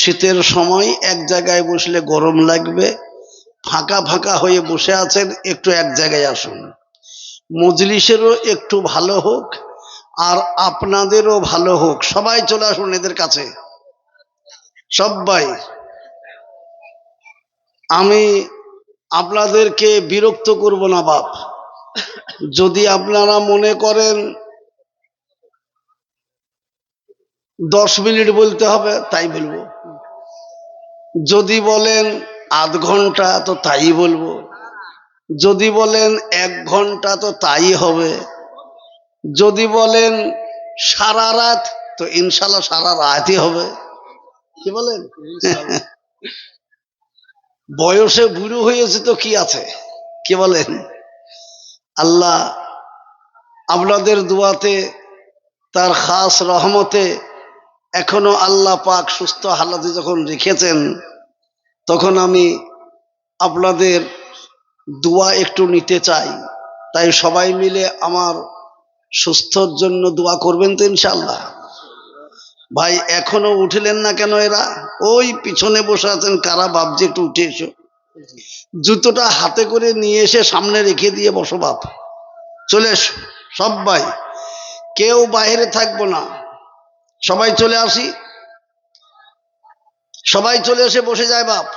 শীতের সময় এক জায়গায় বসলে গরম লাগবে, ফাঁকা ফাঁকা হয়ে বসে আছেন, একটু এক জায়গায় আসুন। মজলিসেরও একটু ভালো হোক আর আপনাদেরও ভালো হোক। সবাই চলে আসুন এদের কাছে, সবাই। আমি আপনাদেরকে বিরক্ত করব না বাপ। যদি আপনারা মনে করেন 10 মিনিট বলতে হবে তাই বলবো, যদি বলেন আধ ঘন্টা তো তাই বলবো, যদি বলেন 1 ঘন্টা তো তাই হবে, যদি বলেন সারা রাত তো ইনশাল্লাহ সারা রাতই হবে। কি বলেন? বয়সে বুড়ো হয়েছে তো কি আছে, কি বলেন? আল্লাহ আপনাদের দোয়াতে, তার খাস রহমতে এখনো আল্লাহ পাক সুস্থ হালাতে যখন রেখেছেন, তখন আমি আপনাদের দোয়া একটু নিতে চাই। তাই সবাই মিলে আমার সুস্থর জন্য দোয়া করবেন তো ইনশাআল্লাহ। ভাই এখনো উঠলেন না কেন? এরা ওই পিছনে বসে আছেন, কারা ভাবছে একটু উঠে এসো। জুতোটা হাতে করে নিয়ে এসে সামনে রেখে দিয়ে বসো বাপ, চলে এসো সবাই, কেউ বাইরে থাকবো না, সবাই চলে আসি, সবাই চলে এসে বসে যায় বাপ।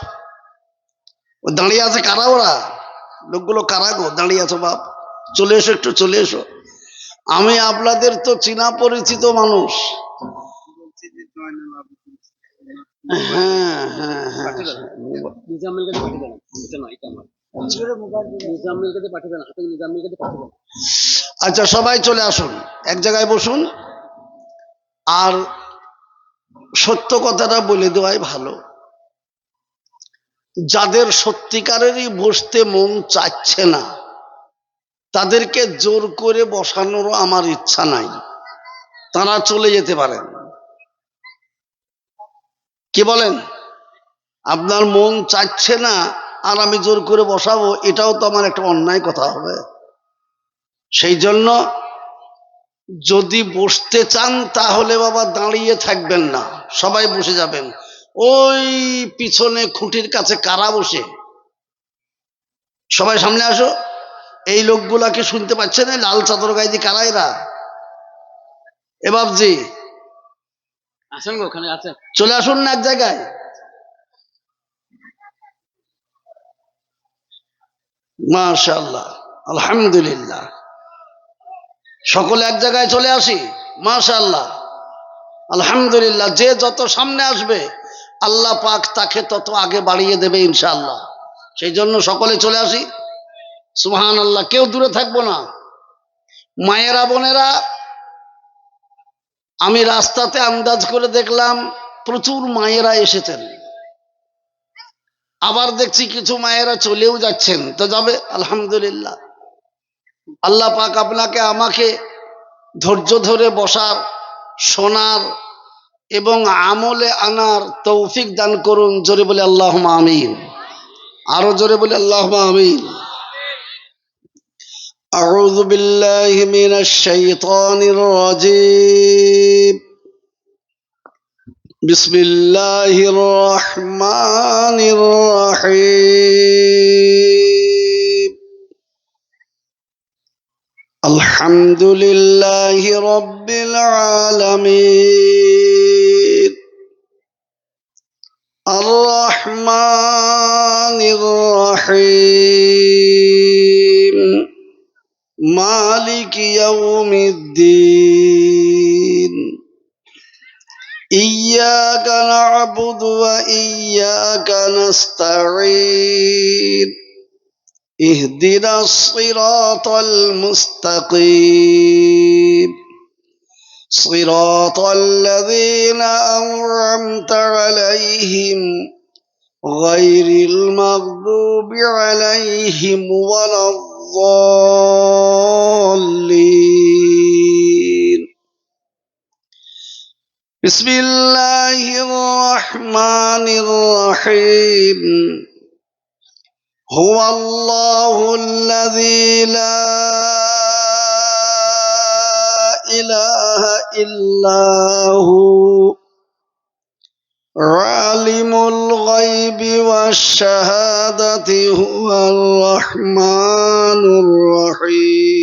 দাঁড়িয়ে আছে কারা? ওরা লোকগুলো কারা গো দাঁড়িয়ে আছো বাপ? চলে এসো, একটু চলে এসো। আমি আপনাদের তো চিনা পরিচিত মানুষ। হ্যাঁ হ্যাঁ হ্যাঁ, আচ্ছা সবাই চলে আসুন, এক জায়গায় বসুন। আর সত্য কথাটা বলে দেওয়াই ভালো। যাদের সত্যিকারেরই বসতে মন চাচ্ছে না, তাদেরকে জোর করে বসানোরও আমার ইচ্ছা নাই, তারা চলে যেতে পারেন। কি বলেন? আপনার মন চাচ্ছে না আর আমি জোর করে বসাবো, এটাও তো আমার একটা অন্যায় কথা হবে। সেই জন্য যদি বসতে চান তাহলে বাবা দাঁড়িয়ে থাকবেন না, সবাই বসে যাবেন। ওই পিছনে খুঁটির কাছে কারা বসে? সবাই সামনে আসো। এই লোকগুলাকে শুনতে পাচ্ছেন? লাল চাদর গায়ে দিয়ে কারা এরা? এ বাবজি আসেন, ওখানে আছে, চলে আসুন না এক জায়গায়। মাশাআল্লাহ, আলহামদুলিল্লাহ, সকলে এক জায়গায় চলে আসি। মাশাআল্লাহ, আলহামদুলিল্লাহ। যে যত সামনে আসবে আল্লাহ পাক তাকে তত আগে বাড়িয়ে দেবে ইনশাআল্লাহ। সেই জন্য সকলে চলে আসি। সুবহানাল্লাহ, কেউ দূরে থাকবো না। মায়েরা বোনেরা, আমি রাস্তাতে আন্দাজ করে দেখলাম প্রচুর মায়েরা এসেছেন, আবার দেখছি কিছু মায়েরা চলেও যাচ্ছেন, তো যাবে আলহামদুলিল্লাহ। আল্লাহ পাক আপনাকে আমাকে ধৈর্য ধরে বসার, শোনার এবং আমলে আনার তৌফিক দান করুন। জোরে বলে আল্লাহুম্মা আমিন। আরো জোরে বলে আল্লাহুম্মা আমিন। আউযু বিল্লাহি মিনাশ শাইতানির রাজীম। বিসমিল্লাহির রহমানির রহিম। আলহামদুলিল্লাহি রাব্বিল আলামিন। আর-রহমানির রহিম। মালিকি ইয়াউমিদ্দিন। ইয়্যাকা না'বুদু ওয়া ইয়্যাকা নাস্তাঈন। ইহদিনাস সিরাতাল মুস্তাকিম। সিরাতাল লাযীনা আন'আমতা আলাইহিম গায়রিল মাগদুবি আলাইহিম ওয়ালাদ-দাল্লিন। বিসমিল্লাহির রহমানির রহিম। হুয়াল্লাহুল্লাযী লা ইলাহা ইল্লাহু عالم الغيب والشهادة هو الرحمن الرحيم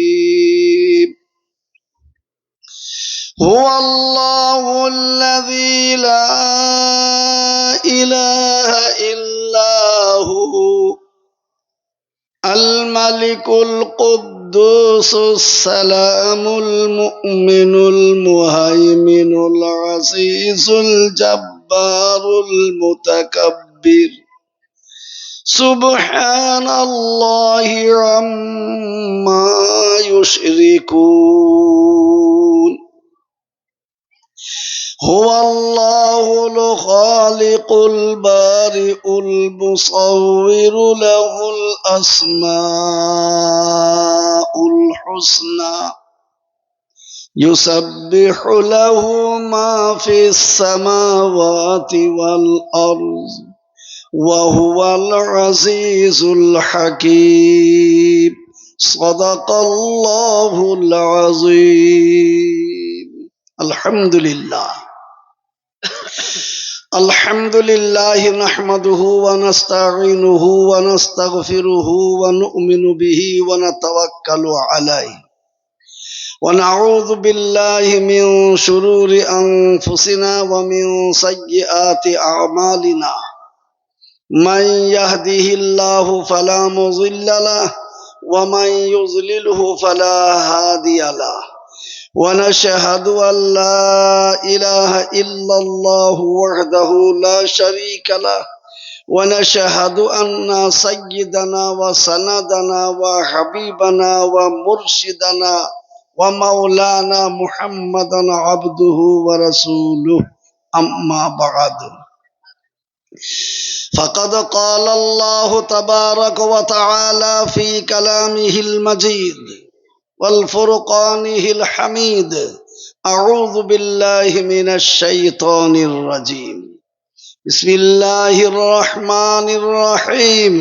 هو الله الذي لا إله إلا هو الملك القدوس السلام المؤمن المهيمن العزيز الجبار المتكبر سبحان الله عما يشركون هو الله الخالق البارئ المصور له الأسماء الحسنى يسبح له ما في السماوات والأرض وهو العزيز الحكيم صدق الله العظيم الحمد لله الحمد لله نحمده ونستعينه ونستغفره ونؤمن به ونتوكل عليه ونعوذ بالله من شرور أنفسنا ومن سيئات أعمالنا من يهده الله فلا مضل له ومن يضلله فلا هادي له ونشهد أن لا إله إلا الله وحده لا شريك له ونشهد أن سيدنا وسندنا وحبيبنا ومرشدنا ومولانا محمدا عبده ورسوله أما بعد فقد قال الله تبارك وتعالى في كلامه المجيد والفرقانه الحميد أعوذ بالله من الشيطان الرجيم بسم الله الرحمن الرحيم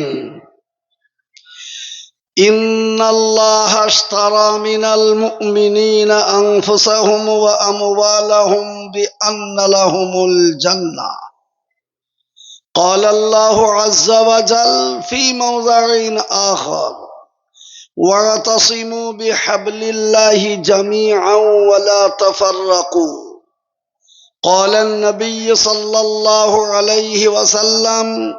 إن الله اشترى من المؤمنين أنفسهم وأموالهم بأن لهم الجنة قال الله عز وجل في موضع آخر واعتصموا بحبل الله جميعا ولا تفرقوا قال النبي صلى الله عليه وسلم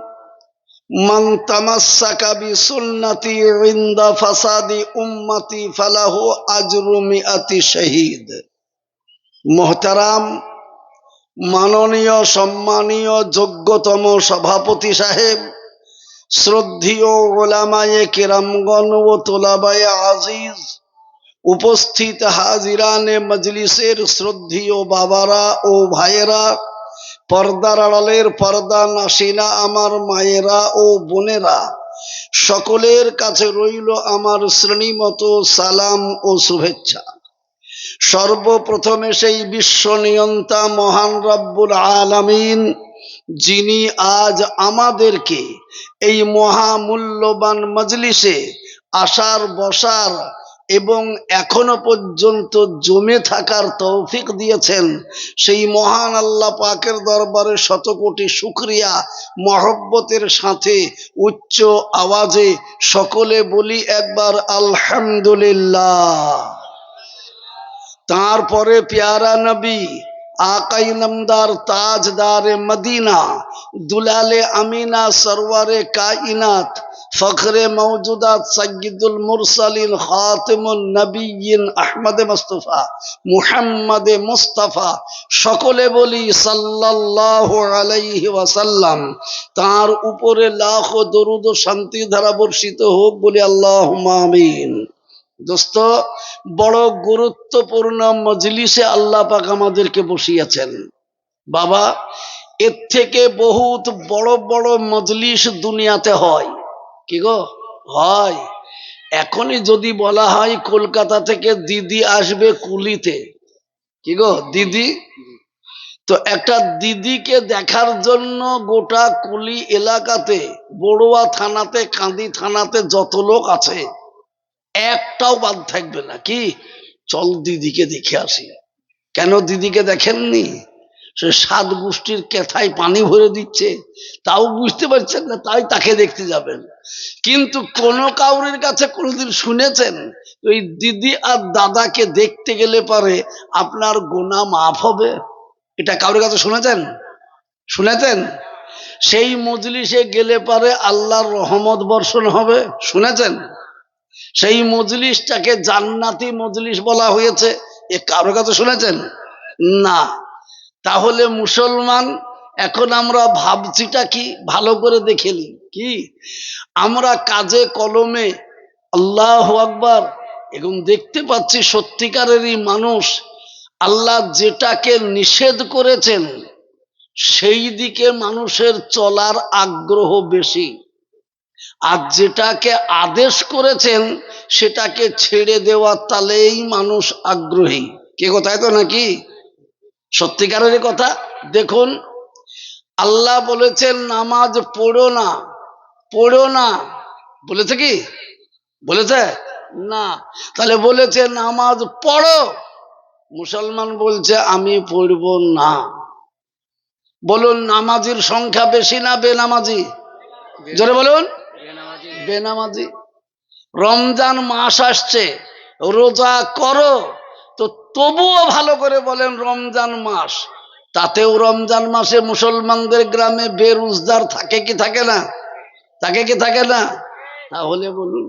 من تمسك بسنتي عند فساد أمتي فله أجر 100 شهيد محترم মাননীয় সম্মানীয় যোগ্যতম সভাপতি সাহেব শ্রদ্ধেয় উলামায়ে কেরামগণ ও তোলাবায়ে আজিজ উপস্থিত হাজিরানে মজলিসের শ্রদ্ধেয় বাবারা ও ভাইয়েরা পর্দার আড়ালের পর্দা নাশিনা আমার মায়েরা ও বোনেরা সকলের কাছে রইল আমার শ্রেণীমত সালাম ও শুভেচ্ছা সর্বপ্রথমে সেই বিশ্ব নিয়ন্তা মহান রব্বুল আলামিন যিনি আজ আমাদেরকে এই মহামূল্যবান মজলিসে আসার বসার এবং এখনো পর্যন্ত জমে থাকার তৌফিক দিয়েছেন সেই মহান আল্লাহ পাকের দরবারে শতকোটি শুকরিয়া মহব্বতের সাথে উচ্চ আওয়াজে সকলে বলি একবার আলহামদুলিল্লাহ তারপরে প্যারা নবী আকাই নামদার তাজদারে মদিনা দুলালে আমিনা সরওয়ারে কায়নাত ফখরে মওজুদাত সৈয়দুল মুরসালিন খাতিমুন নবিয়্যিন আহমদ মুস্তাফা মুহাম্মদ মুস্তাফা সকলে বলি সাল্লাল্লাহু আলাইহি ওয়াসাল্লাম তার উপরে লাখ দরুদ ও শান্তি ধারা বর্ষিত হোক বলি আল্লাহুম্মা আমিন দোস্ত বড় গুরুত্বপূর্ণ মজলিসে আল্লাহ পাক আমাদেরকে বসিয়েছেন বাবা এর থেকে বহুত বড় বড় মজলিস দুনিয়াতে হয় কি গো হয় এখনই যদি বলা হয় কলকাতা থেকে দিদি আসবে কুলিতে কি গো দিদি তো একটা দিদিকে দেখার জন্য গোটা কুলি এলাকাতে বড়ুয়া থানাতে কান্দি থানাতে যত লোক আছে একটাও বাদ থাকবে না কি চল দিদিকে দেখে আসি কেন দিদিকে দেখেননি সে 7 গোষ্ঠীর কেথায় পানি ভরে দিচ্ছে, তাও বুঝতে পারছেন না, তাই তাকে দেখতে যাবেন। কিন্তু কোন কাউরির কাছে কোনোদিন শুনেছেন ওই দিদি আর দাদাকে দেখতে গেলে পারে আপনার গুনাহ মাফ হবে? এটা কাউরির কাছে শুনেছেন? শুনেছেন? সেই মজলিসে গেলে পারে আল্লাহর রহমত বর্ষণ হবে, শুনেছেন? সেই মজলিসটাকে জান্নাতি মজলিস বলা হয়েছে, এ কারোর কাছে শুনেছেন? না। তাহলে মুসলমান এখন আমরা ভাবছিটা কি ভালো করে দেখে নিই। কি আমরা কাজে কলমে আল্লাহু আকবার এখন দেখতে পাচ্ছি সত্যিকারেরই মানুষ আল্লাহ যেটাকে নিষেধ করেছেন সেই দিকে মানুষের চলার আগ্রহ বেশি, আর যেটাকে আদেশ করেছেন সেটাকে ছেড়ে দেওয়ার তালেই মানুষ আগ্রহী। কে কথায় তো নাকি সত্যিকারের কথা? দেখুন আল্লাহ বলেছেন নামাজ পড়ো না, পড়ো না, বলেছে কি? বলেছে না। তাহলে বলেছে নামাজ পড়ো, মুসলমান বলছে আমি পড়ব না। বলুন নামাজির সংখ্যা বেশি না বেনামাজি? জোরে বলুন। বেনামাজি। রমজান মাস আসছে, রোজা করো, তো তবুও ভালো করে বলেন রমজান মাস, তাতেও রমজান মাসে মুসলমানদের গ্রামে বেরোজগার থাকে কি থাকে না? থাকে কি থাকে না? তাহলে বলুন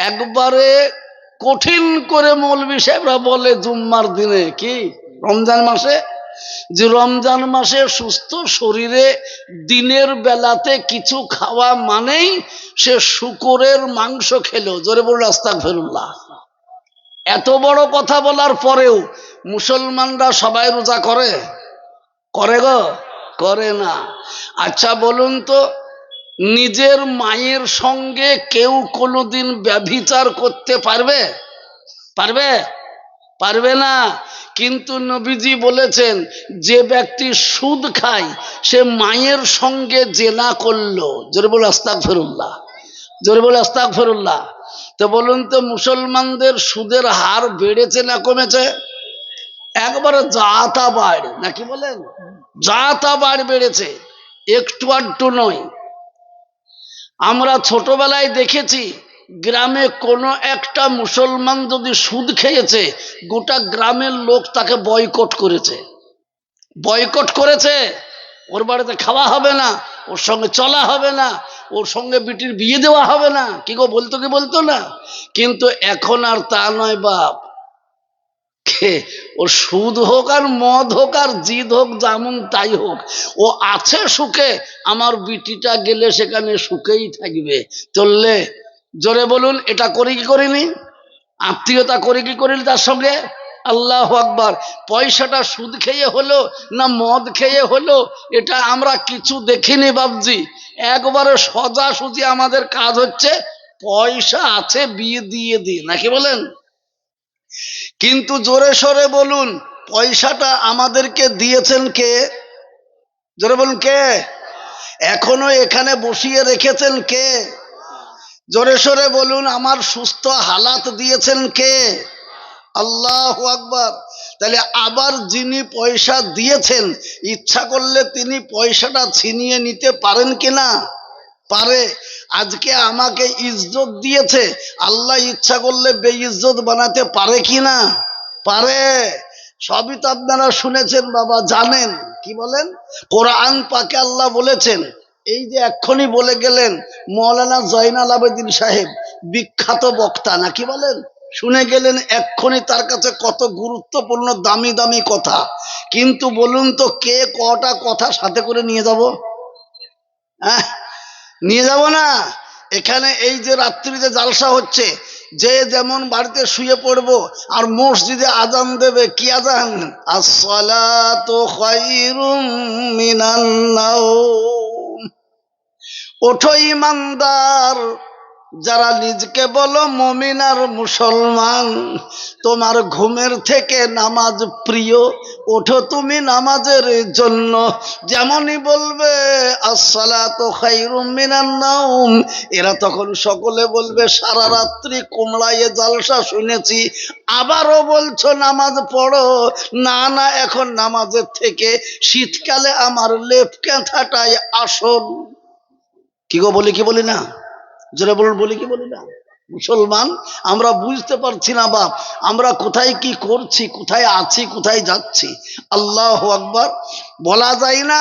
একবারে কঠিন করে মৌলভী সাহেবরা বলে জুম্মার দিনে কি রমজান মাসে, যে রমজান মাসে সুস্থ শরীরে দিনের বেলাতে কিছু খাওয়া মানেই সে শূকরের মাংস খেলো। জোরে বলুন আস্তাগফিরুল্লাহ। এত বড় কথা বলার পরেও মুসলমানরা সবাই রোজা করে? করে গো? করে না। আচ্ছা বলুন তো নিজের মায়ের সঙ্গে কেউ কোনোদিন ব্যভিচার করতে পারবে? পারবে? পারবে না। কিন্তু নবীজি বলেছেন যে ব্যক্তি সুদ খায় সে মায়ের সঙ্গে জেনা করলো। জোরে বলে আস্তাগফিরুল্লাহ, জোরে বলে আস্তাগফিরুল্লাহ। তো বলুন তো মুসলমানদের সুদের হার বেড়েছে না কমেছে? একবারে যা তা বাড়, নাকি বলেন? যা তা বাড় বেড়েছে, একটু আধটু নয়। আমরা ছোটবেলায় দেখেছি গ্রামে কোনো একটা মুসলমান যদি সুদ খেয়েছে গোটা গ্রামের লোক তাকে বয়কট করেছে, বয়কট করেছে। ওর বাড়িতে খাওয়া হবে না, ওর সঙ্গে চলা হবে না, ওর সঙ্গে বিটির বিয়ে দেওয়া হবে না। কি গো বলতো কি বলতো না? কিন্তু এখন আর তা নয় বাপ। ও সুদ হোক আর মদ হোক আর জিদ হোক যেমন তাই হোক, ও আছে সুখে, আমার বিটিটা গেলে সেখানে সুখেই থাকবে। চললে জোরে বলুন এটা করি কি করিনি? আত্মীয়তা করি কি করিনি তার সঙ্গে? আল্লাহু আকবার। পয়সাটা সুদ খেয়ে হলো না মদ খেয়ে হলো এটা আমরা কিছু দেখিনি বাবজি। একবারে সোজাসুজি আমাদের কাজ হচ্ছে পয়সা আছে বিয়ে দিয়ে দিই, নাকি বলেন? কিন্তু জোরে সরে বলুন পয়সাটা আমাদেরকে দিয়েছেন কে? জোরে বলুন কে? এখনো এখানে বসিয়ে রেখেছেন কে? জোরে সরে বলুন আমার সুস্থ হালাত দিয়েছেন কে? আল্লাহু আকবার। তাহলে আবার যিনি পয়সা দিয়েছেন ইচ্ছা করলে তিনি পয়সাটা ছিনিয়ে নিতে পারেন কিনা? পারে। আজকে আমাকে ইজ্জত দিয়েছে, আল্লাহ ইচ্ছা করলে বেইজ্জত বানাতে পারে কিনা? পারে। সবই তো আপনারা শুনেছেন বাবা, জানেন। কি বলেন? কোরআন পাকে আল্লাহ বলেছেন, এই যে এক্ষুনি বলে গেলেন মৌলানা জয়নাল আবেদিন সাহেব, বিখ্যাত বক্তা, নাকি বলেন? শুনে গেলেন এক্ষুনি, তার কাছে কত গুরুত্বপূর্ণ দামি দামি কথা। কিন্তু বলুন তো কে কটা কথা সাথে করে নিয়ে যাব? হ্যাঁ, নিয়ে যাব না। এখানে এই যে রাত্রিতে জালসা হচ্ছে, যে যেমন বাড়িতে শুয়ে পড়বো আর মসজিদে আজান দেবে, কি আজান? আসসালাতু খায়রুম মিনান নাওম। ওঠো ইমানদার যারা নিজকে বলো মুমিন আর মুসলমান, তোমার ঘুমের থেকে নামাজ প্রিয়, ওঠো তুমি নামাজের জন্য। যেমনই বলবে আসসালাতু খায়রুম মিনান নাওম, এরা তখন সকলে বলবে সারা রাত্রি কুমড়ায় জালসা শুনেছি, আবারও বলছো নামাজ পড়ো। না না, এখন নামাজের থেকে শীতকালে আমার লেপ কাঁথাটাই আসল। কি গো, বলি কি বলি না? জোরে বলুন, বলি কি বলি না? মুসলমান আমরা বুঝতে পারছি না বাপ, আমরা কোথায় কি করছি, কোথায় আছি, কোথায় যাচ্ছি। আল্লাহু আকবার। বলা যায় না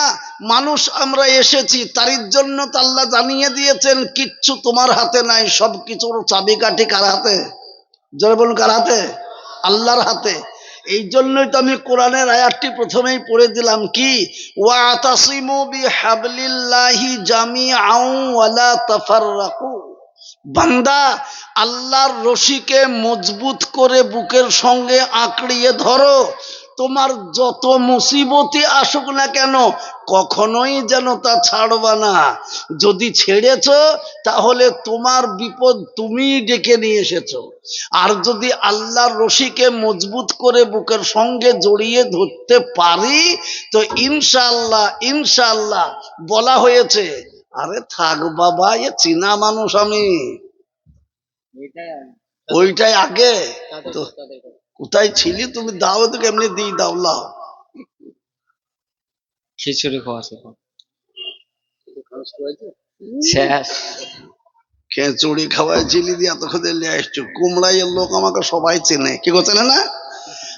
মানুষ আমরা এসেছি, তার জন্য তো আল্লাহ জানিয়ে দিয়েছেন কিচ্ছু তোমার হাতে নাই, সব কিছুর চাবিকাঠি কার হাতে? জোরে বলুন, কার হাতে? আল্লাহর হাতে। এই জন্যই তো আমি কোরআনের আয়াতটি প্রথমেই পড়ে দিলাম, কি ওয়াতাসিমু বিহাবলিল্লাহি জামিআন ওয়ালা তাফাররাকু। বান্দা, আল্লাহর রশিকে মজবুত করে বুকের সঙ্গে আঁকড়িয়ে ধরো। তোমার যত মুসিবতই আসুক না কেন, কখনোই যেন তা ছাড়বা না। যদি ছেড়েছ তাহলে তোমার বিপদ তুমি ডেকে নিয়ে এসেছো। আর যদি আল্লাহর রশিকে মজবুত করে বুকের সঙ্গে জড়িয়ে ধরতে পারি তো ইনশাআল্লাহ ইনশাআল্লাহ বলা হয়েছে। আরে থাক বাবা, এ চীনা মানুষ আমি, ওইটাই আগে তো। কোথায় ছিলি তুমি? দাও তো কেমনি দিই, দাও লাও। খিচুড়ি খাওয়া শেষ। খেচুড়ি খাওয়াইছিলি দিয়ে এতক্ষণ নিয়ে আসছো। কুমড়াইয়ের লোক আমাকে সবাই চেনে। কি গো, চেনে না?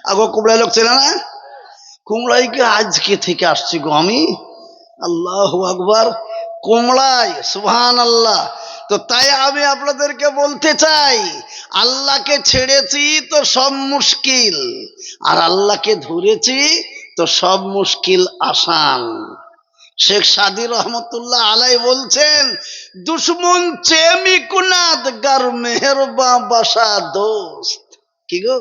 আগো কুমড়াই লোক চেনে না? কুমড়াইকে আজকে থেকে আসছি গো আমি। আল্লাহু আকবার। কুমড়াই, সুবহানাল্লাহ। তো তাই আমি আপনাদেরকে বলতে চাই, আল্লাহকে ছেড়েছি তো সব মুশকিল, আর আল্লাহকে ধরেছি তো সব মুশকিল আসান। শেখ সাদী রহমতুল্লাহ আলাই বলছেন, দুশ্মন চেমি কুনাদ গার মেহেরবা বাসা দোস্ত। কি গো,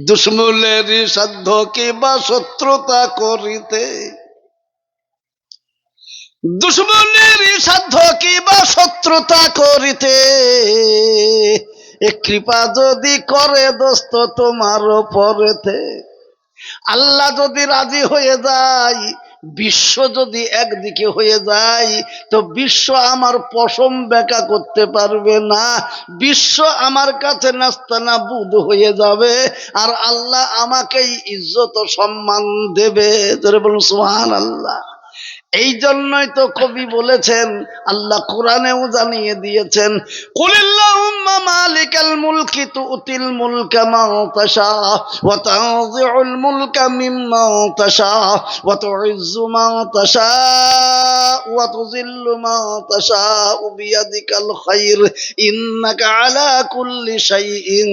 দুশ্মনের সাধ্য কি বা শত্রুতা করিতে, দুশ্মনের সাধ্য কি বা শত্রুতা করিতে, এ কৃপা যদি করে দোস্ত তোমার পরেতে। আল্লাহ যদি রাজি হয়ে যায়, বিশ্ব যদি একদিকে হয়ে যায়, তো বিশ্ব আমার পশম বেঁকা করতে পারবে না। বিশ্ব আমার কাছে নাস্তানাবুদ হয়ে যাবে, আর আল্লাহ আমাকেই ইজ্জত সম্মান দেবে। ধরে বলুন সুবহানাল্লাহ। এই জন্যই তো কবি বলেছেন, আল্লাহ কোরআনেও জানিয়ে দিয়েছেন, কুলিল্লাহুম্মা মালিকাল মুলকি তুতিল মুলকা মান তাশা ওয়া তানজিউল মুলকা মিম্মান তাশা ওয়া তুইজ্জু মান তাশা ওয়া তুযিল্লু মান তাশা বিয়াদিকাল খায়র ইন্নাকা আলা কুল্লি শাইইন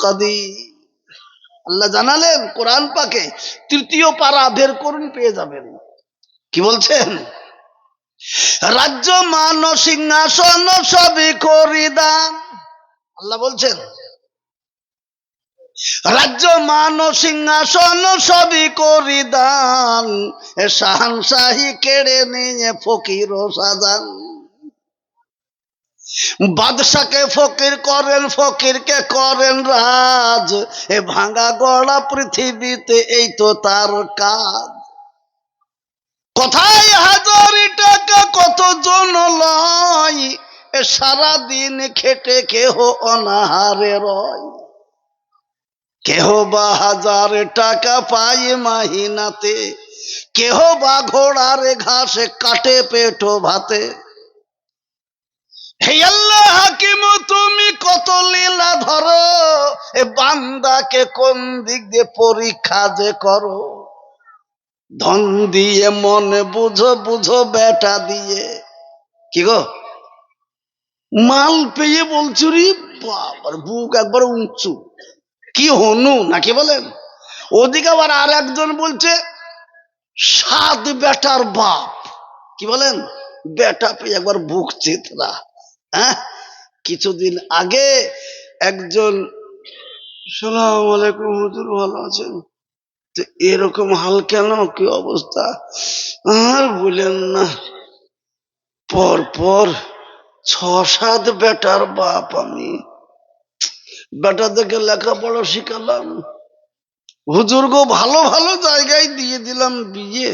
কাদির। আল্লাহ জানালেন কোরআন পাকে, তৃতীয় পারা বের করুন, পেয়ে যাবেন। কি বলছেন? রাজ্য মান সিংহাসন সবই করি দান। আল্লাহ বলছেন রাজ্য মান সিংহাসন সবই করি দান, শাহানশাহী কেড়ে নিয়ে ফকির ও সাজান। বাদশাকে ফকির করেন, ফকিরকে করেন রাজ, এ ভাঙা গড়া পৃথিবীতে এই তো তার কাজ। কোথায় হাজারি টাকা কতজন লয়, সারাদিন খেটে কেহ অনাহারে রয়। কেহ বা 1000 টাকা পায় মাহিনাতে, কেহ বা ঘোড়ার ঘাসে কাটে পেট ভাতে। হে আল্লাহ হাকিম, তুমি কত লীলা ধরো, এ বান্দাকে কোন দিক দিয়ে পরীক্ষা যে করো। ধন দিয়ে মনে বুঝো, বুঝো বেটা দিয়ে। কি গো, মাল পেয়ে বলছো রে বাবার, বুক একবার উঁচু। কি হনু নাকি বলেন? ওদিকে আবার আর একজন বলছে 7 বেটার বাপ। কি বলেন? বেটা পেয়ে একবার বুক চিতরা। হ্যাঁ, কিছুদিন আগে একজন, সালাম আলাইকুম হুজুর, ভালো আছেন? তো এরকম হাল কেন, কি অবস্থা? আর বলেন না, পর পর 6-7 বেটার বাপ আমি। বেটা দেখে লেখাপড়া শিখালাম, হুজুর গো ভালো ভালো জায়গায় দিয়ে দিলাম বিয়ে।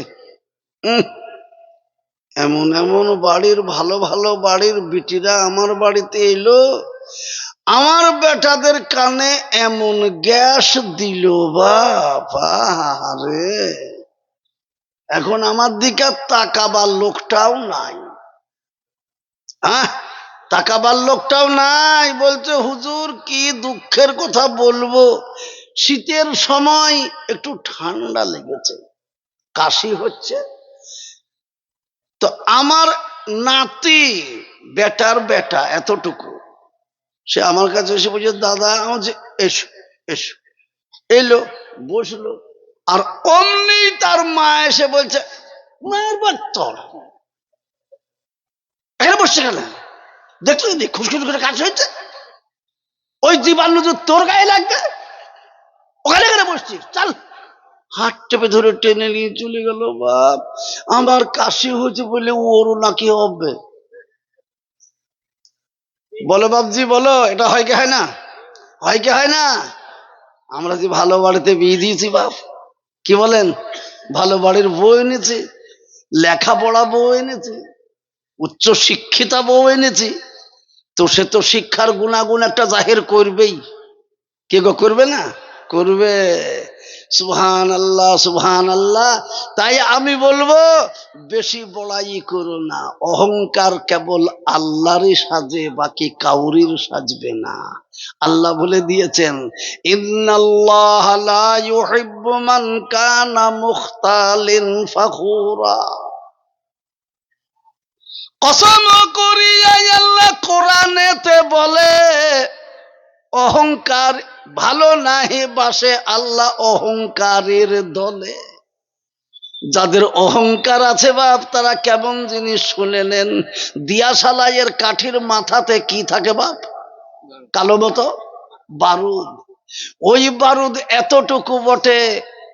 এমন এমন বাড়ির ভালো ভালো বাড়ির বিটিরা আমার বাড়িতে এলো, আমার বেটাদের কানে এমন গ্যাস দিল বাবা রে, এখন আমার দিকে তাকাবার লোকটাও নাই। হ্যাঁ, তাকাবার লোকটাও নাই। বলছে হুজুর কি দুঃখের কথা বলবো, শীতের সময় একটু ঠান্ডা লেগেছে, কাশি হচ্ছে। তো আমার নাতি, বেটার বেটা এতটুকু, সে আমার কাছে এসে বলছে দাদা আমার যে এসো এসো, এলো বসলো, আর অমনি তার মা এসে বলছে মায়ের বাচ্চর এখানে বসছে কেন, দেখছো যদি খুশখুশ করে কাজ হয়েছে, ওই জীবাণু তো তোর গায়ে লাগবে, ওখানে এখানে বসছিস, চল। হাত চেপে ধরে টেনে নিয়ে চলে গেল। বাপ, আমার কাশি হয়েছে বলে ওরও নাকি হবে? বলো বাপজি বলো, এটা হয় কি হয় না? হয় কি হয় না? আমরা যে ভালো বাড়িতে বিয়ে দিয়েছি বাপ, কি বলেন, ভালো বাড়ির বউ এনেছি, লেখাপড়া বউ এনেছি, উচ্চ শিক্ষিতা বউ এনেছি, তো সে তো শিক্ষার গুণাগুণ একটা জাহির করবেই। কে গো করবে না? করবে। সুবহান আল্লাহ সুবহান আল্লাহ। তাই আমি বলবো বেশি বড়াই করো না, অহংকার কেবল আল্লাহরই সাজে, বাকি কাউরির সাজবে না। আল্লাহ বলে দিয়েছেন ইন্নাল্লাহ লা ইউহিব্বু মান কানা মুখতালিন ফাখুরা। কসম করি আল্লাহ কোরআনেতে বলে অহংকার ভালো নাহি বাসে আল্লাহ অহংকারের দলে। যাদের অহংকার আছে বাপ, তারা কেমন জিনিস শুনে নেন। দিয়াশালাইয়ের কাঠির মাথাতে কি থাকে বাপ? কালো মতো বারুদ। ওই বারুদ এতটুকু বটে,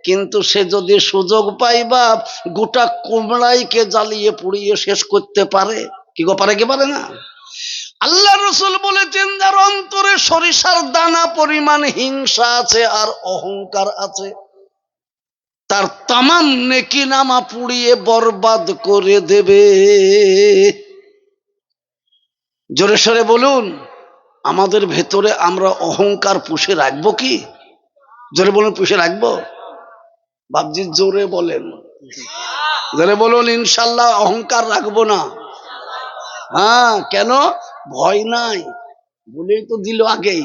কিন্তু সে যদি সুযোগ পাই বাপ, গোটা কুমড়াইকে জ্বালিয়ে পুড়িয়ে শেষ করতে পারে। কি গো, পারে কি পারে না? আল্লাহ রসুল বলেছেন যার অন্তরে সরিষার দানা পরিমাণ হিংসা আছে আর অহংকার আছে, তার তামাম নেকি নামা পুড়িয়ে বরবাদ করে দেবে। জোরে সরে বলুন, আমাদের ভেতরে আমরা অহংকার পুষে রাখবো কি? জোরে বলুন, পুষে রাখবো? বাবজি জোরে বলেন, জোরে বলুন ইনশাল্লাহ অহংকার রাখবো না। হ্যাঁ, কেন? ভয় নাই বলেই তো দিল আগেই।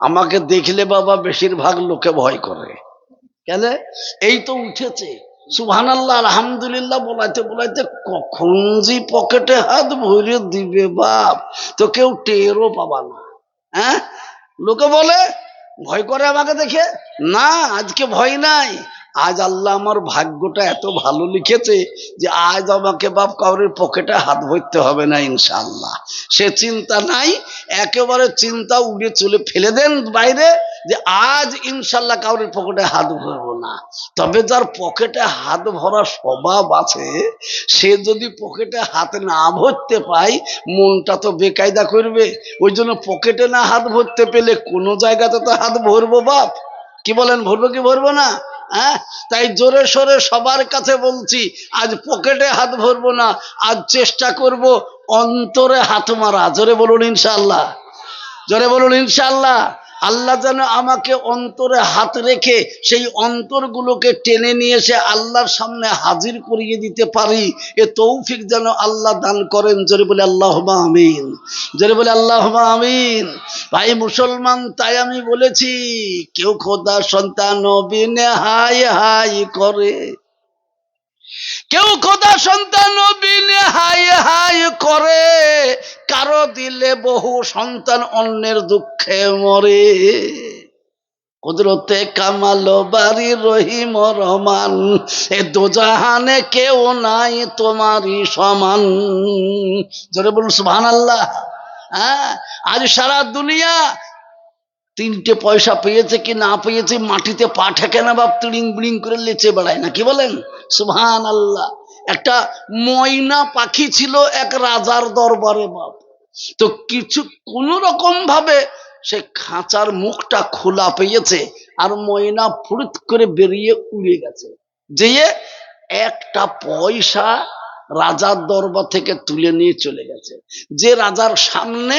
আমাকে দেখলে বাবা বেশিরভাগ লোকে ভয় করে। কেন? এই তো উঠেছে সুবহানাল্লাহ আলহামদুলিল্লাহ বলাইতে বলাইতে কখন যে পকেটে হাত ভরে দিবে বাপ, তো কেউ টেরও পাবা না। হ্যাঁ, লোকে বলে ভয় করে আমাকে দেখে, না আজকে ভয় নাই। আজ আল্লাহ আমার ভাগ্যটা এত ভালো লিখেছে যে আজ আমাকে বাপ কাউরের পকেটে হাত ভরতে হবে না ইনশাআল্লাহ। সে চিন্তা নাই, একেবারে চিন্তা উড়ে চলে ফেলে দেন বাইরে, যে আজ ইনশাআল্লাহ কাউরের পকেটে হাত ভরবো না। তবে যার পকেটে হাত ভরা স্বভাব আছে, সে যদি পকেটে হাত না ভরতে পায়, মনটা তো বেকায়দা করবে। ওই জন্য পকেটে না হাত ভরতে পেলে কোনো জায়গাতে তো হাত ভরবো বাপ। কি বলেন, ভরবো কি ভরবো না? হ্যাঁ, তাই জোরে সোরে সবার কাছে বলছি, আজ পকেটে হাত ভরবো না, আজ চেষ্টা করব অন্তরে হাত মারা। জোরে বলুন ইনশাআল্লাহ, জোরে বলুন ইনশাআল্লাহ। আল্লাহ যেন আমাকে অন্তরে হাত রেখে সেই অন্তরগুলোকে টেনে নিয়ে এসে আল্লাহর সামনে হাজির করিয়ে দিতে পারি, এ তৌফিক যেন আল্লাহ দান করেন। জোরে বলে আল্লাহুম্মা আমিন, জোরে বলে আল্লাহুম্মা আমিন। ভাই মুসলমান, তাই আমি বলেছি কেউ খোদা সন্তান বিনে হাই হাই করে, কেউ খোদা সন্তান বিনে হাই হাই করে, কারো দিলে বহু সন্তান অন্যের দুঃখে মরে। কুদরতে কামাল বাড়ি রহিম রহমান, এ দোজাহানে কেউ নাই তোমারই সমান। জোরে বলুন সুবহানাল্লাহ। হ্যাঁ, আজ সারা দুনিয়া তিনটে পয়সা পেয়েছে কি না পেয়েছে, মাটিতে পা ঠেকে না বাপ, তিড়িং বিড়িং করে লেচে বেড়ায় না। কি বলেন সুবহানাল্লাহ। একটা ময়না পাখি ছিল এক রাজার দরবারে বাপ, তো কিছু কোন রকম ভাবে সে খাঁচার মুখটা খোলা পেয়েছে, আর ময়না ফুরুত করে বেরিয়ে উড়ে গেছে, যেয়ে একটা পয়সা রাজার দরবার থেকে তুলে নিয়ে চলে গেছে। যে রাজার সামনে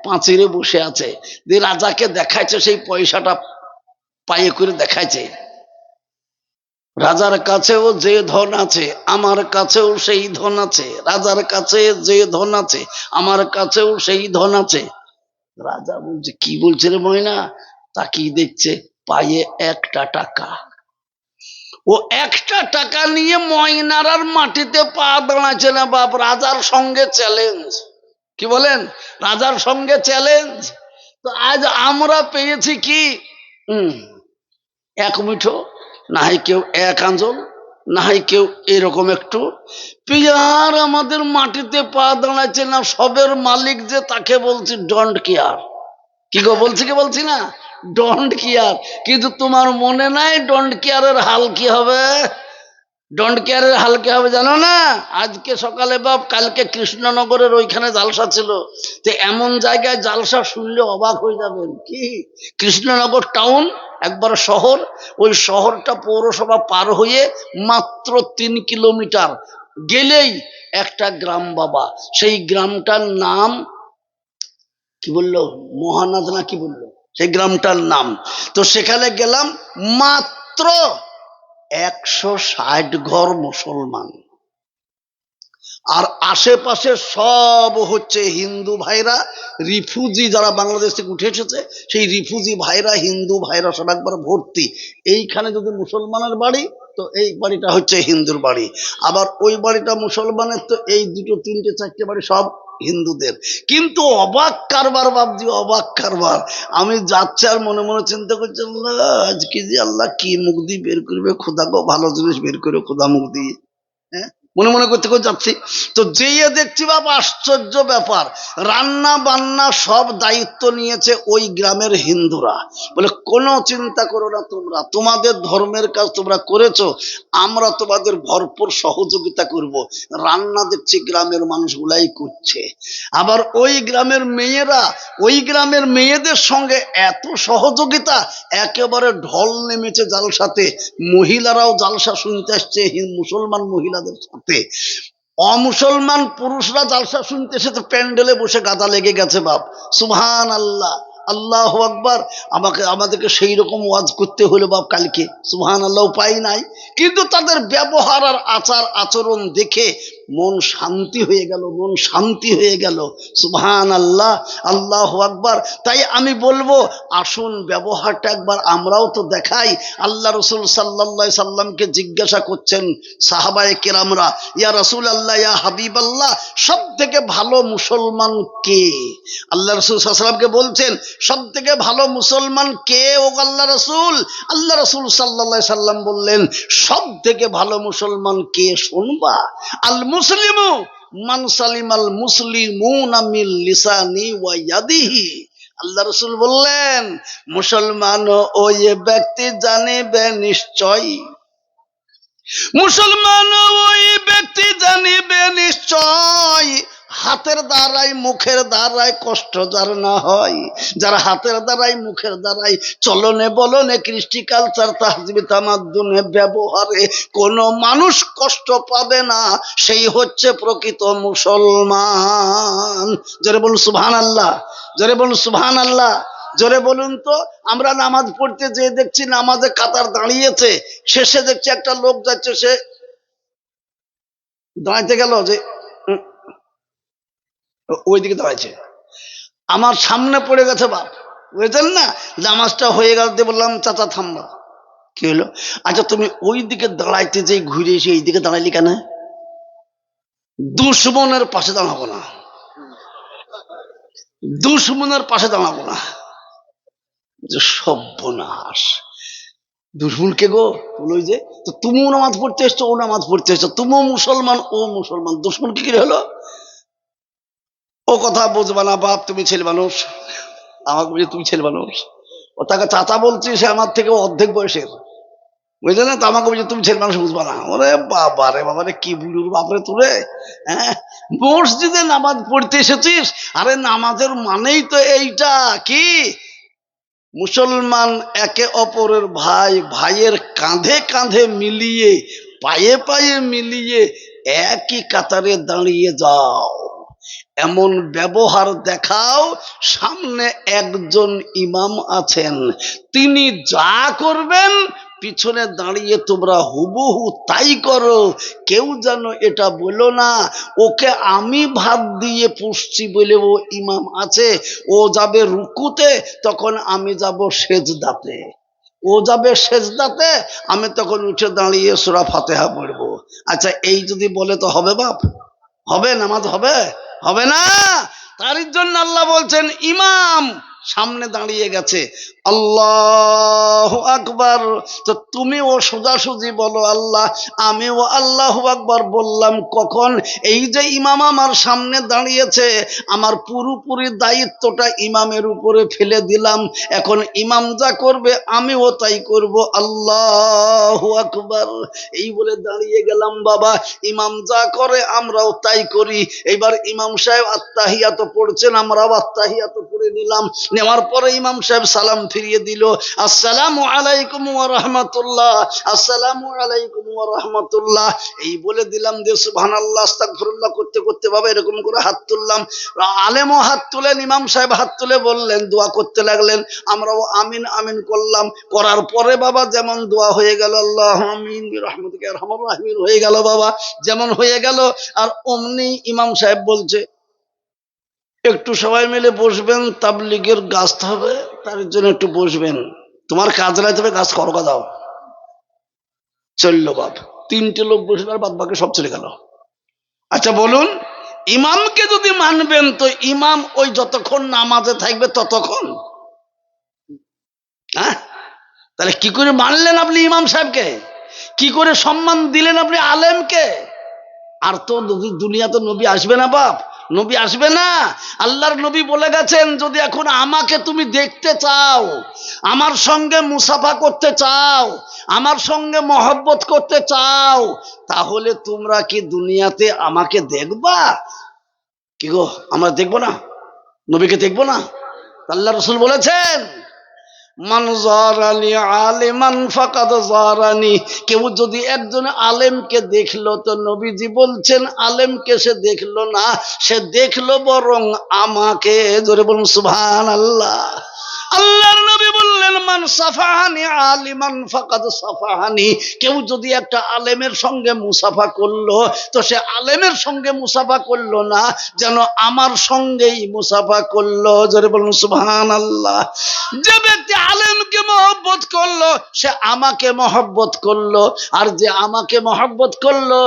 পাঁচিরে বসে আছে, যে রাজাকে দেখাইছে সেই পয়সাটা পায়ে করে দেখাইছে, রাজার কাছেও যে ধন আছে আমার কাছেও সেই ধন আছে, রাজার কাছে যে ধন আছে আমার কাছেও সেই ধন আছে। রাজা বলছে কি বলছে রে ময়না? তাকিয়ে দেখছে পায়ে একটা টাকা। ও একটা টাকা নিয়ে ময়নার আর মাটিতে পা দাঁড়াচ্ছে না বাপ। রাজার সঙ্গে চ্যালেঞ্জ। কি বলেন? রাজার সঙ্গে চ্যালেঞ্জ। তো আজ আমরা পেয়েছি কি এক মুঠো, না হয় কেউ এক আঞ্চল, না হয় কেউ এরকম একটু পিয়ার আমাদের মাটিতে পা দাঁড়াচ্ছে না। সবের মালিক যে তাকে বলছি ডোন্ট কেয়ার। কি গো বলছি কি বলছি না? Don't care. কিন্তু তোমার মনে নাই ডোন্ট কেয়ারের হাল কি হবে? ডোন্ট কেয়ারের হাল কি হবে জানো না? আজকে সকালে বাপ, কালকে কৃষ্ণনগরের ওইখানে জালসা ছিল। তো এমন জায়গায় জালসা শুনলে অবাক হয়ে যাবেন। কি কৃষ্ণনগর টাউন একবার শহর, ওই শহরটা পৌরসভা পার হয়ে মাত্র 3 কিলোমিটার গেলেই একটা গ্রাম বাবা। সেই গ্রামটার নাম কি বললো, মহানাদ না কি বললো সেই গ্রামটার নাম। তো সেখানে গেলাম, মাত্র 160 ঘর মুসলমান, আর আশেপাশে সব হচ্ছে হিন্দু ভাইরা, রিফিউজি যারা বাংলাদেশ থেকে উঠে এসেছে সেই রিফিউজি ভাইরা, হিন্দু ভাইরা সব একবার ভর্তি। এইখানে যদি মুসলমানের বাড়ি, তো এই বাড়িটা হচ্ছে হিন্দুর বাড়ি, আবার ওই বাড়িটা মুসলমানের, তো এই 2, 3, 4টে বাড়ি সব হিন্দুদের। কিন্তু অবাক কারবার বাবজি, অবাক কারবার। আমি যাচ্ছি আর মনে মনে চিন্তা করছি, আজকে যে আল্লাহ কি মুখ দিয়ে বের করবে, খোদা গো ভালো জিনিস বের করে খোদা মুখ দিয়ে। হ্যাঁ, মনে মনে করতে করতে যাচ্ছি, তো যেয়ে দেখছি বাবা আশ্চর্য ব্যাপার, রান্না বান্না সব দায়িত্ব নিয়েছে ওই গ্রামের হিন্দুরা। বলে কোনো চিন্তা করো না তোমরা, তোমাদের ধর্মের কাজ তোমরা করেছো, আমরা তোমাদের ভরপুর সহযোগিতা করব। রান্না দেখছি গ্রামের মানুষগুলাই করছে। আবার ওই গ্রামের মেয়েরা, ওই গ্রামের মেয়েদের সঙ্গে এত সহযোগিতা, একেবারে ঢল নেমেছে জালসাতে। মহিলারাও জালসা শুনতে আসছে মুসলমান মহিলাদের সাথে। অমুসলমান পুরুষরা জালসা শুনতে এসে তো প্যান্ডেলে বসে গাদা লেগে গেছে বাপ। সুবহান আল্লাহ, আল্লাহ আকবার। আমাদেরকে সেই রকম ওয়াজ করতে হলো বাপ কালকে। সুবহান আল্লাহ, উপায় নাই। কিন্তু তাদের ব্যবহার আর আচার আচরণ দেখে মন শান্তি হয়ে গেল, মন শান্তি হয়ে গেল। সুবহান আল্লাহ, আল্লাহ আকবার। তাই আমি বলবো, আসুন ব্যবহারটা একবার আমরাও তো দেখাই। আল্লাহ রসুল সাল্লাল্লাহু আলাইহি সাল্লামকে জিজ্ঞাসা করছেন সাহাবায়ে কেরামরা, ইয়া রাসূল আল্লাহ, ইয়া হাবিব আল্লাহ, সব থেকে ভালো মুসলমান কে? আল্লাহ রসুল সাল্লাল্লাহু আলাইহি সাল্লামকে বলছেন সব থেকে ভালো মুসলমান কে ও আল্লাহ রসুল? আল্লাহ রসুল সাল্লাল্লাহু আলাইহি সাল্লাম বললেন, সব থেকে ভালো মুসলমান কে শুনবা? আল মুসলিমু মান সালিমাল মুসলিমুনা মিন লিসানি ওয়া ইয়াদিহি। আল্লাহ রসুল বললেন, মুসলমান ওই ব্যক্তি জানিবে নিশ্চয়, মুসলমান ওই ব্যক্তি জানিবে নিশ্চয়, হাতের দ্বারাই মুখের দ্বারাই কষ্ট যার না হয়। যারা হাতের দ্বারাই মুখের দ্বারাই চলনে বলনে কৃষ্টি কালচার তাহজিব তামাদ্দুনে ব্যবহারে কোনো মানুষ কষ্ট পাবে না, সেই হচ্ছে প্রকৃত মুসলমান। জোরে বলুন সুবহানাল্লাহ, জোরে বলুন সুবহানাল্লাহ, জোরে বলুন তো। আমরা নামাজ পড়তে যেয়ে দেখছি নামাজে কাতার দাঁড়িয়েছে, শেষে দেখছি একটা লোক যাচ্ছে, সে দাঁড়াইতে গেল যে ওইদিকে দাঁড়াইছে, আমার সামনে পড়ে গেছে বাপ, বুঝলেন না? নামাজটা হয়ে গেল, দিয়ে বললাম চাচা থামবা। কি হলো? আচ্ছা তুমি ওই দিকে দাঁড়াইতে যে ঘুরে এসে এইদিকে দাঁড়াইলি কেন? দুশ্মনের পাশে দাঁড়াবো না, দুশ্মনের পাশে দাঁড়াবো না। সর্বনাশ, দুশ্মন কে গো? ওই যে, তো তুমিও নামাজ পড়তে এসছো, ও নামাজ পড়তে এসছো, তুমিও মুসলমান ও মুসলমান, দুশ্মন কি করে হলো? ও কথা বুঝবা না বাপ, তুমি ছেলে মানুষ। আমাকে বলছে তুমি ছেলে মানুষ, ও তাকে চাচা বলছি, সে আমার থেকে অর্ধেক বয়সের, বুঝলে না? তো আমাকে বলছে তুমি ছেলে মানুষ, বুঝবা না। ওরে বাবা রে বাবা রে, কি বুড়ুর বাপরে তুলে। হ্যাঁ, মসজিদে নামাজ পড়তে এসেছিস? আরে নামাজের মানেই তো এইটা, কি মুসলমান একে অপরের ভাই, ভাইয়ের কাঁধে কাঁধে মিলিয়ে, পায়ে পায়ে মিলিয়ে একই কাতারে দাঁড়িয়ে যাও, এমন ব্যবহার দেখাও সামনে একজন ইমাম আছেন, তিনি যা করবেন পিছনে দাঁড়িয়ে তোমরা হুবহু তাই করো। কেউ যেন এটা বলো না ওকে আমি ভাত দিয়ে পুষছি বলে ও ইমাম আছে, ও যাবে রুকুতে তখন আমি যাব সেজদাতে, ও যাবে সেজদাতে আমি তখন উঠে দাঁড়িয়ে সূরা ফাতিহা পড়বো। আচ্ছা এই যদি বলে তো হবে বাপ? হবে? নামাজ হবে? হবে না। তার জন্য আল্লাহ বলছেন ইমাম সামনে দাঁড়িয়ে গেছে, আল্লাহু আকবার, তো তুমিও সোজাসুজি বলো আল্লাহ, আমিও আল্লাহু আকবার বললাম। কখন? এই যে ইমাম আমার সামনে দাঁড়িয়েছে, আমার পুরোপুরি দায়িত্বটা ইমামের উপরে ফেলে দিলাম, এখন ইমাম যা করবে আমিও তাই করব, আল্লাহু আকবার। এই বলে দাঁড়িয়ে গেলাম বাবা, ইমাম যা করে আমরাও তাই করি। এবার ইমাম সাহেব আত্তাহিয়াত পড়ছেন, আমরাও আত্তাহিয়াত পড়ে নিলাম। নেওয়ার পরে ইমাম সাহেব সালাম ফিরিয়ে দিল, আসসালামু আলাইকুম ওয়া রাহমাতুল্লাহ, আসসালামু আলাইকুম ওয়া রাহমাতুল্লাহ। এই বলে দিলাম যে সুবহানাল্লাহ আস্তাগফিরুল্লাহ করতে করতে বাবা এরকম করে হাত তুললাম। আলেমও হাত তুলেন, ইমাম সাহেব হাত তুলে বললেন, দোয়া করতে লাগলেন, আমরাও আমিন আমিন করলাম। করার পরে বাবা যেমন দোয়া হয়ে গেল, আল্লাহ আমিন বিরহমাতিকা ইয়া আরহামার রাহিমিন হয়ে গেল বাবা, যেমন হয়ে গেল। আর অমনি ইমাম সাহেব বলছে একটু সবাই মিলে বসবেন, তাবলীগের গাছ হবে তার জন্য একটু বসবেন, তোমার কাজ রাখতে হবে, গাছ করকা দাও। চললো বাপ, 3টে লোক বসবে আর বাদ বাকি সব চলে গেল। আচ্ছা বলুন, ইমামকে যদি মানবেন তো ইমাম ওই যতক্ষণ নামাজে থাকবে ততক্ষণ, হ্যাঁ? তাহলে কি করে মানলেন আপনি ইমাম সাহেবকে? কি করে সম্মান দিলেন আপনি আলেমকে? আর তো দুনিয়াতে নবী আসবে না বাপ, নবী আসবে না। আল্লাহর নবী বলে গেছেন, যদি এখন আমাকে তুমি দেখতে চাও, আমার সঙ্গে মুসাফা করতে চাও, আমার সঙ্গে মহব্বত করতে চাও, তাহলে তোমরা কি দুনিয়াতে আমাকে দেখবা? কি গো, আমরা দেখবো না? নবীকে দেখবো না? আল্লাহ রাসূল বলেছেন, মান যারানি আলিমান ফাকাদ যারানি, কেউ যদি একজন আলেমকে দেখলো তো নবীজি বলছেন আলেমকে সে দেখলো না, সে দেখলো বরং আমাকে। জোরে বলুন সুবহানাল্লাহ। আল্লাহর নবী বললেন, মান সাফাহানি আলিমান ফাকাদ সাফাহানি, কেউ যদি একটা আলেমের সঙ্গে মুসাফা করলো তো সে আলেমের সঙ্গে মুসাফা করলো না, যেন আমার সঙ্গেই মুসাফা করলো। জোরে বলুন সুবহানাল্লাহ। যে ব্যক্তি আলেমকে মহব্বত করলো সে আমাকে মহব্বত করলো, আর যে আমাকে মহব্বত করলো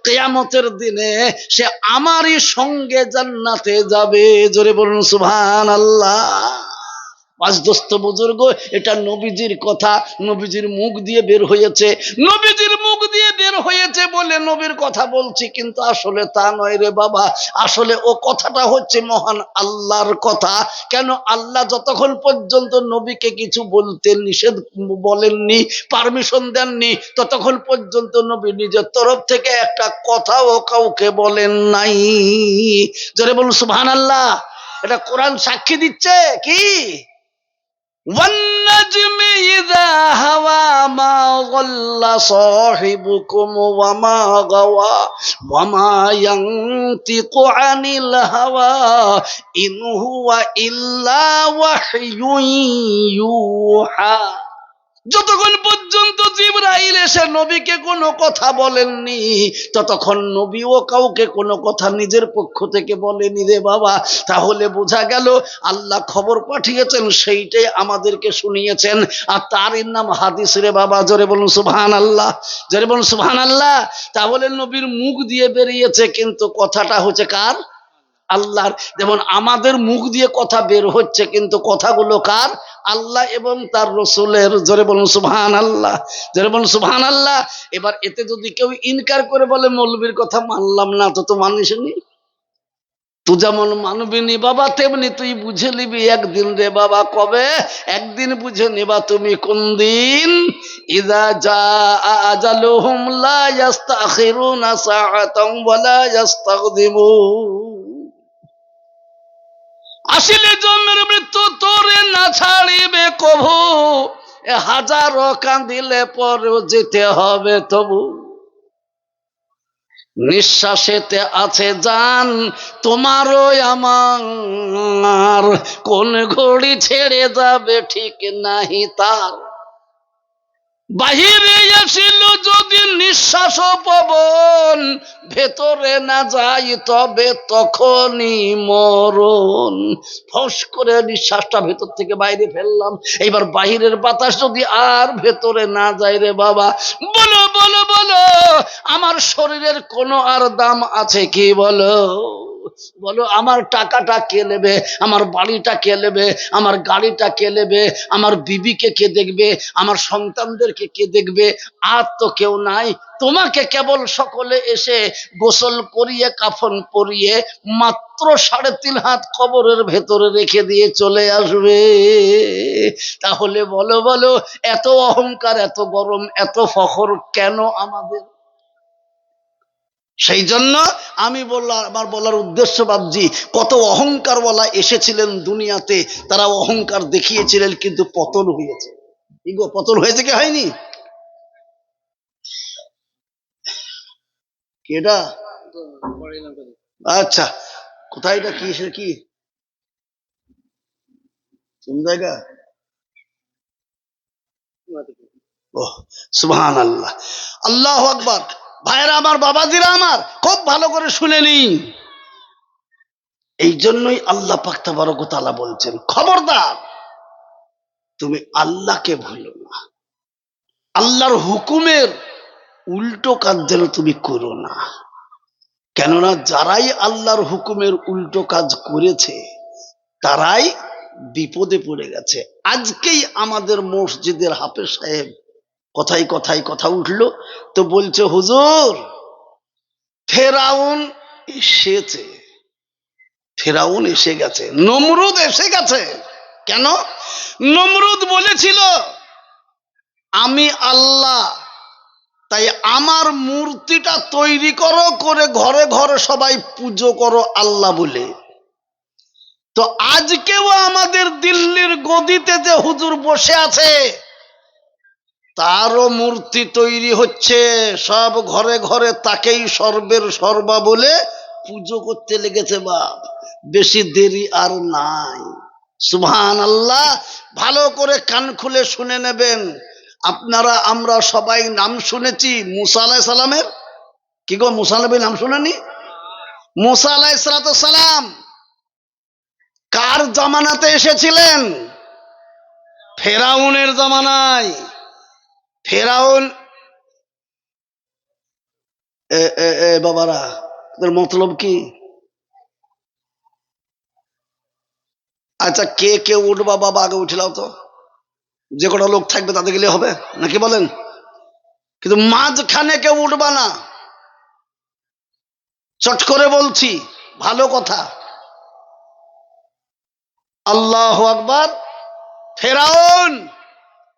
কিয়ামতের দিনে সে আমারই সঙ্গে জান্নাতে যাবে। জোরে বলুন সুবহানাল্লাহ। পাঁচ দোস্ত বুজুর্গ, এটা নবীজির কথা, নবীজির মুখ দিয়ে বের হয়েছে, নবীজির মুখ দিয়ে বের হয়েছে বলে নবীর কথা বলছি, কিন্তু আসলে তা নয় রে বাবা। আসলে ও কথাটা হচ্ছে মহান আল্লাহর কথা। কেন? আল্লাহ যতক্ষণ পর্যন্ত নবীকে কিছু বলতে নিষেধ বলেননি, পারমিশন দেননি, ততক্ষণ পর্যন্ত নবী নিজের তরফ থেকে একটা কথাও কাউকে বলেন নাই। জোরে বলুন সুবহানাল্লাহ। এটা কোরআন সাক্ষী দিচ্ছে। কি? والنجم إذا هوى ما ضل صاحبكم وما غوى وما ينطق عن الهوى إن هو إلا وحي يوحى। যতক্ষণ পর্যন্ত জিবরাইল এসে নবীকে কোনো কথা বলেননি ততক্ষণ নবীও কাউকে কোনো কথা নিজের পক্ষ থেকে বলেনি রে বাবা। তাহলে বোঝা গেল আল্লাহ খবর পাঠিয়েছেন সেইটাই আমাদেরকে শুনিয়েছেন, আর তারই নাম হাদিস রে বাবা। জোরে বলুন সুবহানাল্লাহ, জোরে বলুন সুবহানাল্লাহ। তাহলে নবীর মুখ দিয়ে বেরিয়েছে, কিন্তু কথাটা হচ্ছে কার? আল্লাহর। যেমন আমাদের মুখ দিয়ে কথা বের হচ্ছে, কিন্তু কথাগুলো কার? আল্লাহ এবং তার রসুলের। জোরে বলুন সুবহানাল্লাহ, জোরে বলুন সুবহানাল্লাহ। এবার এতে যদি কেউ ইনকার করে বলে মৌলবীর কথা মানলাম না, তো মানিসনি, তুই যেমন মানবি নি বাবা তেমনি তুই বুঝে নিবি একদিন রে বাবা। কবে? একদিন বুঝে নিবা তুমি কোন দিন। ইযা জাআ আজালুহুম লা ইস্তাখিরুনা সাআতান ওয়া লা ইস্তাকদিমুন। আসলে জন্মের মৃত্যু তোরে না ছাড়িবে কভু, হাজারো কাঁদিলে পরেও যেতে হবে তবু। নিঃশ্বাসেতে আছে জান তোমারও আমার, কোন ঘড়ি ছেড়ে যাবে ঠিক নাহি তার। বাহিরে আসিল যদি নিঃশ্বাস পবন, ভেতরে না যাই তবে তখনই মরণ। ফস করে নিঃশ্বাসটা ভেতর থেকে বাইরে ফেললাম, এইবার বাহিরের বাতাস যদি আর ভেতরে না যায় রে বাবা, বলো বলো বলো, আমার শরীরের কোনো আর দাম আছে কি? বলো বলো, আমার টাকাটা কে নেবে, আমার বাড়িটা কে নেবে, আমার গাড়িটা কে নেবে, আমার বিবিকে কে দেখবে, আমার সন্তানদেরকে কে দেখবে? আর তো কেউ নাই। তোমাকে কেবল সকলে এসে গোসল করিয়ে কাফন পরিয়ে মাত্র 3.5 হাত কবরের ভেতরে রেখে দিয়ে চলে আসবে। তাহলে বলো বলো, এত অহংকার, এত গরম, এত ফখর কেন আমাদের? সেই জন্য আমি বললাম, আমার বলার উদ্দেশ্য বাবজি, কত অহংকারওয়ালা এসেছিলেন দুনিয়াতে, তারা অহংকার দেখিয়েছিলেন কিন্তু পতন হয়েছে। ইগো পতন হয়েছে কি হয়নি? কেডা? আচ্ছা, কোথায় এটা কি, সে কি কোন জায়গা? ও সুবহানাল্লাহ, আল্লাহু আকবার। ভাইরা আমার, বাবাজিরা আমার, খুব ভালো করে শুনে নিন। এই জন্যই আল্লাহ পাক তাবারক ওয়া তাআলা বলছেন, খবরদার তুমি আল্লাহকে ভুলো না, আল্লাহর হুকুমের উল্টো কাজ যেন তুমি করো না। কেননা যারাই আল্লাহর হুকুমের উল্টো কাজ করেছে তারাই বিপদে পড়ে গেছে। আজকেই আমাদের মসজিদের হাফেজ সাহেব কথায় কথায় কথা উঠলো, তো বলছে হুজুর ফেরাউন এসেছে, ফেরাউন এসে গেছে, নমরুদ এসে গেছে। কেন? নমরুদ বলেছিল আমি আল্লাহ, তাই আমার মূর্তিটা তৈরি করো, করে ঘরে ঘরে সবাই পুজো করো আল্লাহ বলে। তো আজকেও আমাদের দিল্লির গদিতে যে হুজুর বসে আছে তারও মূর্তি তৈরি হচ্ছে, সব ঘরে ঘরে তাকেই সর্বের সর্বা বলে পুজো করতে লেগেছে। বাপ, বেশি দেরি আর নাই। সুবহানাল্লাহ। ভালো করে কান খুলে শুনে নেবেন। আপনারা আমরা সবাই নাম শুনেছি মুসা আলাইহিস সালামের। কি গো, মুসা নবীর নাম শুনেনি? মুসা আলাইহিস সালাম কার জামানাতে এসেছিলেন? ফেরাউনের জামানায়। ফেরাউন, বাবারা তোর মতলব কি? আচ্ছা, কে কে উঠবা বাবা, আগে উঠিলাও তো, যে কটা লোক থাকবে তাদের গেলে হবে নাকি বলেন? কিন্তু মাঝখানে কেউ উঠবা না, চট করে বলছি, ভালো কথা। আল্লাহু আকবার। ফেরাউন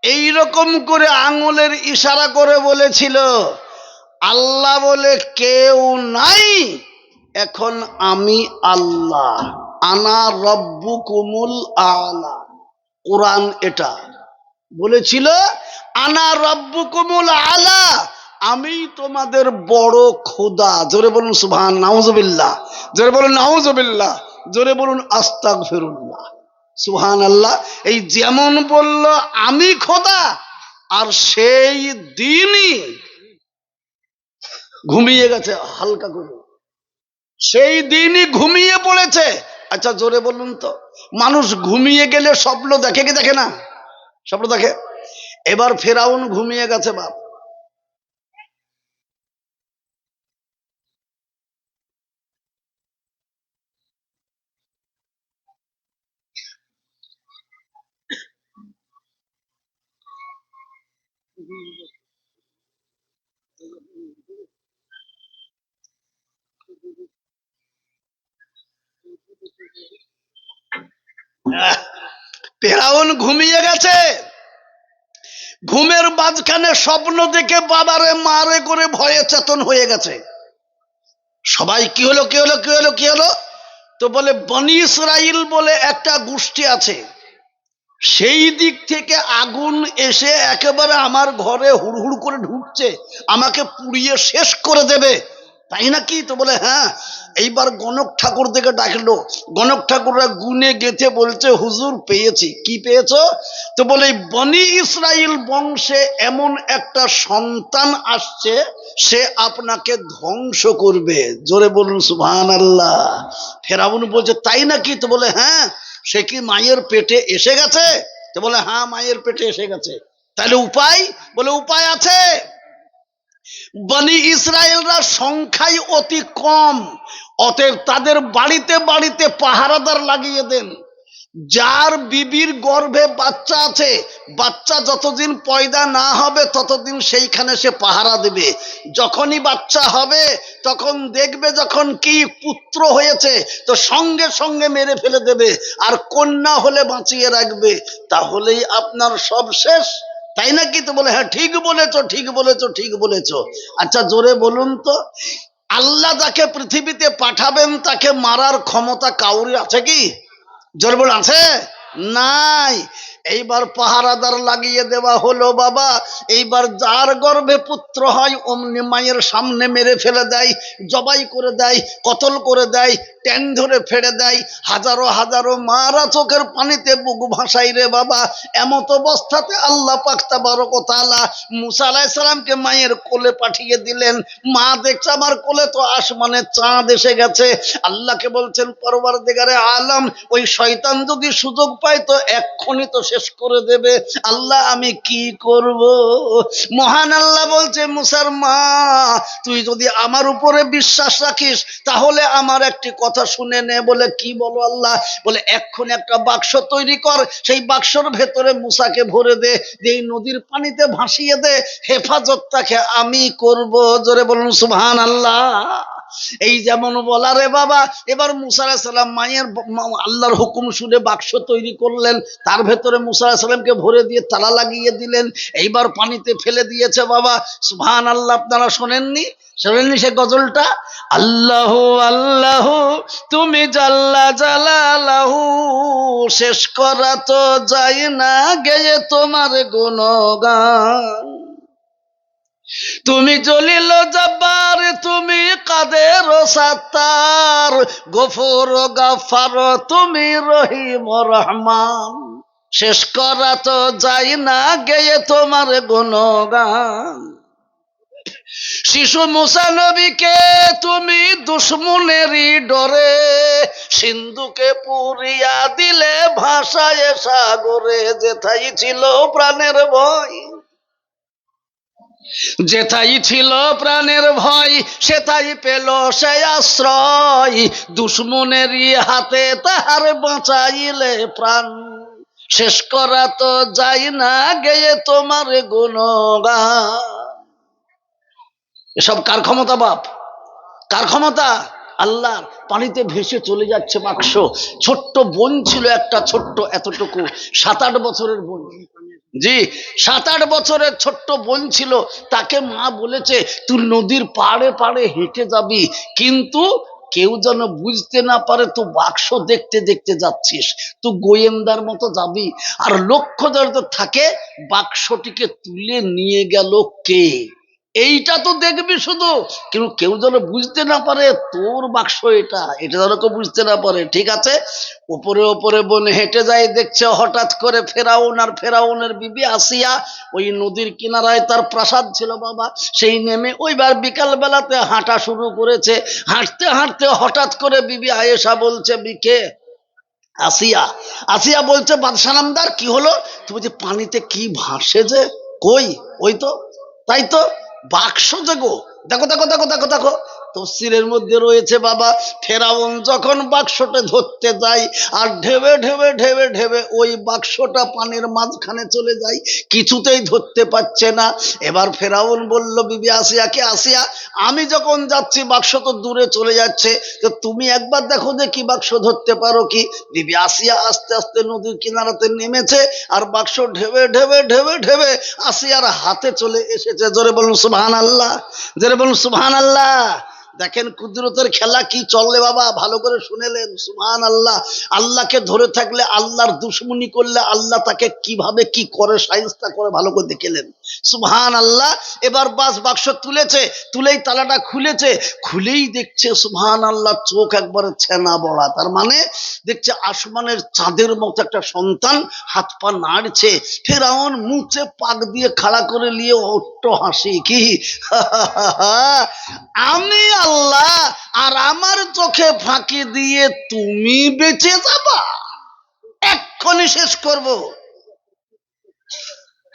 এইরকম করে আঙুলের ইশারা করে বলেছিল আল্লাহ বলে কেউ নাই, এখন আমি আল্লাহ, আনা রব্বুকুমুল আলা। কোরআন এটা বলেছিল, আনা রব্বুকুমুল আলা, আমি তোমাদের বড় খোদা। জোরে বলুন সুবহান, নাউজুবিল্লাহ। জোরে বলুন নাউজুবিল্লাহ। জোরে বলুন আস্তাগফিরুল্লাহ। সুবহানাল্লাহ। এই যেমন বলল আমি খোদা, আর সেই দিনই ঘুমিয়ে গেছে হালকা করে, সেই দিনই ঘুমিয়ে পড়েছে। আচ্ছা জোরে বলুন তো, মানুষ ঘুমিয়ে গেলে স্বপ্ন দেখে কি দেখে না? স্বপ্ন দেখে। এবার ফেরাউন ঘুমিয়ে গেছে বাপ। ফেরাউন ঘুমিয়ে গেছে, ঘুমের মাঝখানে স্বপ্ন দেখে বাবারে মারে করে ভয়ে চেতন হয়ে গেছে। সবাই কি হলো কি হলো কি হলো কি হলো? তো বলে বনি ইসরাইল বলে একটা গোষ্ঠী আছে, সেই দিক থেকে আগুন এসে একেবারে আমার ঘরে হুড়হুড় করে ঢুকছে, আমাকে পুড়িয়ে শেষ করে দেবে। তাই নাকি? তো বলে হ্যাঁ। এইবার গণক ঠাকুর থেকে ডাকলো, গণক ঠাকুররা গুনে গেঁথে বলছে হুজুর পেয়েছি। কি পেয়েছো? তো বলে বনি ইসরাইল বংশে এমন একটা সন্তান আসছে, সে আপনাকে ধ্বংস করবে। জোরে বলুন সুবহানাল্লাহ। ফেরাউন বলছে তাই নাকি? তো বলে হ্যাঁ। সে কি মায়ের পেটে এসে গেছে? তো বলে হ্যাঁ, মায়ের পেটে এসে গেছে। তাহলে উপায়? বলে উপায় আছে। বনি ইসরায়েলরা সংখ্যায় অতি কম, অতএব তাদের বাড়িতে বাড়িতে পাহারাদার লাগিয়ে দেন। যার বিবির গর্ভে বাচ্চা আছে, বাচ্চা যতদিন পয়দা না হবে ততদিন সেইখানে সে পাহারা দেবে। যখনই বাচ্চা হবে তখন দেখবে যখন কি পুত্র হয়েছে তো সঙ্গে সঙ্গে মেরে ফেলে দেবে, আর কন্যা হলে বাঁচিয়ে রাখবে। তাহলেই আপনার সব শেষ। তাই নাকি? তো বলে হ্যাঁ ঠিক বলেছো, ঠিক বলেছো, ঠিক বলেছো। আচ্ছা জোরে বলুন তো, আল্লাহ যাকে পৃথিবীতে পাঠাবেন তাকে মারার ক্ষমতা কাউরি আছে কি? জোরে বলুন আছে? নাই। এইবার পাহারাদার লাগিয়ে দেওয়া হলো বাবা। এইবার যার গর্ভে পুত্র হয় অমনি মায়ের সামনে মেরে ফেলে দেয়, জবাই করে দেয়, কতল করে দেয়, ট্যান ধরে ফেড়ে দেয়। হাজারো হাজারো মারা চোখের পানিতে বুক ভাসাই রে বাবা। এমত অবস্থাতে আল্লাহ পাক তাবারক ওয়া তাআলা মুসা আলাইহিস সালামকে মায়ের কোলে পাঠিয়ে দিলেন। মা দেখছে আমার কোলে তো আসমানে চাঁদ এসে গেছে। আল্লাহকে বলছেন পরওয়ারদিগারে আলম, ওই শয়তান যদি সুযোগ পায় তো এক্ষুনি তো শেষ করে দেবে। আল্লাহ আমি কি করব? মহান আল্লাহ বলছে মুসার মা, তুই যদি আমার উপরে বিশ্বাস রাখিস তাহলে আমার একটি কথা শুনে নে। বলে কি বলো আল্লাহ? বলে এক্ষুনি একটা বাক্স তৈরি কর, সেই বাক্সর ভেতরে মুসাকে ভরে দে, এই নদীর পানিতে ভাসিয়ে দে, হেফাজত তাকে আমি করব। জোরে বলুন সুবহানাল্লাহ। এই যেমন বলা রে বাবা। এবার মুসা আলাইহিস সালাম মায়ের আল্লাহর হুকুম শুনে বাক্স তৈরি করলেন, তার ভেতরে মুসা আলাইহিস সালামকে ভরে দিয়ে তালা লাগিয়ে দিলেন। এইবার পানিতে ফেলে দিয়েছে বাবা। সুবহানাল্লাহ। আপনারা শোনেননি? শোনেননি সে গজলটা? আল্লাহু আল্লাহু তুমি জাল্লা জালালাহু, শেষ করা তো যায় না গেয়ে তোমার গুণগান। তুমি জলিল জব্বার, তুমি কাদের সাত্তার, গফুর গাফার, তুমি রহিম রহমান। শেষ করা তো যায় না গেয়ে তোমার গুণগান। শিশু মুসা নবীকে তুমি দুশ্মনেরই ডরে, সিন্ধুকে পুরিয়া দিলে ভাষায় সাগরে। যেথাই ছিল প্রাণের ভয়, যেথাই ছিল প্রাণের ভয়, সেথাই পেল সে আশ্রয়। দুশ্মনেরই হাতে তাহার বাঁচাইলে প্রাণ, শেষ করা তো যায় না গেয়ে তোমার গুণগান। এসব কার ক্ষমতা বাপ? কার ক্ষমতা? আল্লাহ। পানিতে ভেসে চলে যাচ্ছে বাক্স। ছোট্ট বোন ছিল একটা, ছোট্ট এতটুকু, 7-8 বছরের বোন। জি, 7-8 বছরের ছোট্ট বোন ছিল। তাকে মা বলেছে তুই নদীর পাড়ে পাড়ে হেঁটে যাবি, কিন্তু কেউ যেন বুঝতে না পারে তুই বাক্স দেখতে দেখতে যাচ্ছিস। তুই গোয়েন্দার মতো যাবি, আর লক্ষ্য যাতে থাকে বাক্সটিকে তুলে নিয়ে গেল কে, এইটা তো দেখবি শুধু। কিন্তু কেউ যেন বুঝতে না পারে তোর বাক্স এটা, এটা যেন কেউ বুঝতে না পারে। ঠিক আছে। উপরে উপরে বোন হেঁটে যায়, দেখছে হঠাৎ করে ফেরাউন আর ফেরাউনের বিবি আসিয়া, ওই নদীর কিনারায় তার প্রাসাদ ছিল বাবা, সেই নেমে ওইবার বিকাল বেলাতে হাঁটা শুরু করেছে। হাঁটতে হাঁটতে হঠাৎ করে বিবি আয়েশা বলছে বিকে আসিয়া, আসিয়া বলছে বাদশা নামদার কি হলো? তুমি যে পানিতে কি ভাসে যে? কই? ওই তো, তাই তো, বাক্স যে গো, দেখো দেখো দেখো দেখো দেখো। তফসিরের মধ্যে রয়েছে বাবা, ফেরাউন যখন বাক্সটা ধরতে যায় আর ঢেবে ঢেবে ঢেবে ঢেবে ওই বাক্সটা পানির মাঝখানে চলে যায়, কিছুতেই ধরতে পারছে না। এবার ফেরাউন বলল বিবি আসিয়াকে, আসিয়া আমি যখন যাচ্ছি বাক্স তো দূরে চলে যাচ্ছে, তো তুমি একবার দেখো যে কি বাক্স ধরতে পারো কি। বিবি আসিয়া আস্তে আস্তে নদীর কিনারাতে নেমেছে, আর বাক্স ঢেবে ঢেবে ঢেবে ঢেবে আসিয়ার হাতে চলে এসেছে। জোরে বলুন সুবহানাল্লাহ, জোরে বলুন সুবহানাল্লাহ। দেখেন কুদরতের খেলা কি চললে বাবা, ভালো করে শুনেলেন? সুবহানাল্লাহ। আল্লাহকে ধরে থাকলে, আল্লাহর দুশমনি করলে আল্লাহ তাকে কিভাবে কি করে শায়েস্তা করে ভালো করে দেখেলেন। সুবহান আল্লাহ। এবার বাক্স তুলেছে, তুলেই তালাটা খুলেছে, খুলেই দেখছে সুবহান আল্লাহ চোখ একবারে ছেনা বড়া, তার মানে দেখছে আসমানের চাঁদের মতো একটা সন্তান, হাত পা নাড়ছে। ফেরাউন মুছে পাক দিয়ে খাড়া করে নিয়ে অট্ট হাসি, কি আমি আল্লাহ আর আমার চোখে ফাঁকি দিয়ে তুমি বেঁচে যাবা, এক্ষুনি শেষ করব।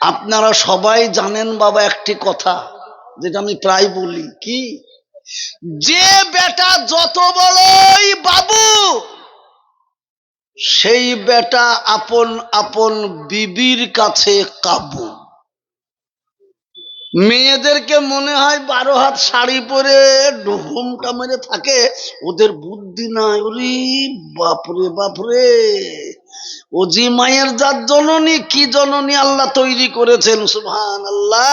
আপনারা সবাই জানেন বাবা একটি কথা যেটা আমি প্রায় বলি, কি যে বেটা যত বড়ই বাবু সেই বেটা আপন আপন বিবির কাছে কাবু। মেয়েদেরকে মনে হয় 12 হাত শাড়ি পরে ঘুমটা মেরে থাকে, ওদের বুদ্ধি নাই। ওরে বাপরে বাপরে, ও জি মায়ের জাত জননী, কি জননী আল্লাহ তৈরি করেছেন সুবহান আল্লাহ।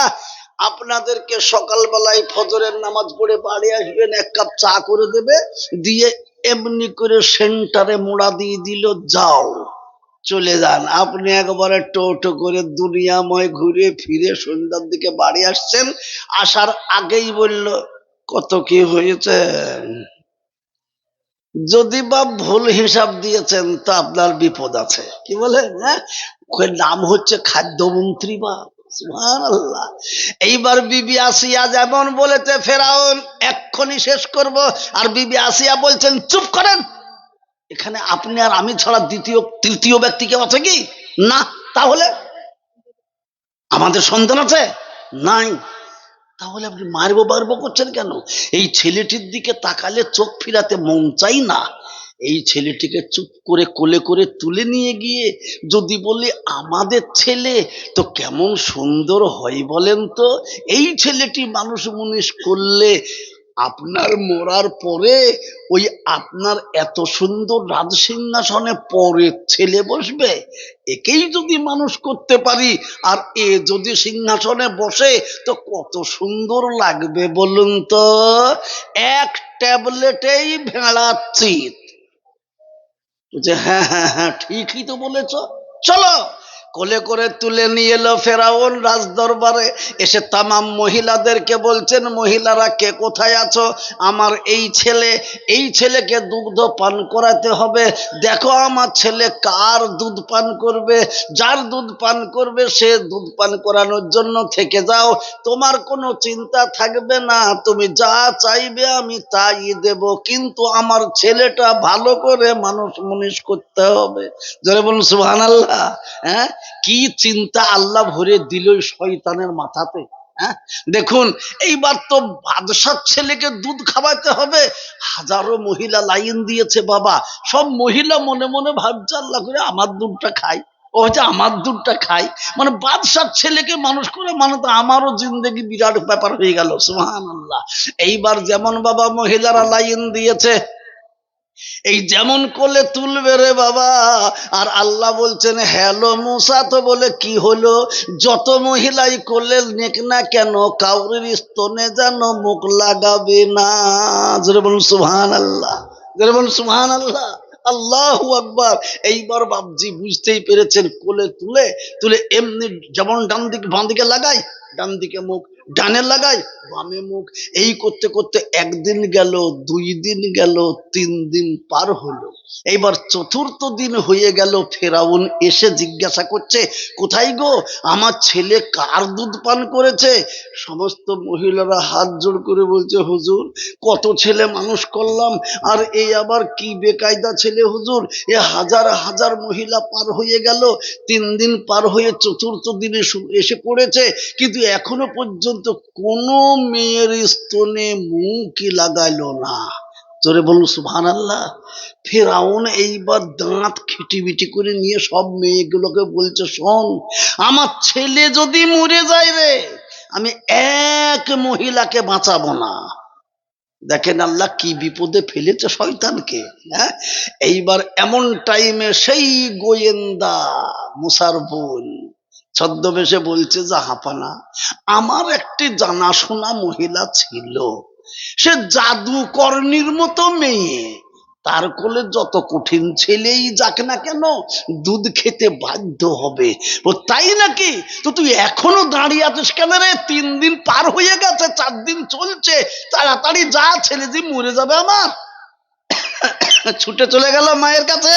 আপনাদেরকে সকালবেলায় ফজরের নামাজ পড়ে বাড়ি আসবেন, এক কাপ চা করে দেবে, দিয়ে এমনি করে সেন্টারে মোড়া দিয়ে দিল, যাও চলে যান। আপনি একবারে টোটো করে দুনিয়াময় ঘুরে ফিরে সন্ধ্যার দিকে বাড়ি আসছেন, আসার আগেই বলল কত কি হয়েছে। যদি বা ভুল হিসাব দিয়েছেন তো আপনার বিপদ আছে, কি বলেন? হ্যাঁ, ওর নাম হচ্ছে খাদ্যমন্ত্রী বা সুবহানাল্লাহ। এইবার বিবি আসিয়া যেমন বলেছে ফেরাউন এক্ষুনি শেষ করব, আর বিবি আসিয়া বলছেন চুপ করেন, এখানে আপনি আর আমি ছাড়া তৃতীয় ব্যক্তি কেউ আছে কি? না। তাহলে আমাদের সন্তান আছে? নাই। তাহলে আপনি মারবো করছেন কেন? এই ছেলেটির দিকে তাকালে চোখ ফিরাতে মন চাই না। এই ছেলেটিকে চুপ করে কোলে করে তুলে নিয়ে গিয়ে যদি বলি আমাদের ছেলে, তো কেমন সুন্দর হয় বলেন তো। এই ছেলেটি মানুষ মুনিশ করলে আপনার মরার পরে ওই আপনার এত সুন্দর রাজসিংহাসনে পরে ছেলে বসবে। একেই যদি মানুষ করতে পারি আর এ যদি সিংহাসনে বসে তো কত সুন্দর লাগবে বলুন তো। এক ট্যাবলেটেই ভেড়ার চিত। হ্যাঁ হ্যাঁ হ্যাঁ, ঠিকই তো বলেছ, চলো। কোলে করে তুলে নিয়ে এলো ফেরাউন রাজ দরবারে। এসে তামাম মহিলাদেরকে বলছেন, মহিলারা কে কোথায় আছো? আমার এই ছেলেকে দুগ্ধ পান করাতে হবে। দেখো আমার ছেলে কার দুধ পান করবে, যার দুধ পান করবে সে দুধ পান করানোর জন্য থেকে যাও, তোমার কোনো চিন্তা থাকবে না, তুমি যা চাইবে আমি তাই দেব, কিন্তু আমার ছেলেটা ভালো করে মানুষ মুনিশ করতে হবে। জোরে বলুন সুবহানাল্লাহ। হ্যাঁ, কি চিন্তা আল্লাহ ভরে দিল শয়তানের মাথাতে। হ্যাঁ, দেখুন এইবার তো বাদশার ছেলেকে দুধ খাওয়াতে হবে, হাজারো মহিলা লাইন দিয়েছে বাবা। সব মহিলা মনে মনে ভাবছে আল্লাহ করে আমার দুধটা খাই, ও হচ্ছে আমার দুধটা খাই, মানে বাদশার ছেলেকে মানুষ করে, মানে তো আমারও জিন্দেগি বিরাট ব্যাপার হয়ে গেল সুবহানাল্লাহ। এইবার যেমন বাবা মহিলারা লাইন দিয়েছে, এই যেমন কোলে তুলবে রে বাবা, আর আল্লাহ বলছেন হ্যালো মুসা, তো বলে কি হলো, যত মহিলাই কোলে নেক না কেন কাউরির স্তনে যেন মুখ লাগাবে না। জোরে বলুন সুবহানাল্লাহ, জোরে বলুন সুবহানাল্লাহ, আল্লাহু আকবার। এইবার বাপজি বুঝতেই পেরেছেন, কোলে তুলে তুলে এমনি যেমন ডান দিকে বাঁ দিকে লাগাই, ডান দিকে মুখ, ডানে লাগাই বামে মুখ, এই করতে করতে একদিন গেল, 2 দিন গেল, 3 দিন পার হলো। এইবার 4র্থ দিন হয়ে গেল, ফেরাউন এসে জিজ্ঞাসা করছে কোথায় গো আমার ছেলে কার দুধ পান করেছে? সমস্ত মহিলারা হাত জোড় করে বলছে হুজুর কত ছেলে মানুষ করলাম, আর এই আবার কি বেকায়দা ছেলে হুজুর, এ হাজার হাজার মহিলা পার হয়ে গেল, 3 দিন পার হয়ে 4র্থ দিনে এসে পড়েছে, কিন্তু এখনো পর্যন্ত কোনো মেয়ের স্তনে মুখই লাগাইলো না। জোরে বলুন সুবহানাল্লাহ। ফেরাউন এইবার দাঁত খিটিমিটি করে নিয়ে সব মেয়েগুলোকে বলছে শোন, আমার ছেলে যদি মরে যায় রে, আমি এক মহিলাকে বাঁচাবো না। দেখেন আল্লাহ কি বিপদে ফেলেছে শয়তানকে। হ্যাঁ, এইবার এমন টাইমে সেই গোয়েন্দা মুসার বোন ছদ্মবেশে বলছে জাহাপানা, আমার একটি জানাশোনা মহিলা ছিল, সে জাদুকর্ণীর মতো মেয়ে, তার কোলে যত কঠিন ছেলেই যাক না কেন দুধ খেতে বাধ্য হবে। ও তাই নাকি? তো তুই এখনো দাঁড়িয়ে আছিস কেন রে? 3 দিন পার হয়ে গেছে, 4 দিন চলছে, তাড়াতাড়ি যা, ছেলে যে মরে যাবে আমার। ছুটে চলে গেল মায়ের কাছে।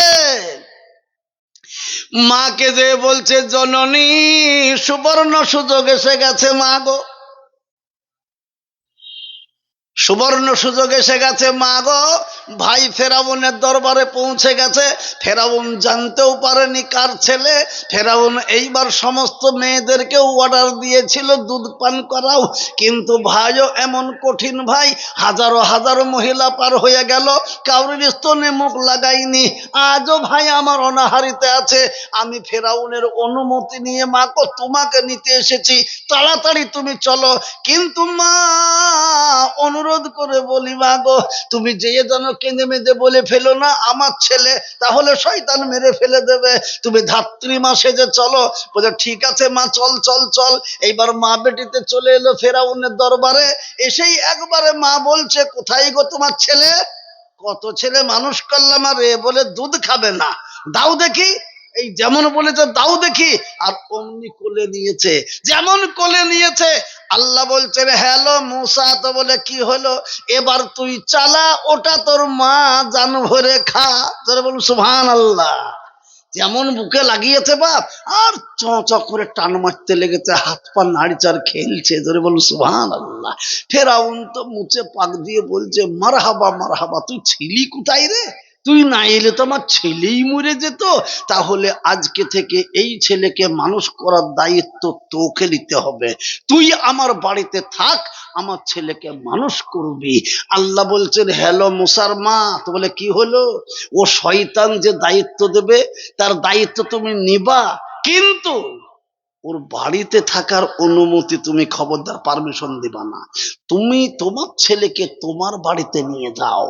মাকে যে বলছে, জননী সুবর্ণ সুযোগ এসে গেছে মা গো, সুবর্ণ সুযোগ এসে গেছে মা গো। ভাই ফেরাউনের দরবারে পৌঁছে গেছে। ফেরাউন জানতেও পারেনি কার ছেলে। ফেরাউন এইবার সমস্ত মেয়েদেরকেও অর্ডার দিয়েছিল দুধ পান করাও, কিন্তু ভাইও এমন কঠিন ভাই, হাজারো হাজারো মহিলা পার হয়ে গেল, কাউরির স্তনে মুখ লাগাইনি। আজও ভাই আমার অনাহারিতে আছে। আমি ফেরাউনের অনুমতি নিয়ে মা গো তোমাকে নিতে এসেছি, তাড়াতাড়ি তুমি চলো। কিন্তু মা অনুরোধ করে বলি মা গো, তুমি যেয়ে যেন কেঁদে মেঁদে বলে ফেলো না আমার ছেলে, তাহলে শয়তান মেরে ফেলে দেবে। তুমি ধাত্রী মা সেজে চলো। বলে ঠিক আছে মা, চল চল চল। এইবার মা বেটিতে চলে এলো ফেরাউনের দরবারে। এসেই একবারে মা বলছে, কোথায় গো তোমার ছেলে? কত ছেলে মানুষ করলাম আর এ বলে দুধ খাবে না, দাও দেখি। এই যেমন বলেছে দাও দেখি, আর অমনি কোলে নিয়েছে। যেমন কোলে নিয়েছে, আল্লাহ বলছেন হ্যালো মুসা। তো বলে কি হলো? এবার তুই চালা, ওটা তোর মা জান ভরে খা। যারা বলুন সুবহানাল্লাহ। যেমন বুকে লাগিয়েছে বাপ, আর চ চ করে টান মারতে লেগেছে, হাত পা নাড়িচাড় খেলছে। ধরে বলুন সুবহানাল্লাহ। ফেরাউন তো মুছে পাক দিয়ে বলছে, মারহাবা মারহাবা, তুই ছিলি কোথায় রে? তুই না এলে তো আমার ছেলেই মরে যেত। তাহলে আজকে থেকে এই ছেলেকে মানুষ করার দায়িত্ব তোকে নিতে হবে। তুই আমার বাড়িতে থাক, আমার ছেলেকে মানুষ করবি। আল্লাহ বলছেন হ্যালো মুসার মা। তো বলে কি হলো? ও শয়তান যে দায়িত্ব দেবে তার দায়িত্ব তুমি নিবা, কিন্তু ওর বাড়িতে থাকার অনুমতি তুমি খবরদার পারমিশন দিবা না। তুমি তোমার ছেলেকে তোমার বাড়িতে নিয়ে যাও।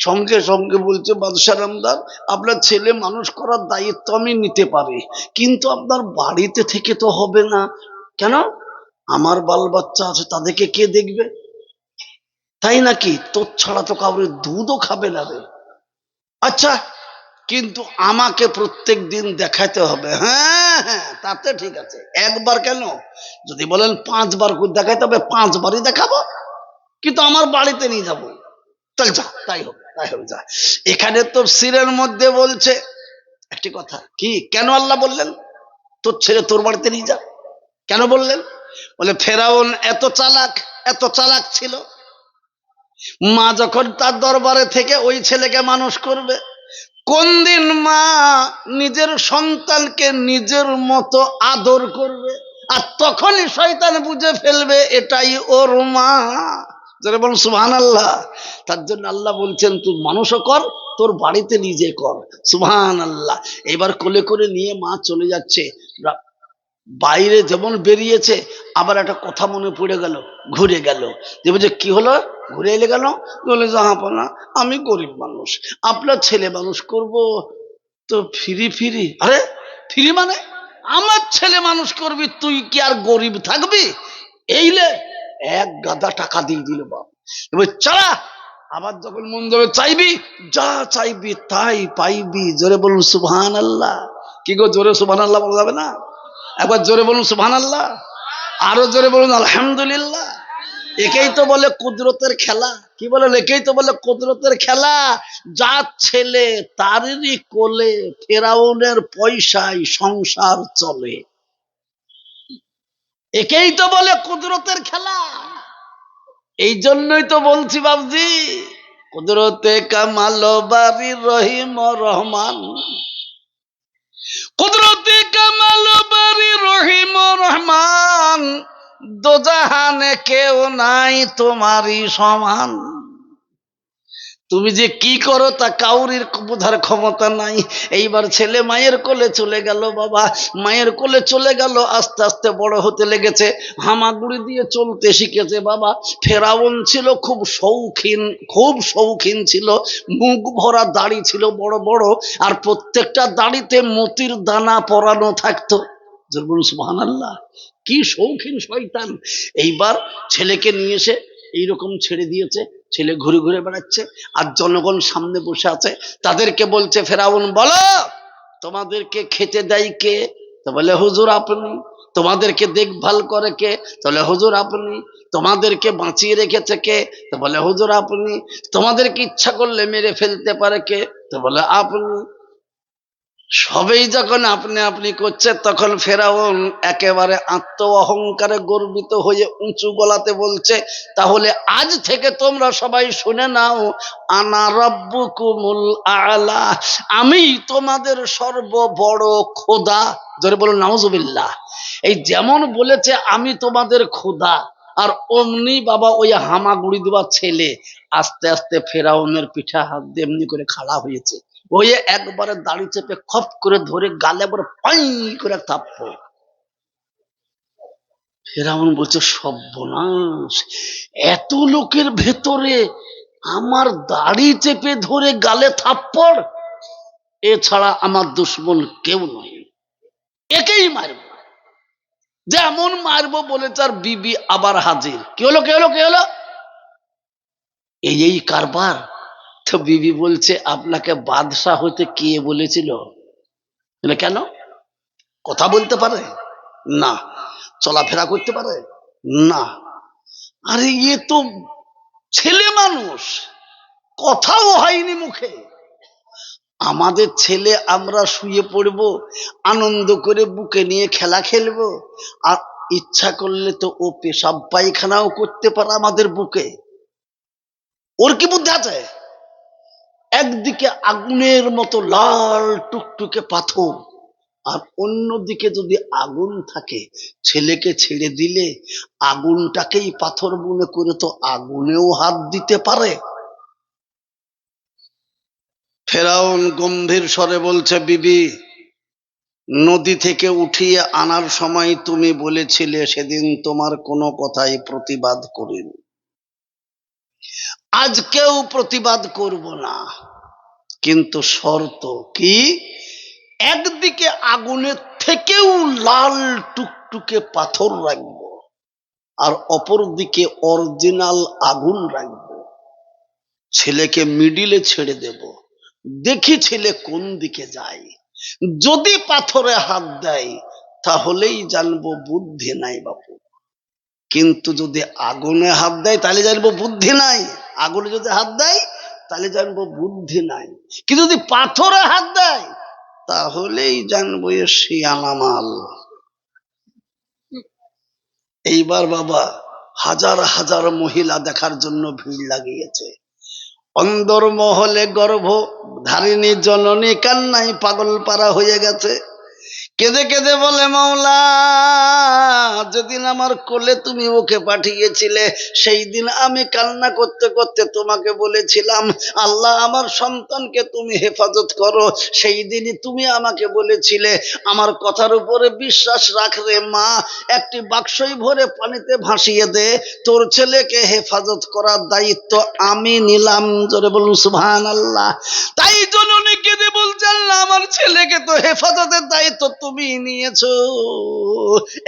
সঙ্গে সঙ্গে বলছে, বাদশাহ নামদার, আপনার ছেলে মানুষ করার দায়িত্ব আমি নিতে পারি, কিন্তু আপনার বাড়িতে থেকে তো হবে না। কেন? আমার বাল বাচ্চা আছে, তাদেরকে কে দেখবে? তাই নাকি? তোর ছাড়া তো কাউরে দুধও খাবে না রে। আচ্ছা, কিন্তু আমাকে প্রত্যেক দিন দেখাতে হবে। হ্যাঁ হ্যাঁ, তাতে ঠিক আছে। একবার কেন? যদি বলেন 5 বার করে দেখাতে হবে, 5 বারই দেখাবো, কিন্তু আমার বাড়িতে নিয়ে যাবো। তাই যা, তাই হবে, তাই হবে, যা। এখানে তাফসীরের মধ্যে বলছে একটি কথা, কি কেন আল্লাহ বললেন তোর ছেলে তোর বাড়িতে নিয়ে যা? কেন বললেন? বলে ফেরাউন এত চালাক, এত চালাক ছিল, মা যখন তার দরবারে থেকে ওই ছেলেকে মানুষ করবে, কোন দিন মা নিজের সন্তানকে নিজের মতো আদর করবে, আর তখনই শয়তান বুঝে ফেলবে এটাই ওর মা। যারা বলুন সুবহানাল্লাহ। তার জন্য আল্লাহ বলছেন তুই মানুষও কর, তোর বাড়িতে নিজে কর। সুবহানাল্লাহ। এবার কোলে করে নিয়ে মা চলে যাচ্ছে। বাইরে যেমন বেরিয়েছে, আবার একটা কথা মনে পড়ে গেল, ঘুরে গেল। যে বলছে কি হলো, ঘুরে এলে গেল? বলে জাহাপনা, আমি গরিব মানুষ, আপনার ছেলে মানুষ করব, তো ফিরি ফিরি। আরে ফিরি মানে? আমার ছেলে মানুষ করবি, তুই কি আর গরিব থাকবি? এইলে এক গাদা টাকা দিয়ে দিল বাপ। এবার চালা, আবার যখন মন যাবে চাইবি, যা চাইবি তাই পাইবি। জোরে বলুন সুবহানাল্লাহ। কি গো, জোরে সুবহানাল্লাহ বলা যাবে না? একবার জোরে বলুন সুবহানাল্লাহ, আরো জোরে বলুন আলহামদুলিল্লাহ। একেই তো বলে কুদরতের খেলা। কি বলে? একেই তো বলে কুদরতের খেলা। যার ছেলে তারই কোলে ফেরাউনের পয়সায় সংসার চলে, একেই তো বলে কুদরতের খেলা। এই জন্যই তো বলছি বাবজি, কুদরতে কামাল বাড়ি রহিম রহমান, কুদরতে কামাল বাড়ি রহিম রহমান, দোজাহানে কেউ নাই তোমারই সমান। তুমি যে কি করো তা কাউরির বোঝার ক্ষমতা নাই। এইবার ছেলে মায়ের কোলে চলে গেল বাবা, মায়ের কোলে চলে গেল, আস্তে আস্তে বড় হতে লেগেছে, হামাগুড়ি দিয়ে চলতে শিখেছে বাবা। ফেরাউন ছিল খুব শৌখিন, খুব শৌখিন ছিল, মুখ ভরা দাড়ি ছিল বড় বড়, আর প্রত্যেকটা দাড়িতে মতির দানা পরানো থাকতো। সুবহানাল্লাহ, কি শৌখিন শয়তান। এইবার ছেলেকে নিয়ে এসে এইরকম ছেড়ে দিয়েছে, ছেলে ঘুরে ঘুরে বেড়াচ্ছে আর জনগণ সামনে বসে আছে। তাদেরকে বলছে ফেরাউন, বলো তোমাদেরকে খেতে দেয় কে? তো বলে হুজুর আপনি। তোমাদেরকে দেখভাল করে কে? তাহলে হুজুর আপনি। তোমাদেরকে বাঁচিয়ে রেখেছে কে? তো বলে হুজুর আপনি। তোমাদেরকে ইচ্ছা করলে মেরে ফেলতে পারে কে? তো বলে আপনি। সবেই যখন আপনি আপনি করছে, তখন ফেরাউন একেবারে আত্ম অহংকারে গর্বিত হয়ে উঁচু গলাতে বলছে, তাহলে আজ থেকে তোমরা সবাই শুনে নাও, আনা রাব্বুকুমুল আলা, আমি তোমাদের সর্ববড় খোদা। জোরে বলুন নাউজুবিল্লাহ। এই যেমন বলেছে আমি তোমাদের খোদা, আর অমনি বাবা ওই হামাগুড়ি দেওয়া ছেলে আস্তে আস্তে ফেরাউনের পিঠে হাত দিয়ে এমনি করে খাড়া হয়েছে। ওই একবারে দাড়ি চেপে খপ করে ধরে গালে বড় পাই করে থাপ্পড়। ফেরাউন বলছে সর্বনাশ, এত লোকের ভেতরে আমার দাড়ি চেপে ধরে গালে থাপ্পড়, এছাড়া আমার দুশ্মন কেউ নয়, একেই মারব। যেমন মারবো বলে তার বিবি আবার হাজির। কি হলো কি হলো কি হলো? এই কারবার। তো বিবি বলছে আপনাকে বাদশাহ হতে কে বলেছিল? কেন? কথা বলতে পারে না, চলাফেরা করতে পারে না। আরে এ তো ছেলে মানুষ, কথাও হয়নি মুখে। আমাদের ছেলে আমরা শুয়ে পড়ব, আনন্দ করে বুকে নিয়ে খেলা খেলবো, আর ইচ্ছা করলে তো ও পেশাব পায়খানাও করতে পারে আমাদের বুকে। ওর কি বুদ্ধি আছে? একদিকে আগুনের মতো লাল টুকটুকে পাথর, আর অন্যদিকে যদি আগুন থাকে, ছেলেকে ছেড়ে দিলে আগুনটাকেই পাথর মনে করে তো আগুনেও হাত দিতে পারে। ফেরাউন গম্ভীর স্বরে বলছে, বিবি, নদী থেকে উঠিয়ে আনার সময় তুমি বলেছিলে সেদিন তোমার কোনো কথাই প্রতিবাদ করিনি, আজকেও প্রতিবাদ করব না, কিন্তু শর্ত কি? একদিকে আগুনের থেকেও লাল টুকটুকে পাথর রাখবো, আর অপর দিকে অরিজিনাল আগুন রাখবো। ছেলেকে মিডিলে ছেড়ে দেব, দেখি ছেলে কোন দিকে যায়। যদি পাথরে হাত দেয় তাহলেই জানবো বুদ্ধি নাই বাপু, কিন্তু যদি আগুনে হাত দেয় তাহলে জানবো বুদ্ধি নাই। আগুনে যদি হাত দেয় তাহলে জানবো বুদ্ধি নাই, কিন্তু যদি পাথরে হাত দেয় তাহলেই জানবো এ শিয়ানা মাল। এইবার বাবা হাজার হাজার মহিলা দেখার জন্য ভিড় লাগিয়েছে। অন্দর মহলে গর্ভ ধারিণী জননী কান্নাই পাগল পারা হয়ে গেছে। কেঁদে কেঁদে বলে, মাওলা, যেদিন আমার কোলে তুমি ওকে পাঠিয়েছিলে সেই দিন আমি কান্না করতে করতে তোমাকে বলেছিলাম, আল্লাহ আমার সন্তানকে তুমি হেফাজত করো। সেই দিনই তুমি আমাকে বলেছিলে, আমার কথার উপরে বিশ্বাস রাখ রে মা, একটি বাক্সই ভরে পানিতে ভাসিয়ে দে, তোর ছেলেকে হেফাজত করার দায়িত্ব আমি নিলাম। জোরে বলুন সুবহানাল্লাহ। তাই জননী কেঁদে বলছে, আল্লাহ আমার ছেলেকে তো হেফাজতের দায়িত্ব তুমি নিয়েছো,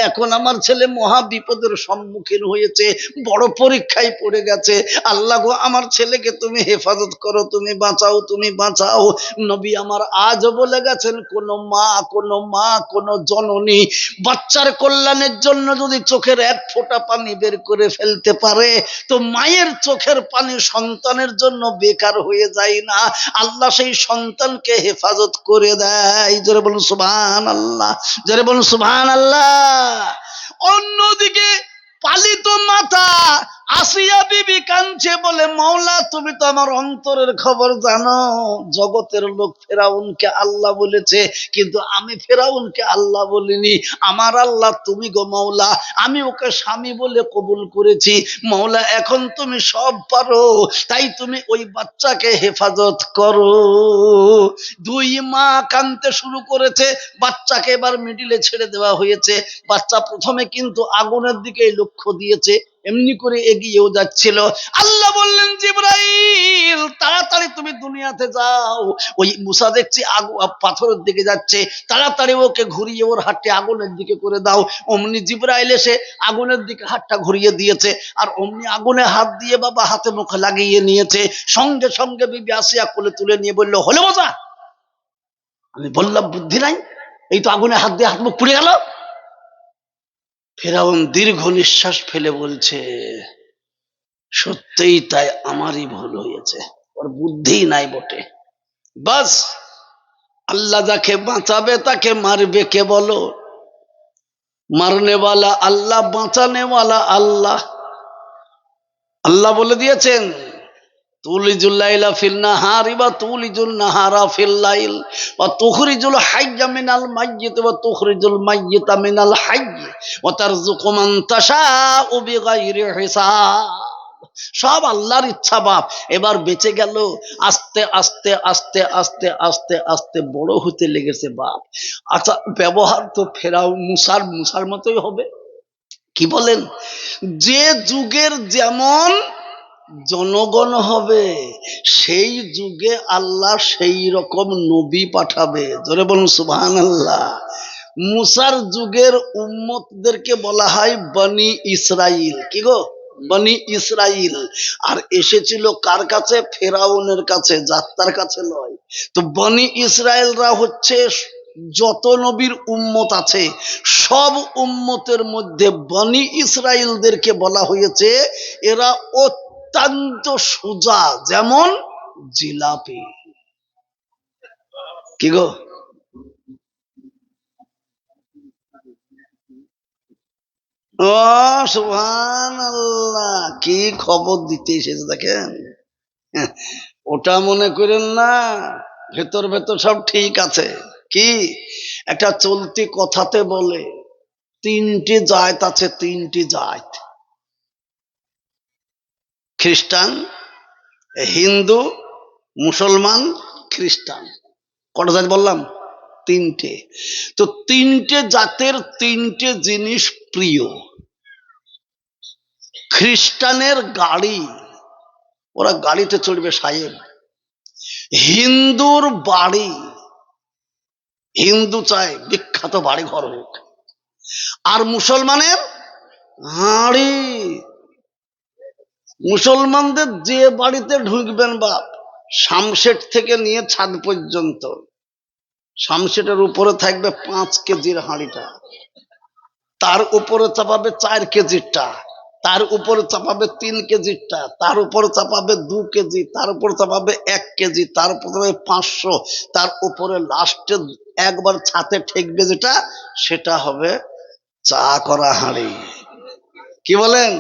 এখন আমার ছেলে মহা বিপদের সম্মুখীন হয়েছে, বড় পরীক্ষায় পড়ে গেছে। আল্লাহ গো, আমার ছেলেকে তুমি হেফাজত করো, তুমি বাঁচাও, তুমি বাঁচাও। নবী আমার আজও বলে গেছেন, কোন মা কোন জননী বাচ্চার কল্যাণের জন্য যদি চোখের এক ফোঁটা পানি বের করে ফেলতে পারে, তো মায়ের চোখের পানি সন্তানের জন্য বেকার হয়ে যায় না, আল্লাহ সেই সন্তানকে হেফাজত করে দেয়। জোরে বলুন সুবহানাল্লাহ, জোরে বলুন সুবহানাল্লাহ। অন্যদিকে পালিত মাতা আসিয়া বিবি কাঁদছে, বলে, মাওলা তুমি তো আমার অন্তরের খবর জানো, জগতের লোক ফেরাউনকে আল্লাহ বলেছে, কিন্তু আমি ফেরাউনকে আল্লাহ বলিনি। আমার আল্লাহ তুমি গো মাওলা, আমি ওকে স্বামী বলে কবুল করেছি। মাওলা এখন তুমি সব পারো, তাই তুমি ওই বাচ্চাকে হেফাজত করো। দুই মা কাঁদতে শুরু করেছে, বাচ্চাকে এবার মিডিলে ছেড়ে দেওয়া হয়েছে। বাচ্চা প্রথমে কিন্তু আগুনের দিকে লক্ষ্য দিয়েছে, এমনি করে এগিয়েও যাচ্ছিল। আল্লাহ বললেন, জিবরাইল তাড়াতাড়ি তুমি দুনিয়াতে যাও। ওই মুসা দেখছি পাথরের দিকে যাচ্ছে, তাড়াতাড়ি ওকে ঘুরিয়ে ওর হাতটি আগুনের দিকে করে দাও। অমনি জিবরাইল এসে আগুনের দিকে হাতটা ঘুরিয়ে দিয়েছে, আর অমনি আগুনে হাত দিয়ে বাবা হাতে মুখে লাগিয়ে নিয়েছে। সঙ্গে সঙ্গে বিবি আসিয়া কোলে তুলে নিয়ে বললো, হলো মজা? আমি বললাম, বুদ্ধি নাই, এই তো আগুনে হাত দিয়ে হাত মুখ পুড়ে গেল। ফেরাউন দীর্ঘ নিঃশ্বাস ফেলে বলছে, সত্যিই তাই, আমারই ভুল হয়েছে, ওর বুদ্ধি নাই বটে। বাস, আল্লাহ যাকে বাঁচাবে তাকে মারবে কে বলো? মারনেওয়ালা আল্লাহ, বাঁচানেওয়ালা আল্লাহ। আল্লাহ বলে দিয়েছেন, তুলিজুল লাইলা ফিল নাহারি ওয়া তুলিজুন নাহারা ফিল লাইল ওয়া তুখরিজুল হাইয়্যা মিনাল মাইয়্যিতি ওয়া তুখরিজুল মাইয়্যিতা মিনাল হাইয়্যি ওয়া তারযুকু মান তাশাউ বিগাইরি হিসাব। সব আল্লাহর ইচ্ছা বাপ। এবার বেঁচে গেল, আস্তে আস্তে আস্তে আস্তে আস্তে আস্তে বড় হতে লেগেছে বাপ। আচ্ছা, ব্যবহার তো ফেরাও মুসার মতোই হবে। কি বলেন? যে যুগের যেমন জনগণ হবে, সেই যুগে আল্লাহ সেই রকম নবী পাঠাবে। জোরে বলুন সুবহানাল্লাহ। মুসার যুগের উম্মতদেরকে বলা হয় বনি ইসরাইল। কি গো? বনি ইসরাইল। আর এসেছিল কার কাছে? ফেরাউনের কাছে, যাত্রার কাছে নয়। তো বনি ইসরাইলরা হচ্ছে যত নবীর উম্মত আছে, সব উম্মতের মধ্যে বনি ইসরাইলদেরকে বলা হয়েছে এরা অত্যন্ত সোজা, যেমন জিলাপি। কি গো? ও সুবহানাল্লাহ, কি খবর দিতে এসেছে দেখেন। ওটা মনে করেন না, ভেতর ভেতর সব ঠিক আছে। কি একটা চলতি কথাতে বলে, তিনটি জাত আছে, তিনটি জাত, খ্রিস্টান, হিন্দু, মুসলমান, খ্রিস্টান। কটা জাত বললাম? তিনটে। তো তিনটে জাতের তিনটে জিনিস প্রিয়। খ্রিস্টানের গাড়ি, ওরা গাড়িতে চড়বে সাহেব। হিন্দুর বাড়ি, হিন্দু চায় বিখ্যাত বাড়ি ঘর হোক। আর মুসলমানের হাঁড়ি। মুসলমানদের যে বাড়িতে ঢুকবেন বাপ, শামশেট থেকে নিয়ে ছাদ পর্যন্ত, শামশেটের উপরে থাকবে 5 কেজির হাঁড়িটা, তার উপরে চাপাবে 4 কেজিরটা, তার উপরে চাপাবে 3 কেজিরটা, তার উপরে চাপাবে 2 কেজি, তার উপরে চাপাবে 1 কেজি, তার উপরে চাপাবে 500, তার উপরে লাস্টে একবার ছাতে ঠেকবে যেটা, সেটা হবে চা করা হাঁড়ি। কি বলেন?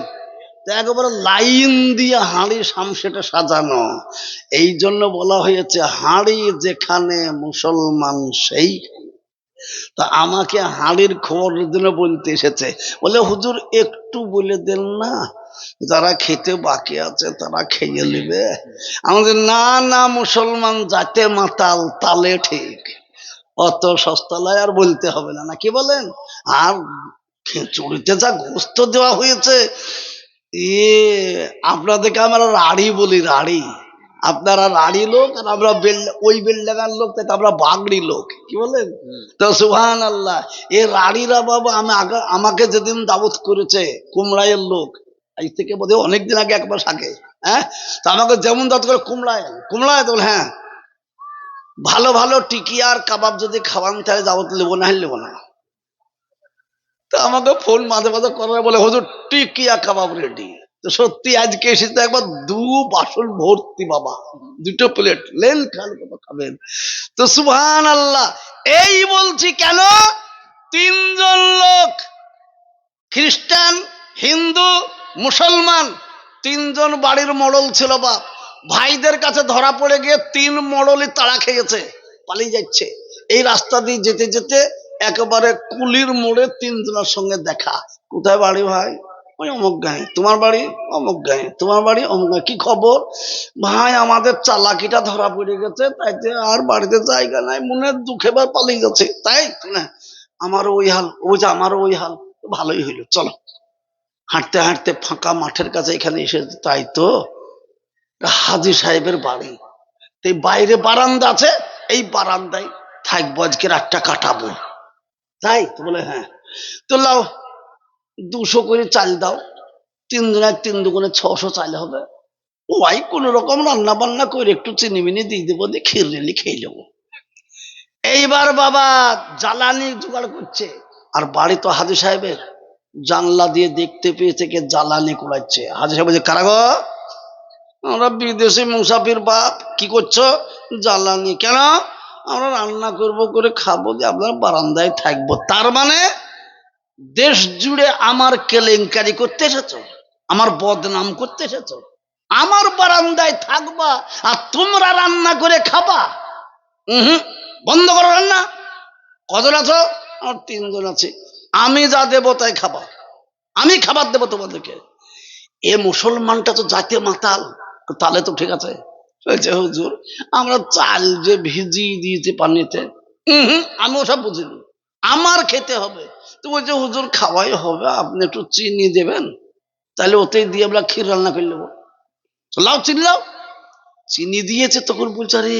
একেবারে লাইন দিয়ে হাঁড়ি শামশেটে সাজানো। এই জন্য বলা হয়েছে, হাঁড়ি যেখানে মুসলমান সেই। তা আমাকে হাঁড়ির খবরের জন্য বলতে এসেছে, বলে হুজুর একটু বলে দেন না, যারা খেতে বাকি আছে তারা খেয়ে নেবে। আমাদের না না, মুসলমান জাতে মাতাল, তালে ঠিক, অত সস্তালয় আর বলতে হবে না। না কি বলেন? আর খিচুড়িতে যা গোস্ত দেওয়া হয়েছে, আপনাদেরকে আমরা রাড়ি বলি, রাড়ি। আপনারা রাড়ি লোক, আর আমরা ওই বেলডাঙ্গার লোক, তাই আমরা বাগড়ি লোক। কি বলেন? তো সুবহানাল্লাহ, এ রাড়িরা বাবা, আমাকে যেদিন দাওয়াত করেছে কুমড়াইয়ের লোক, আজ থেকে বোধহয় অনেকদিন আগে, একবার আগে, হ্যাঁ, তা আমাকে যেমন দাওয়াত করে, কুমড়ায় তো হ্যাঁ, ভালো ভালো টিকিয়া আর কাবাব যদি খাওয়ান তাহলে দাওয়াত নেবো, না নেবো না। তা আমাকে ফোন মাঝে মাঝে করে, বলে হুজুর টিকিয়া কাবাব রেডি। তো সত্যি আজকে এসেছে একবার 2 বাসন ভর্তি বাবা, 2টো প্লেট লেন, খাবেন। তো সুবহানাল্লাহ। এই বলছি কেন, 3 জন লোক, খ্রিস্টান, হিন্দু, মুসলমান, 3 জন বাড়ির মোড়ল ছিল বাপ। ভাইদের কাছে ধরা পড়ে গিয়ে 3 মোড়লই তাড়া খেয়েছে, পালিয়ে যাচ্ছে। এই রাস্তা দিয়ে যেতে যেতে একেবারে কুলির মোড়ে 3 জনের সঙ্গে দেখা। কোথায় বাড়ি ভাই? ওই অমুক গায়ে। তোমার বাড়ি? অমুক গায়ে। তোমার বাড়ি? অমুক গায়ে। কি খবর? ভাই আমাদের চালাকিটা ধরা পড়ে গেছে, তাইতে আর বাড়িতে জায়গা নাই, মনের দুঃখে বার পালিয়ে যাচ্ছে। তাই না? আমারও ওই হাল, ওই যে আমারও ওই হাল। ভালোই হইলো, চলো। হাঁটতে হাঁটতে ফাঁকা মাঠের কাছে এখানে এসে, তাই তো হাজী সাহেবের বাড়ি, এই বাইরে বারান্দা আছে, এই বারান্দায় থাকবো, আজকে রাতটা কাটাবো। তাই তো বলে হ্যাঁ, তো লাও 200 করে চাল দাও, 3 জনের 3 দুগুণে 600 চাল হবে। ওই কোন রকম রান্না বান্না করে একটু চিনি মিনি দিয়ে দেবো, দিয়ে ক্ষীর রেলি খেয়ে যাবো। এইবার বাবা জ্বালানি জোগাড় করছে, আর বাড়ি তো হাজী সাহেবের, জানলা দিয়ে দেখতে পেয়েছে কে জ্বালানি কুড়াচ্ছে। হাজী সাহেব বলছে, কারা গো? আমরা বিদেশি মুসাফির বাপ। কি করছো? জ্বালানি। কেন? আমরা রান্না করব, করে খাবো, দিয়ে আপনার বারান্দায় থাকবো। তার মানে দেশ জুড়ে আমার কেলেঙ্কারি করতে এসেছো, আমার বদনাম করতে এসেছো, আমার বারান্দায় থাকবা আর তোমরা রান্না করে খাবা? বন্ধ করো রান্না। কজন আছো? আমার 3 জন আছে। আমি যা দেবো তাই খাবা, আমি খাবার দেবো তোমাদেরকে। এ মুসলমানটা তো জাতীয় মাতাল। তাহলে তো ঠিক আছে। বলছে, হুজুর আমরা চাল যে ভিজিয়ে দিয়েছি পানিতে, আমি ওসব বুঝিনি, আমার খেতে হবে। তো বলছে, হুজুর খাওয়াই হবে, আপনি একটু চিনি দেবেন, তাহলে ওতেই দিয়ে আমরা ক্ষীর রান্না করে নেবো। লাও চিনি লাও। চিনি দিয়েছে, তখন বলছে, আরে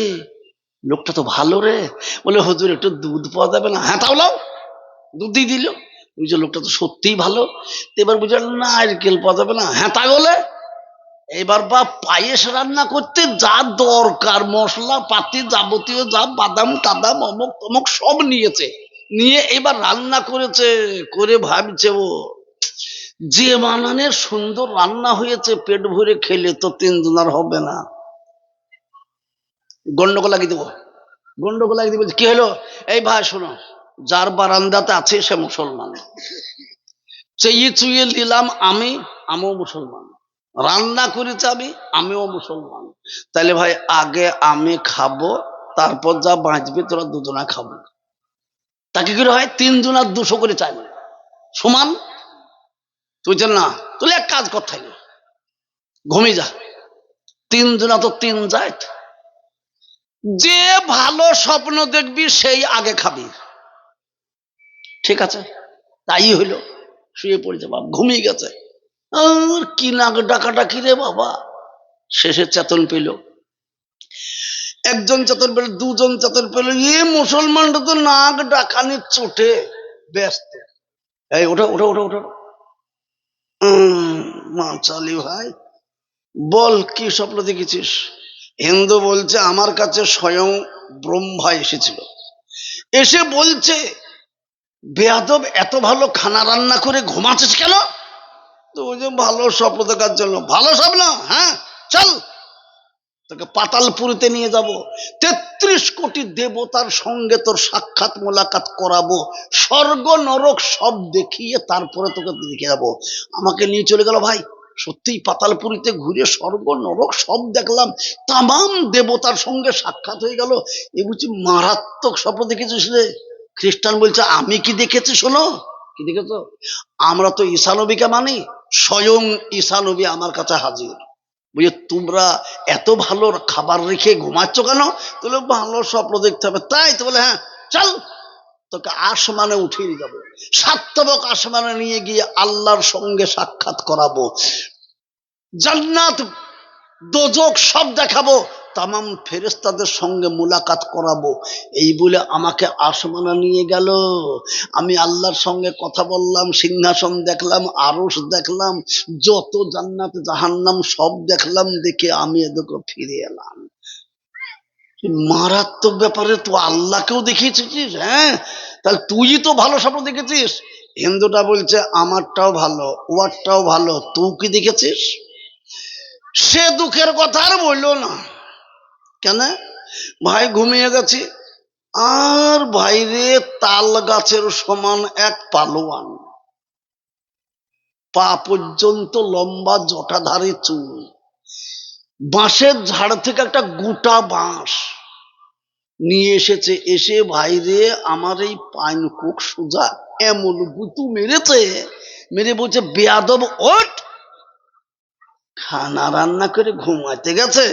লোকটা তো ভালো রে। বলে, হুজুর একটু দুধ পাওয়া যাবে না? হ্যাঁ তাও লাও। দুধই দিল। বুঝছে লোকটা তো সত্যিই ভালো। এবার বুঝে নারকেল পাওয়া যাবে না? হ্যাঁ তাই বলে। এবার বা পায়েস রান্না করতে যা দরকার, মশলা পাতি যাবতীয় যা বাদাম টাদাম অমুক তমুক সব নিয়েছে, নিয়ে এবার রান্না করেছে। করে ভাবছে ও, যে মানানের সুন্দর রান্না হয়েছে, পেট ভরে খেলে তো 3 জনের হবে না, গন্ডগোল লাগিয়ে দেবো, গন্ডগোল লাগিয়ে দেবো। কি হলো? এই ভাই শোনো, যার বারান্দাতে আছে সে মুসলমান, চেয়ে চুয়ে দিলাম আমি, আমিও মুসলমান, রান্না করেছি আমি, আমিও মুসলমান। তাহলে ভাই আগে আমি খাবো, তারপর যা বাঁচবে তোরা 2 জনা খাবো। তাকে কি হয়? 3 জনার 200 করে চাইবে, সমান। তুই না, তুই এক কাজ কর, থাকবে ঘুমিয়ে যা, 3 জনা তো 3 জাত। যে ভালো স্বপ্ন দেখবি সেই আগে খাবি। ঠিক আছে, তাই হইলো। শুয়ে পড়েছে, বাবা ঘুমিয়ে গেছে। আর কি নাক ডাকাডাকি রে বাবা। শেষে চেতন পেল, একজন চেতন পেল, 2 জন চেতন পেল। এ মুসলমানটা তো নাক ডাকানির চোটে ব্যস্ত। এই ওঠো ওঠো ওঠো ওঠো। মা চালি ভাই, বল কি স্বপ্ন দেখেছিস? হিন্দু বলছে, আমার কাছে স্বয়ং ব্রহ্মা এসেছিল, এসে বলছে, বেয়াদব এত ভালো খানা রান্না করে ঘুমাচ্ছিস কেন? তো ওই যে ভালো স্বপ্ন দেখার জন্য। ভালো স্বপ্ন? হ্যাঁ চল, তোকে পাতালপুরিতে নিয়ে যাব, 33 কোটি দেবতার সঙ্গে তোর সাক্ষাৎ মোলাকাত করাবো, স্বর্গ নরক সব দেখিয়ে তারপরে তোকে দেখে যাবো। আমাকে নিয়ে চলে গেল ভাই, সত্যিই পাতালপুরিতে ঘুরে স্বর্গ নরক সব দেখলাম, তামাম দেবতার সঙ্গে সাক্ষাৎ হয়ে গেল। এ বুঝছি মারাত্মক স্বপ্ন দেখেছিস রে। খ্রিস্টান বলছে, আমি কি দেখেছি শোনো। কি দেখেছো? আমরা তো ঈসা নবীকে মানি, স্বয়ং ঈসা নবী আমার কাছে হাজির। বুঝে, তোমরা এত ভালো খাবার রেখে ঘুমাচ্ছ কেন? তাহলে ভালো স্বপ্ন দেখতে হবে। তাই তো বলে, হ্যাঁ চল, তোকে আসমানে উঠিয়ে নিয়ে যাবো, সাতবক আসমানে নিয়ে গিয়ে আল্লাহর সঙ্গে সাক্ষাৎ করাবো, জান্নাত দোজক সব দেখাবো, তামাম ফেরেশতাদের সঙ্গে মুলাকাত করাবো। এই বলে আমাকে আসমানে নিয়ে গেল। আমি আল্লাহর সঙ্গে কথা বললাম, সিংহাসন দেখলাম, আরশ দেখলাম, যত জান্নাত জাহান্নাম সব দেখলাম, দেখে আমি এদিকে ফিরে এলাম। মারাত্মক ব্যাপারে, তো আল্লাহকেও দেখিয়েছিস? হ্যাঁ, তাহলে তুই তো ভালো স্বপ্ন দেখেছিস। হিন্দুটা বলছে, আমারটাও ভালো, ওয়ারটাও ভালো, তুই কি দেখেছিস? সে দুঃখের কথা আর বললো না। কেন? ভাই ঘুমিয়ে গেছি। আর বাইরে তাল গাছের সমান এক পালোয়ান, পা পর্যন্ত লম্বা জটাধারী চুল, বাঁশের ঝাড় থেকে একটা গোটা বাঁশ নিয়ে এসেছে, এসে ভাইরে আমার এই পাইনকুক সোজা এমন গুতু মেরেছে, মেরে বলছে, বেয়াদব ওঠ, খানা রান্না করে ঘুমাতে গেছে,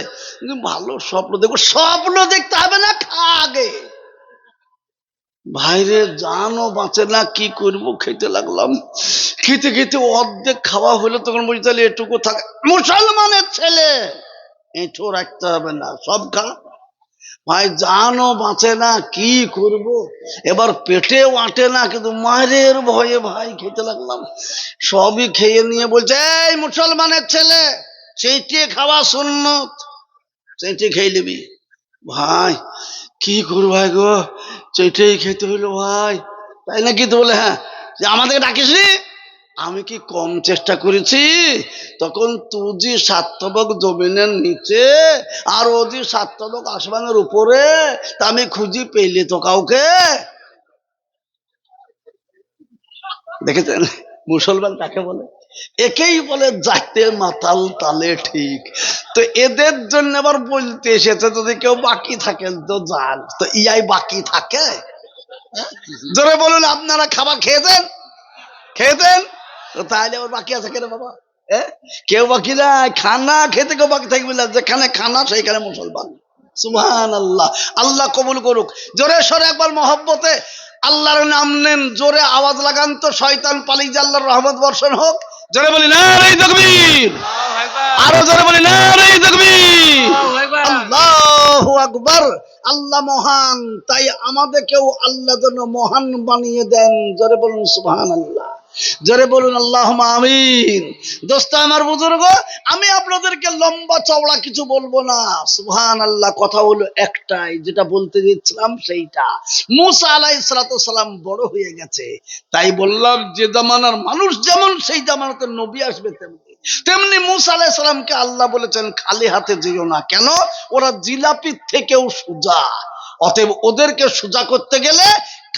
ভালো স্বপ্ন দেখবো। স্বপ্ন দেখতে হবে না, খা আগে। ভাইরে জানও বাঁচে না, কি করব, খেতে লাগলাম। খেতে খেতে অর্ধেক খাওয়া হলো, তখন বলছি তাহলে এটুকু থাক। মুসলমানের ছেলে, এঁঠো রাখতে হবে না, সব খা। ভাই জানও বাঁচে না, কি করব। এবার পেটেও আঁটে না, কিন্তু মায়ের ভয়ে ভাই খেতে লাগলাম। সবই খেয়ে নিয়ে বলছে, এই মুসলমানের ছেলে, সেইটি খাওয়া সুন্নত, সেইটি খেয়ে নিবি। ভাই কি করবো ভাই গো, সেইটাই খেতে হইলো ভাই। তাই নাকি? তো বলে হ্যাঁ, যে আমাদেরকে ডাকিস নি, আমি কি কম চেষ্টা করেছি? তখন তুজি 7 তবক জমিনের নিচে আর ওজি 7 তবক আসমানের উপরে, তা আমি খুঁজি পেলে তো কাউকে। দেখেছেন মুসলমান কাকে বলে? একেই বলে যাইতে মাতাল তালে ঠিক। তো এদের জন্য আবার বলতে এসেছে, যদি কেউ বাকি থাকেন তো যান। তো ইয়াই বাকি থাকে? জোরে বলুন, আপনারা খাবার খেয়েছেন? খেয়েছেন? তো তাহলে আবার বাকি আছে কেন বাবা? কেউ বাকি নাই, খানা খেতে কেউ বাকি থাকবে না। যেখানে খানা সেইখানে মুসলমান। সুবহানাল্লাহ। আল্লাহ কবুল করুক। জোরে সরে একবার মহব্বতে আল্লাহর নাম নেন, জোরে আওয়াজ লাগান তো, শয়তান পালিয়ে যায়, আল্লাহর রহমত বর্ষণ হোক। জোরে বলি নারে তাকবীর, আরো জোরে বলি নারে তাকবীর, আল্লাহু আকবার। আল্লাহ মহান, তাই আমাদেরকেও আল্লাহ যেন মহান বানিয়ে দেন। জোরে বলুন সুবহানাল্লাহ, জোরে বলুন আল্লাহুম্মা আমিন। দোস্ত আমার, বুজুর্গ, আমি আপনাদেরকে লম্বা চওড়া কিছু বলবো না। সুবহানাল্লাহ। কথা হলো একটাই, যেটা বলতে দিচ্ছিলাম সেইটা। মুসা আলাইহিস সালাম বড় হয়ে গেছে, তাই বললাম যে জামানার মানুষ যেমন, সেই জামানাতে নবী আসবে তেমনি। তেমনি মুসা আলাইহিস সালামকে আল্লাহ বলেছেন খালি হাতে যেও না। কেন? ওরা জিলাপির থেকেও সোজা। অতএব ওদেরকে সোজা করতে গেলে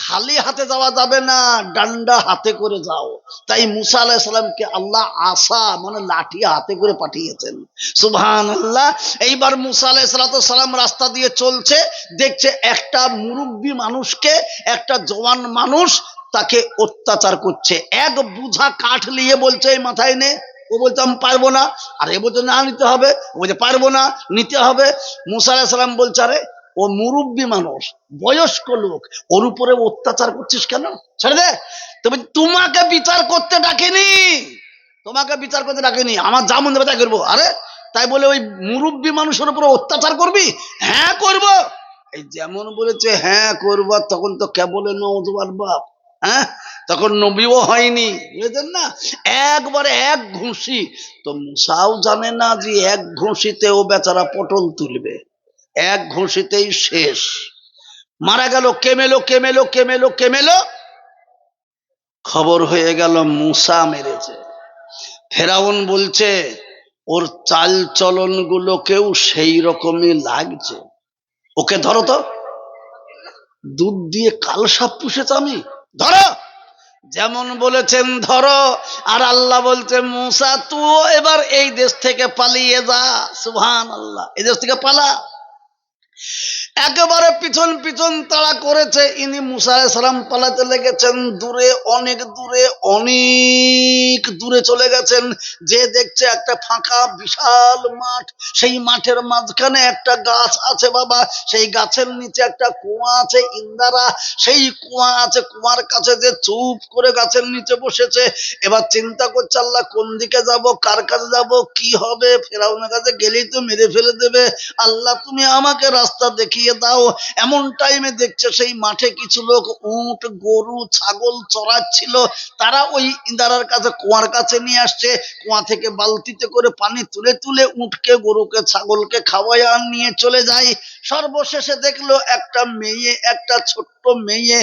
খালি হাতে যাওয়া যাবে না, ডান্ডা হাতে করে যাও। তাই মুসা আলাইহিস সালামকে আল্লাহ আসা মানে লাঠি হাতে করে পাঠিয়েছেন। সুবহানাল্লাহ। এইবার মুসা আলাইহিস সালাম রাস্তা দিয়ে চলছে, দেখছে একটা মুরব্বী মানুষকে একটা জওয়ান মানুষ তাকে অত্যাচার করছে। এক বুঝা কাঠ নিয়ে বলছে এই মাথায় নে। ও বলছে আমি পারবো না। আর এ বলছে না নিতে হবে। ও বলছে পারবো না, নিতে হবে। মুসা আলাইহিস সালাম বলছে আরে ও মুরব্বী মানুষ, বয়স্ক লোক, ওর উপরে অত্যাচার করছিস কেন? ছেড়ে দে। তবে তোমাকে বিচার করতে ডাকেনি, তোমাকে বিচার করতে ডাকেনি, আমার যা মন দেবে তাই করবো। আরে তাই বলে ওই মুরব্বী মানুষের উপরে অত্যাচার করবি? হ্যাঁ করব। এই যেমন বলেছে হ্যাঁ করব, তখন তো কেবল নওজোয়ান বাপ। হ্যাঁ, তখন নবীও হয়নি, বুঝলেন না? একবারে এক ঘুষি। তো মুসাও জানে না যে এক ঘুষিতে ও বেচারা পটল তুলবে, এক ঘুষিতেই শেষ। মারা গেল। কেমেলো কেমেলো কেমেলো কেমেলো, খবর হয়ে গেল মুসা মেরেছে। ফেরাউন বলছে ওর চাল চলন গুলোকেও সেই রকমই লাগছে, ওকে ধরো তো। দুধ দিয়ে কাল সাপ পুষেছ আমি, ধরো। যেমন বলেছেন ধরো। আর আল্লাহ বলছে মুসা তুই এবার এই দেশ থেকে পালিয়ে যা। সুবহানাল্লাহ। এই দেশ থেকে পালা। একেবারে পিছন পিছন তাড়া করেছে। ইনি মুসা আলাইহিস সালাম পালাতে লেগেছেন দূরে, অনেক দূরে, অনেক দূরে চলে গেছেন। যে দেখছে একটা ফাঁকা বিশাল মাঠ, সেই মাঠের মাঝখানে একটা গাছ আছে বাবা, সেই গাছের নিচে একটা কুয়া আছে ইন্দারা, সেই কুয়া আছে। কুয়ার কাছে যে চুপ করে গাছের নিচে বসেছে। এবার চিন্তা করছে আল্লাহ কোন দিকে যাব, কার কাছে যাব, কি হবে। ফেরাউনের কাছে গেলেই তো মেরে ফেলে দেবে। আল্লাহ তুমি আমাকে রাস্তা দেখিয়ে দাও। এমন টাইমে দেখছে সেই মাঠে কিছু লোক উট গরু ছাগল চড়াচ্ছিল। তারা ওই ইন্দারার কাছে কুয়ার কাছে নিয়ে আসছে। কুয়া থেকে বালতিতে করে পানি তুলে তুলে উটকে গরুকে ছাগলকে খাওয়ায় আর নিয়ে চলে যায়। সর্বশেষে দেখলো একটা মেয়ে, একটা ছোট্ট মেয়ে,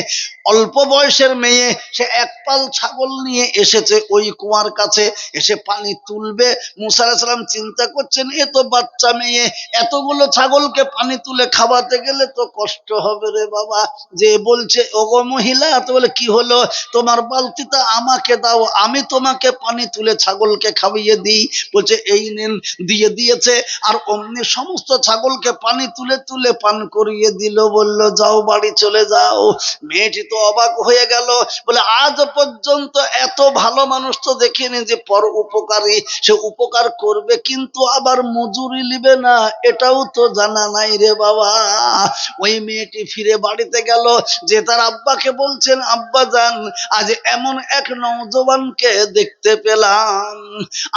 অল্প বয়সের মেয়ে, সে এক পাল ছাগল নিয়ে এসেছে ওই কুয়ার কাছে, এসে পানি তুলবে। মুসা আলাইহিস সালাম চিন্তা করছেন এ তো বাচ্চা মেয়ে, এতগুলো ছাগলকে পানি তুলে খাওয়াতে গেলে তো কষ্ট হবে রে বাবা। যে বলছে ওগো মহিলা, তো বলে কি হলো, তোমার বালতিটা আমাকে দাও, আমি তোমাকে পানি তুলে ছাগলকে খাইয়ে দিই। বলছে এই নেন, দিয়ে দিয়েছে। আর অমনি সমস্ত ছাগলকে পানি তুলে তুলে পান করিয়ে দিল। বলল যাও বাড়ি চলে যাও। মেয়েটি তো অবাক হয়ে গেল, বলে আজ পর্যন্ত এত ভালো মানুষ তো দেখিনি, যে পর উপকারী, সে উপকার করবে কিন্তু আবার মজুরি নিবে না, এটাও তো জানা নাই রে বাবা। ওই মেয়েটি ফিরে বাড়িতে গেল, যে তার আব্বাকে বলছেন, আব্বা যান, আজ এমন এক নওজওয়ানকে দেখতে পেলাম,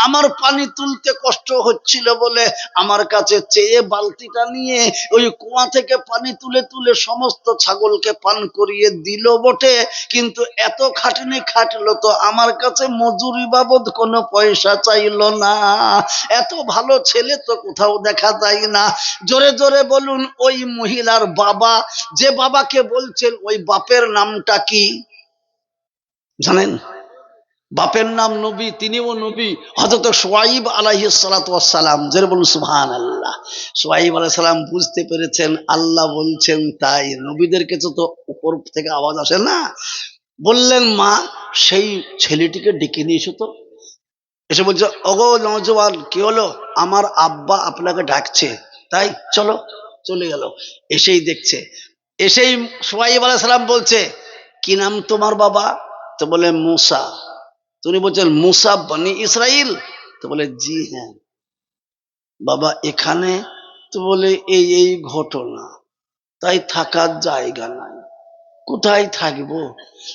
আমার পানি তুলতে কষ্ট হচ্ছিল বলে আমার কাছে চেয়ে বালতিটা নিয়ে ওই কুয়া থেকে পানি তুলে তুলে সমস্ত ছাগলকে পান করিয়ে দিল বটে, কিন্তু এত খাটনি খাটলো তো আমার কাছে মজুরি বাবদ কোনো পয়সা চাইলো না। এত ভালো ছেলে তো কোথাও দেখা যায় না। জোরে জোরে বলুন, ওই মহিলার বাবা, যে বাবাকে বলছেন, ওই বাপের নামটা কি জানেন? বাপের নাম নবী, তিনিও নবী, হযরত শুআয়ব আলাইহিস সালাতু ওয়াস সালাম। যারা বলুন সুবহানাল্লাহ। শুআয়ব আলাইহিস সালাম বুঝতে পেরেছেন আল্লাহ বলছেন তাই, নবীদের কাছে তো উপর থেকে আওয়াজ আসে না। বললেন, মা সেই ছেলেটিকে ডেকে নিয়ে এসো তো। এসে বলছে, ওগো নওজোয়ান, কি হলো? আমার আব্বা আপনাকে ডাকছে। তাই চলো। চলে গেল। এসেই দেখছে, এসেই শুআয়ব আলাইহিস সালাম বলছে, কি নাম তোমার বাবা? তো বলে মুসা। তুমি বলছেন মুসা বনি ইসরাইল? তো বলে জি হ্যাঁ। বাবা এখানে? তো বলে এই এই ঘটনা, তাই থাকার জায়গা নাই। কোথায় থাকবো?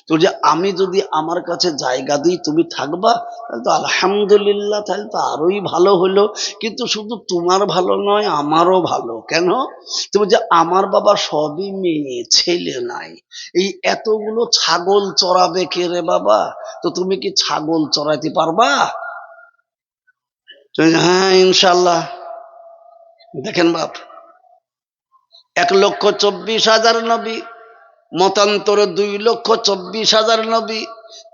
তো যে আমি যদি আমার কাছে জায়গা দিই তুমি থাকবা, তাহলে তো আলহামদুলিল্লাহ, তাহলে তো আরোই ভালো হলো। কিন্তু শুধু তোমার ভালো নয়, আমারও ভালো। কেন? তুমি যে আমার বাবা সবই মেয়ে, ছেলে নাই, এই এতগুলো ছাগল চড়াবে কে রে বাবা? তো তুমি কি ছাগল চড়াইতে পারবা? হ্যাঁ ইনশাল্লাহ। দেখেন বাপ, 1,24,000 নবী, মতান্তরে 2,24,000 নবী,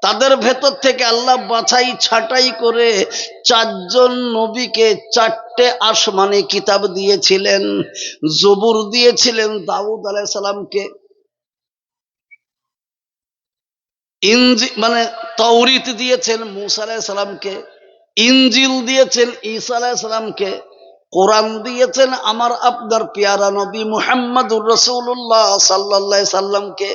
তাদের ভেতর থেকে আল্লাহ বাছাই ছাঁটাই করে 4 জন নবীকে 4টে আসমানি কিতাব দিয়েছিলেন। জবুর দিয়েছিলেন দাউদ আলাইহিস সালামকে, মানে তাওরীত দিয়েছেন মূসা আলাইহিস সালামকে, ইনজিল দিয়েছেন ঈসা আলাইহিস সালামকে, কোরআন দিয়েছেন আমার আপনার পেয়ারা নবী মুহাম্মদুর রাসূলুল্লাহ সাল্লাল্লাহু আলাইহি সাল্লামকে।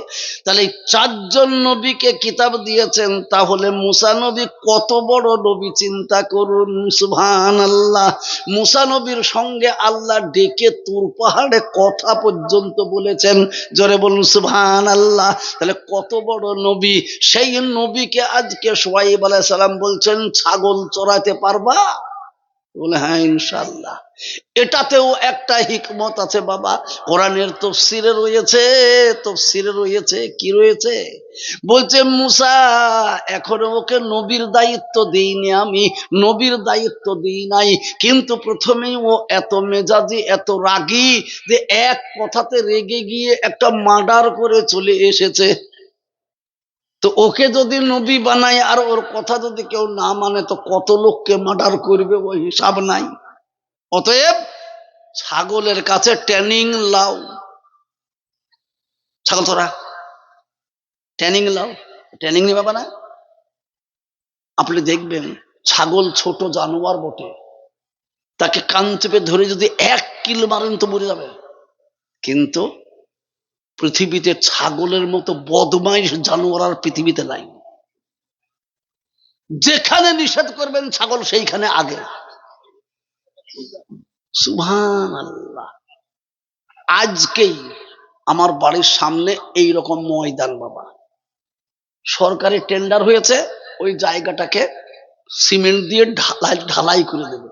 তাহলে 4 জন নবীকে কিতাব দিয়েছেন, তাহলে মুসা নবী কত বড় নবী চিন্তা করুন। সুবহানাল্লাহ। মুসা নবীর সঙ্গে আল্লাহ ডেকে তুর পাহাড়ে কথা পর্যন্ত বলেছেন। জোরে বলুন সুবহানাল্লাহ। তাহলে কত বড় নবী, সেই নবীকে আজকে শুআয়ব আলাইহিস সালাম বলছেন ছাগল চড়াতে পারবা? বলে হ্যাঁ ইনশাআল্লাহ। এটাতেও একটা হিকমত আছে বাবা, কোরআনের তাফসীরে রয়েছে। তাফসীরে রয়েছে কি রয়েছে? বলছে মুসা, এখনো ওকে নবীর দায়িত্ব দেইনি, আমি নবীর দায়িত্ব দিই নাই, কিন্তু প্রথমেই ও এত মেজাজি, এত রাগী যে এক কথাতে রেগে গিয়ে একটা মার্ডার করে চলে এসেছে। তো ওকে যদি নবী বানায় আর ওর কথা যদি কেউ না মানে, তো কত লোককে মার্ডার করবে ওই হিসাব নাই। অতএব ছাগলের কাছে ট্রেনিং লাও। ছাগল তোরা ট্রেনিং লাও, ট্রেনিং নিবে না। আপনি দেখবেন ছাগল ছোট জানোয়ার বটে, তাকে কান চেপে ধরে যদি 1 কিল মারেন তো মরে যাবে। কিন্তু পৃথিবীতে ছাগলের মতো বদমাইশ জানোয়ার আর পৃথিবীতে নাই। যেখানে নিষেধ করবেন ছাগল সেইখানে আগে। সুবহানাল্লাহ। আজকেই আমার বাড়ির সামনে এই রকম ময়দান বাবা, সরকারি টেন্ডার হয়েছে, ওই জায়গাটাকে সিমেন্ট দিয়ে ঢালাই করে দেবে।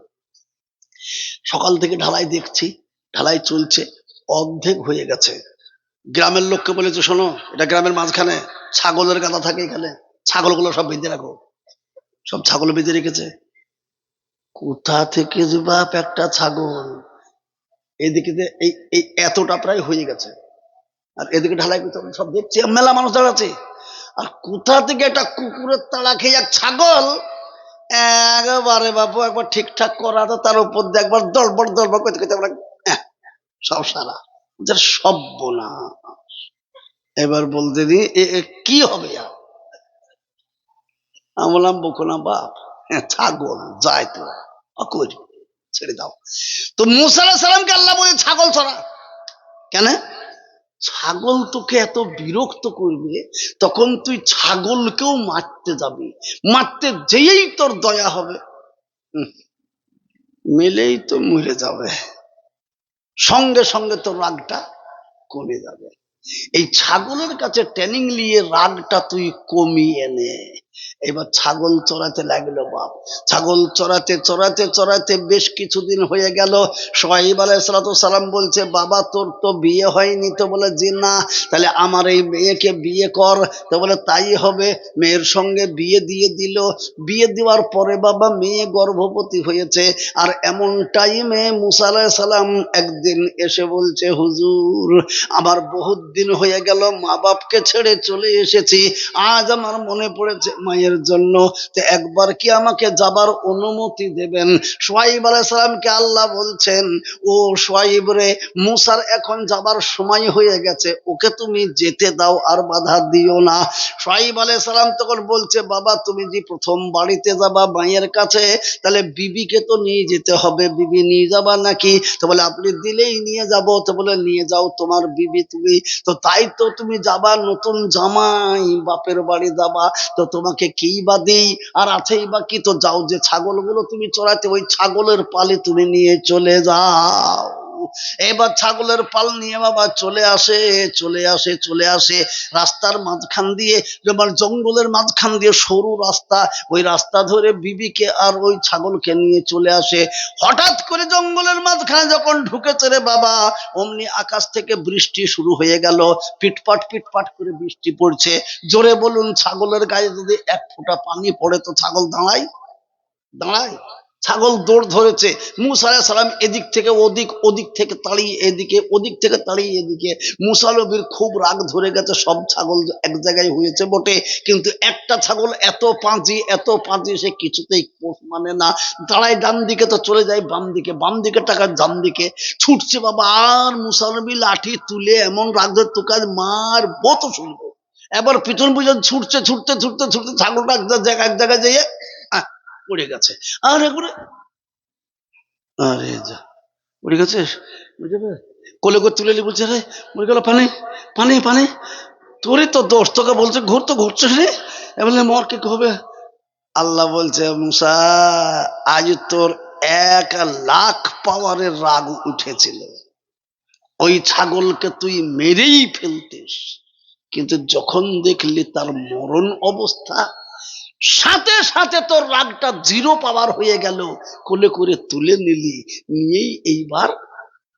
সকাল থেকে ঢালাই দেখছি, ঢালাই চলছে, অর্ধেক হয়ে গেছে। গ্রামের লোককে বলেছে, শোনো, এটা গ্রামের মাঝখানে ছাগলের গাদা থাকে, এখানে ছাগলগুলো সব বেঁধে রাখো। সব ছাগল বেঁধে রেখেছে। কোথা থেকে যে বাপ একটা ছাগল, এদিকে এই এই এতটা প্রায় হয়ে গেছে, আর এদিকে ঢালাই করতে সব দেখছি, মেলা মানুষ দাঁড়াচ্ছে। আর কোথা থেকে একটা কুকুরের তাড়া খেয়ে এক ছাগল, একবারে বাবু একবার ঠিকঠাক করা, তো তার উপর দিয়ে একবার দলবড় দলবড় করতে করতে সব সারা সর্বনাশ। এবার বলতে দি কি হবে? আমি বললাম, বকো না বাপ, ছাগল যায় তো করি, ছেড়ে দাও। তো মূসা আলাইহিস সালামকে আল্লাহ বলে ছাগল ছড়া কেন? ছাগল তোকে এত বিরক্ত করবে, তখন তুই ছাগলকেও মারতে যাবি, মারতে যেই তোর দয়া হবে, মেলেই তো মরে যাবে, সঙ্গে সঙ্গে তোর রাগটা কমে যাবে। এই ছাগলের কাছে ট্রেনিং নিয়ে রাগটা তুই কমিয়ে নে। এবার ছাগল চড়াতে লাগলো বাপ। ছাগল চড়াতে চড়াতে চড়াতে বেশ কিছুদিন হয়ে গেল। শুআয়ব আলাইহিস সালাম বলছে, বাবা তোর তো বিয়ে হয়নি। তো বলে যে না, তাহলে আমার এই মেয়েকে বিয়ে কর। তো বলে তাই হবে। মেয়ের সঙ্গে বিয়ে দিয়ে দিল। বিয়ে দেওয়ার পরে বাবা মেয়ে গর্ভবতী হয়েছে। আর এমন টাইমে মুসা আলাইহিস সালাম একদিন এসে বলছে, হুজুর আমার বহুত দিন হয়ে গেল মা বাপকে ছেড়ে চলে এসেছি, আজ আমার মনে পড়েছে মায়ের জন্য, তো একবার কি আমাকে যাবার অনুমতি দেবেন? শুআয়ব আলাইহিস সালামকে আল্লাহ বলছেন, ও শুআয়ব রে, মুসার এখন যাবার সময় হয়ে গেছে, ওকে তুমি যেতে দাও, আর বাধা দিও না। শুআয়ব আলাইহিস সালাম তখন বলছে, বাবা তুমি যে প্রথম বাড়িতে যাবা মায়ের কাছে, তাহলে বিবিকে তো নিয়ে যেতে হবে, বিবি নিয়ে যাবা নাকি? তো বলে আপনি দিলেই নিয়ে যাব। তো বলে নিয়ে যাও তোমার বিবি তুমি। তো তাই তো তুমি যাবা, নতুন জামাই বাপের বাড়ি যাবা, তো তোমাকে কি বা দিই, আর আছেই বা কি, তো যাও, যে ছাগলগুলো তুমি চড়াতে ওই ছাগলের পালে তুমি নিয়ে চলে যাও। এবার ছাগলের পাল নিয়ে বাবা চলে আসে চলে আসে চলে আসে রাস্তার মাঝখান দিয়ে, যেমন জঙ্গলের মাঝখান দিয়ে সরু রাস্তা, ওই রাস্তা ধরে বিবিকে আর ওই ছাগলকে নিয়ে চলে আসে। হঠাৎ করে জঙ্গলের মাঝখানে যখন ঢুকেছে রে বাবা, অমনি আকাশ থেকে বৃষ্টি শুরু হয়ে গেল। পিটপাট পিটপাট করে বৃষ্টি পড়ছে। জোরে বলুন, ছাগলের গায়ে যদি এক ফোঁটা পানি পড়ে তো ছাগল দাঁড়ায়? দাঁড়ায়? ছাগল দৌড় ধরেছে। মুসা আলাইহিস সালাম এদিক থেকে ওদিক, ওদিক থেকে তাড়িয়ে এদিকে, ওদিক থেকে তাড়িয়ে এদিকে। মুসা নবীর খুব রাগ ধরে গেছে। সব ছাগল এক জায়গায় হয়েছে বটে, কিন্তু একটা ছাগল এত পাঁজি সে কিছুতেই পোষ মানে না। দাঁড়ায় ডান দিকে তো চলে যায় বাম দিকে, বাম দিকে টাকার ডান দিকে ছুটছে বাবা। আর মুসা নবী লাঠি তুলে এমন রাগ ধরে, তোকে আজ মারবো তো শুনবো। এবার পিছন পিছন ছুটছে, ছুটতে ছুটতে ছুটতে ছাগলটা এক জায়গায় যেয়ে পড়ে গেছে। আর একবারে আরে যা, পড়ে গেছে। কোলে করে তুলে নিয়ে বলছে, রে মরে গেল, পানি পানি পানি, তোরই তো দোষ, তোকে বলছে ঘুর, তো ঘুরছিস রে, এবার মর কি হবে? আল্লাহ বলছে, মুসা আজ তোর 1,00,000 পাওয়ারের রাগ উঠেছিল, ওই ছাগলকে তুই মেরেই ফেলতিস, কিন্তু যখন দেখলি তার মরণ অবস্থা, সাথে সাথে তোর রাগটা 0 পাওয়ার হয়ে গেল, কোলে করে তুলে নিলি, নিয়েই এইবার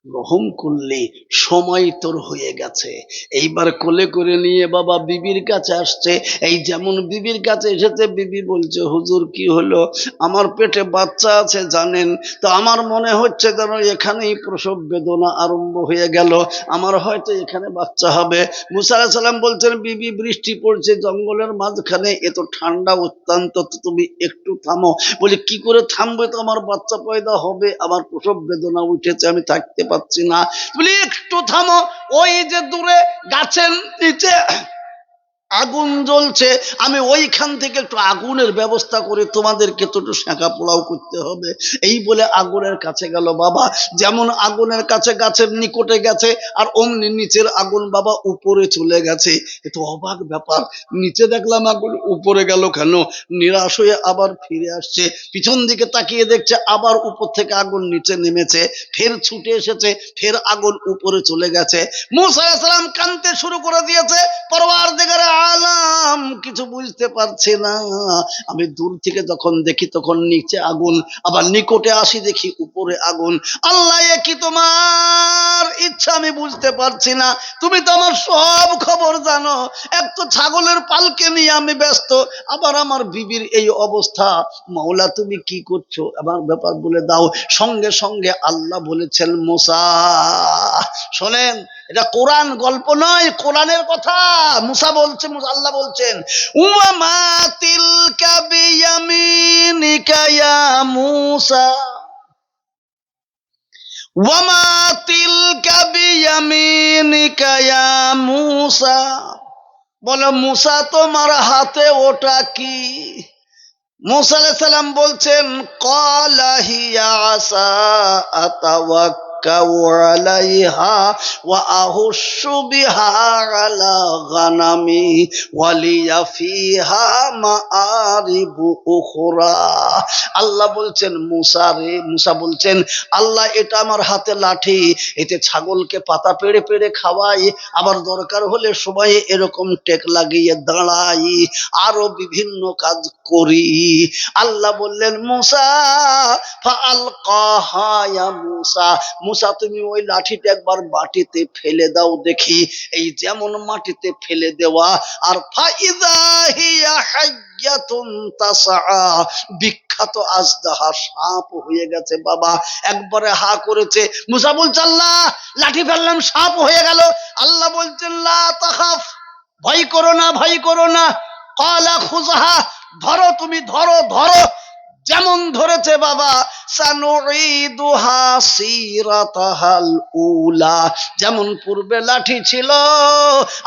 রহম করলে, সময় তোর হয়ে গেছে। এইবার কোলে করে নিয়ে বাবা বিবির কাছে আসছে। এই যেমন বিবির কাছে এসেছে, বিবি বলছে, হুজুর কি হলো? আমার পেটে বাচ্চা আছে জানেন, তো আমার মনে হচ্ছে যেন এখানেই প্রসব বেদনা আরম্ভ হয়ে গেল, আমার হয়তো এখানে বাচ্চা হবে। মুসা আলাইহিস সালাম বলছেন, বিবি বৃষ্টি পড়ছে জঙ্গলের মাঝখানে, এত ঠান্ডা অত্যন্ত, তুমি একটু থামো। বলে কি করে থামবে, তো আমার বাচ্চা পয়দা হবে, আমার প্রসব বেদনা উঠেছে, আমি থাকতে পারছি না। বলি একটু থামো, ওই যে দূরে গাছের নিচে আগুন জ্বলছে, আমি ওইখান থেকে একটু আগুনের ব্যবস্থা করে তোমাদেরকে তো একটু সেঁকা পোড়াও করতে হবে। এই বলে আগুনের কাছে গেল বাবা। যেমন আগুনের কাছে গাছের নিকটে গেছে, আর অমনি নিচের আগুন বাবা উপরে চলে গেছে। এ তো অবাক ব্যাপার, নিচে দেখলাম আগুন, উপরে গেল কেন? নিরাশ হয়ে আবার ফিরে আসছে, পিছন দিকে তাকিয়ে দেখছে আবার উপর থেকে আগুন নিচে নেমেছে, ফের ছুটে এসেছে, ফের আগুন উপরে চলে গেছে। মুসা আলাইহিস সালাম কাঁদতে শুরু করে দিয়েছে, পরওয়ারদিগারে আলাম কিছু বুঝতে পারছে না। আমি দূর থেকে যখন দেখি তখন নিচে আগুন, আবার নিকটে আসি দেখি উপরে আগুন। আল্লাহ, এ কি তোমার ইচ্ছা আমি বুঝতে পারছি না, তুমি তো আমার সব খবর জানো। এক তো ছাগলের পালকে নিয়ে আমি ব্যস্ত, আবার আমার বিবির এই অবস্থা, মাওলা তুমি কি করছো, আমার ব্যাপার বলে দাও। সঙ্গে সঙ্গে আল্লাহ বলেছেন, মুসা শোনেন, এটা কোরআন গল্প নয়, কোরআনের কথা। মুসা বলছে, আল্লাহ বলছেন, ওয়ামা তিলকা বিয়ামিনিকা ইয়া মুসা, ওয়ামা তিলকা বিয়ামিনিকা ইয়া মুসা। বলো মুসা তোমার হাতে ওটা কি? মুসা আলাইহিস সালাম বলছেন, ক্বালা হিয়া আসা আতাওয়াক্কালু আতাওয়াক্কাউ আলাইহা ওয়া আহুশশু বিহা আলা গানামি ওয়া লিয়া ফিহা মাআরিবু উখরা। আল্লাহ বলছেন মুসা রে, মুসা বলছেন আল্লাহ এটা আমার হাতে লাঠি, এতে ছাগলকে পাতা পেড়ে পেড়ে খাওয়াই, আবার দরকার হলে সবাই এরকম টেক লাগিয়ে দাঁড়াই, আরো বিভিন্ন কাজ করি। আল্লাহ বললেন মুসা ফাআলকাহা ইয়া মুসা, মুসা তুমি ওই লাঠিটা একবার মাটিতে ফেলে দাও দেখি। এই যেমন মাটিতে ফেলে দেওয়া, আর ফাইযা হিয়া হাইয়াতুন তাসআ, বিখ্যাত আজদাহা সাপ হয়ে গেছে বাবা। একবারে হা করেছে। মুসা বলছে আল্লাহ লাঠি ফেললাম সাপ হয়ে গেল। আল্লাহ বলছেন লা তাখাফ, ভয় করো না, ভয় করো না। ক্বালা খুযহা, ধরো তুমি, ধরো ধরো। যেমন ধরেছে বাবা, সানুঈদুহা সিরাতাহাল উলা, যেমন পূর্বে লাঠি ছিল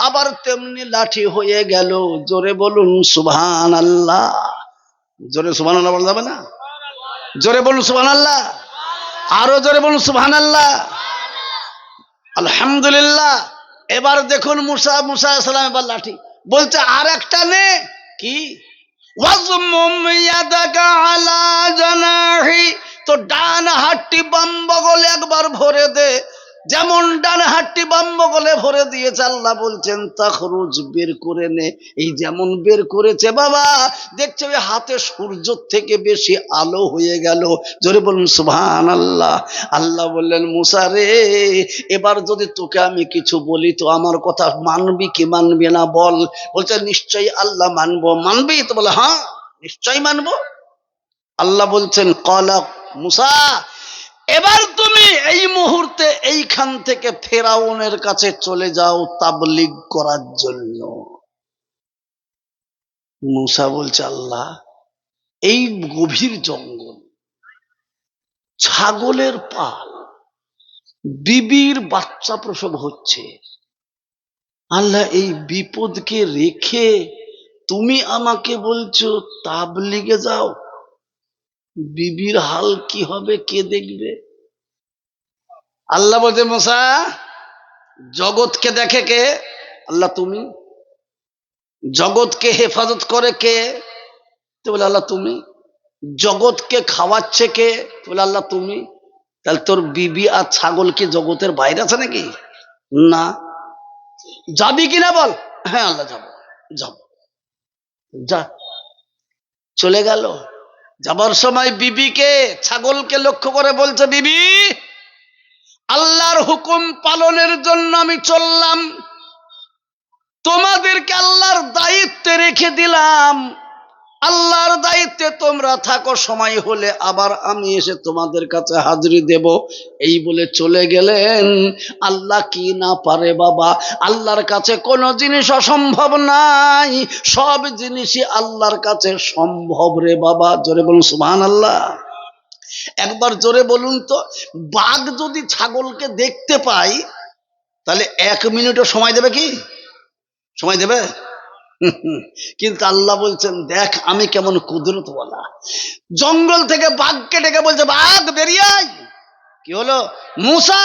আবার তেমনি লাঠি হয়ে গেল। জোরে বলুন সুবহানাল্লাহ। জোরে সুবহানাল্লাহ বলা যাবে না? জোরে বলুন সুবহানাল্লাহ, আরো জোরে বলুন সুবহানাল্লাহ। আলহামদুলিল্লাহ। এবার দেখুন মুসা, মুসা আলাইহিস সালাম এবার লাঠি বলছে আর একটা নে। কি? ওয়াজমুম ইয়াদাকা আলা জানাহি, তো ডান হাতটি বাম বগলে একবার ভরে দে। যেমন ডান হাতটি বাম বগলে ভরে দিয়েছে আল্লাহ বলছেন তাখরুজ, বের করে নে। এই যেমন বের করেছে বাবা, দেখছে ওই হাতে সূর্য থেকে বেশি আলো হয়ে গেল। জোরে বলুন সুবহানাল্লাহ। আল্লাহ বললেন মুসা রে, এবার যদি তোকে আমি কিছু বলি তো আমার কথা মানবি কি মানবি না বল। বলছে নিশ্চয়ই আল্লাহ মানবো। মানবি? তো বলে হ্যাঁ নিশ্চয়ই মানবো। আল্লাহ বলছেন ক্বালা মুসা, এবার তুমি এই মুহূর্তে এইখান থেকে ফেরাউনের কাছে চলে যাও তাবলীগ করার জন্য। মুসা বলছে আল্লাহ এই গভীর জঙ্গল, ছাগলের পাল, বিবির বাচ্চা প্রসব হচ্ছে, আল্লাহ এই বিপদকে রেখে তুমি আমাকে বলছো তাবলীগে যাও, বিবির হাল কি হবে কে দেখবে? আল্লাহ বলছে মুসা জগৎকে দেখে কে? আল্লাহ তুমি। জগৎকে হেফাজত করে কে? তো বলে আল্লাহ তুমি। জগৎকে খাওয়াচ্ছে কে? তো বলে আল্লাহ তুমি। তাহলে তোর বিবি আর ছাগল কি জগতের বাইরে আছে নাকি? না। যাবি কিনা বল? হ্যাঁ আল্লাহ যাব, যাব। যা। চলে গেল। যাবার সময় বিবিকে, ছাগলকে লক্ষ্য করে বলছে বিবি আল্লাহর হুকুম পালনের জন্য আমি চললাম, তোমাদেরকে আল্লাহর দায়িত্বে রেখে দিলাম, আল্লাহর দায়িত্বে তোমরা থাকো, সময় হলে আবার আমি এসে তোমাদের কাছে হাজিরি দেব। এই বলে চলে গেলেন। আল্লাহ কি না পারে বাবা? আল্লাহর কাছে কোনো জিনিস অসম্ভব নাই, সব জিনিসই আল্লাহর কাছে সম্ভব রে বাবা। জোরে বলুন সুবহানাল্লাহ। একবার জোরে বলুন তো, বাঘ যদি ছাগলকে দেখতে পায় তাহলে 1 মিনিটও সময় দেবে কি? সময় দেবে? কিন্তু আল্লাহ বলছেন দেখ আমি কেমন কুদরতওয়ালা। জঙ্গল থেকে বাঘকে ডেকে বলছে বাঘ বেরিয়ে আয়। কি হলো? মুসা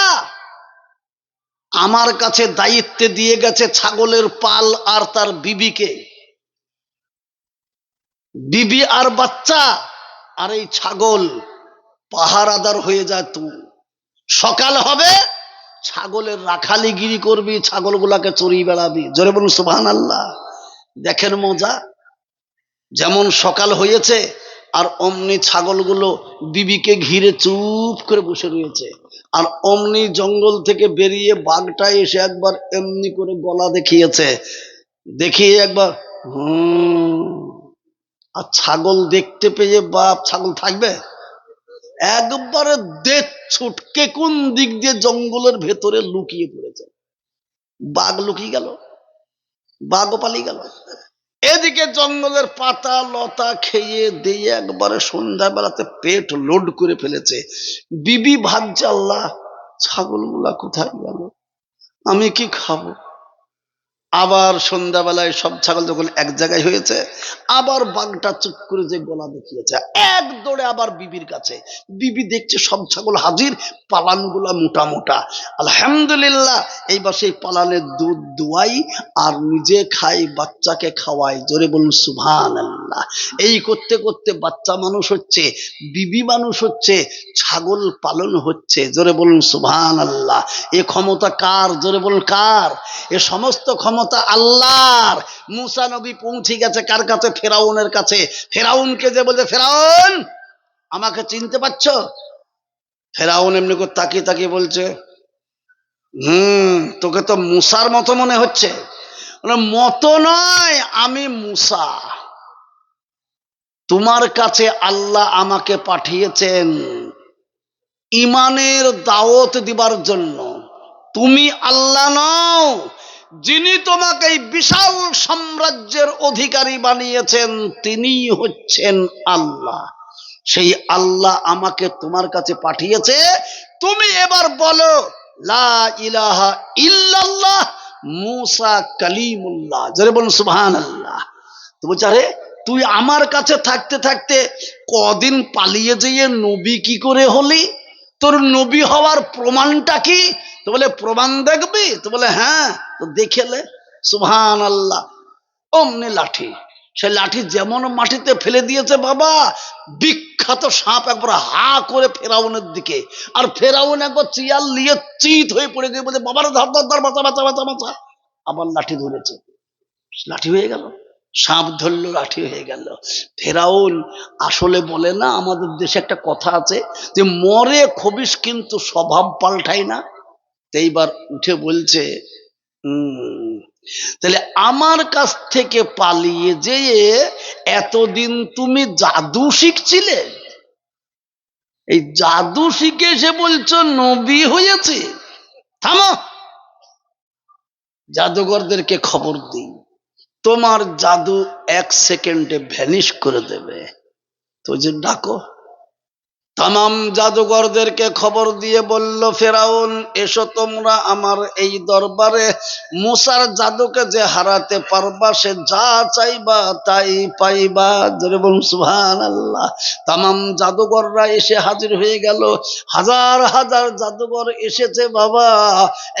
আমার কাছে দায়িত্বে দিয়ে গেছে ছাগলের পাল আর তার বিবিকে, বিবি আর বাচ্চা, আর এই ছাগল পাহারাদার হয়ে যায়। তুই সকাল হবে ছাগলের রাখালিগিরি করবি, ছাগলগুলাকে চড়িয়ে বেড়াবি। জোরে বলুন সুবহানাল্লাহ। দেখেন মজা। যেমন সকাল হয়েছে আর অমনি ছাগলগুলো বিবিকে ঘিরে চুপ করে বসে রয়েছে, আর অমনি জঙ্গল থেকে বেরিয়ে বাঘটা এসে একবার এমনি করে গলা দেখিয়েছে, দেখিয়ে একবার আর ছাগল দেখতে পেয়ে বাপ ছাগল থাকবে? একবারে দেখ ছুটকে কোন দিক দিয়ে জঙ্গলের ভেতরে লুকিয়ে পড়েছে। বাঘ লুকিয়ে গেল, বাঘও পালিয়ে গেল। এদিকে জঙ্গলের পাতা লতা খেয়ে দিয়ে একবারে সন্ধ্যাবেলাতে পেট লোড করে ফেলেছে। বিবি ভাবছে আল্লাহ ছাগলগুলা কোথায় গেল, আমি কি খাবো? আবার সন্ধ্যাবেলায় সব ছাগল যখন এক জায়গায় হয়েছে, আবার বাঘটা চুপ করে যে গলা দেখিয়েছে, এক দৌড়ে আবার বিবির কাছে। বিবি দেখছে সব ছাগল হাজির, পালানগুলা মোটা মোটা। আলহামদুলিল্লাহ, এইবার সেই পালানের দুধ দুয়াই আর নিজে খাই, বাচ্চাকে খাওয়াই। জোরে বলুন সুবহানাল্লাহ। এই করতে করতে বাচ্চা মানুষ হচ্ছে, বিবি মানুষ হচ্ছে, ছাগল পালন হচ্ছে। জোরে বলুন সুবহানাল্লাহ। এ ক্ষমতা কার? জোরে বলুন কার? এ সমস্ত ক্ষমতা আল্লাহর। মুসা নবী পৌঁছে গেছে কার কাছে? ফেরাউনের কাছে। ফেরাউনকে যে বলছে, ফেরাউন আমাকে চিনতে পারছো? ফেরাউন এমনি করে তাকিয়ে তাকিয়ে বলছে, তোকে তো মুসার মতো মনে হচ্ছে। মতো নয়, আমি মুসা। তোমার কাছে আল্লাহ আমাকে পাঠিয়েছেন ইমানের দাওয়াত দিবার জন্য। তুমি আল্লাহ নও। যিনি তোমাকে এই বিশাল সাম্রাজ্যের অধিকারী বানিয়েছেন তিনি হচ্ছেন আল্লাহ। সেই আল্লাহ আমাকে তোমার কাছে পাঠিয়েছে। তুমি এবার বলো লা ইলাহা ইল্লাল্লাহ মুসা কালিমুল্লাহ। জোরে বলুন সুবহানাল্লাহ। তো বলছে, আরে তুই আমার কাছে থাকতে থাকতে কদিন পালিয়ে যেয়ে নবী কি করে হলি? তোর নবী হওয়ার প্রমাণটা কি? তো বলে, প্রমাণ দেখবি? তো বলে, হ্যাঁ। তো দেখেলে। সুবহানাল্লাহ। অমনি লাঠি। সে লাঠি যেমন মাটিতে ফেলে দিয়েছে বাবা, বিখ্যাত সাপ একবার হা করে ফেরাউনের দিকে। আর ফেরাউন একবার চিয়াল নিয়ে চিত হয়ে পড়ে গিয়ে বলছে, বাবার ধর ধর ধর, বাঁচা বাঁচা বাঁচা বাঁচা। আবার লাঠি ধরেছে, লাঠি হয়ে গেল। সাপ ধরলো, লাঠি হয়ে গেল। ফেরাউন আসলে বলে না, আমাদের দেশে একটা কথা আছে যে মরে খবিস কিন্তু স্বভাব পাল্টায় না। এইবার উঠে বলছে, তাহলে আমার কাছ থেকে পালিয়ে যেয়ে এতদিন তুমি জাদু শিখছিলে, এই জাদু শিখে এসে বলছো নবী হয়েছে? থামো, জাদুঘরদেরকে খবর দিই, তোমার জাদু 1 সেকেন্ডে ভ্যানিশ করে দেবে। তো যে ডাকো। তামাম জাদুঘরদেরকে খবর দিয়ে বলল ফেরাউন, এসো তোমরা আমার এই দরবারে। মুসার জাদুকে যে হারাতে পারবা সে যা চাইবা তাই পাইবা। জোরে বলুন সুবহানাল্লাহ। তামাম জাদুঘররা এসে হাজির হয়ে গেল। হাজার হাজার জাদুঘর এসেছে বাবা।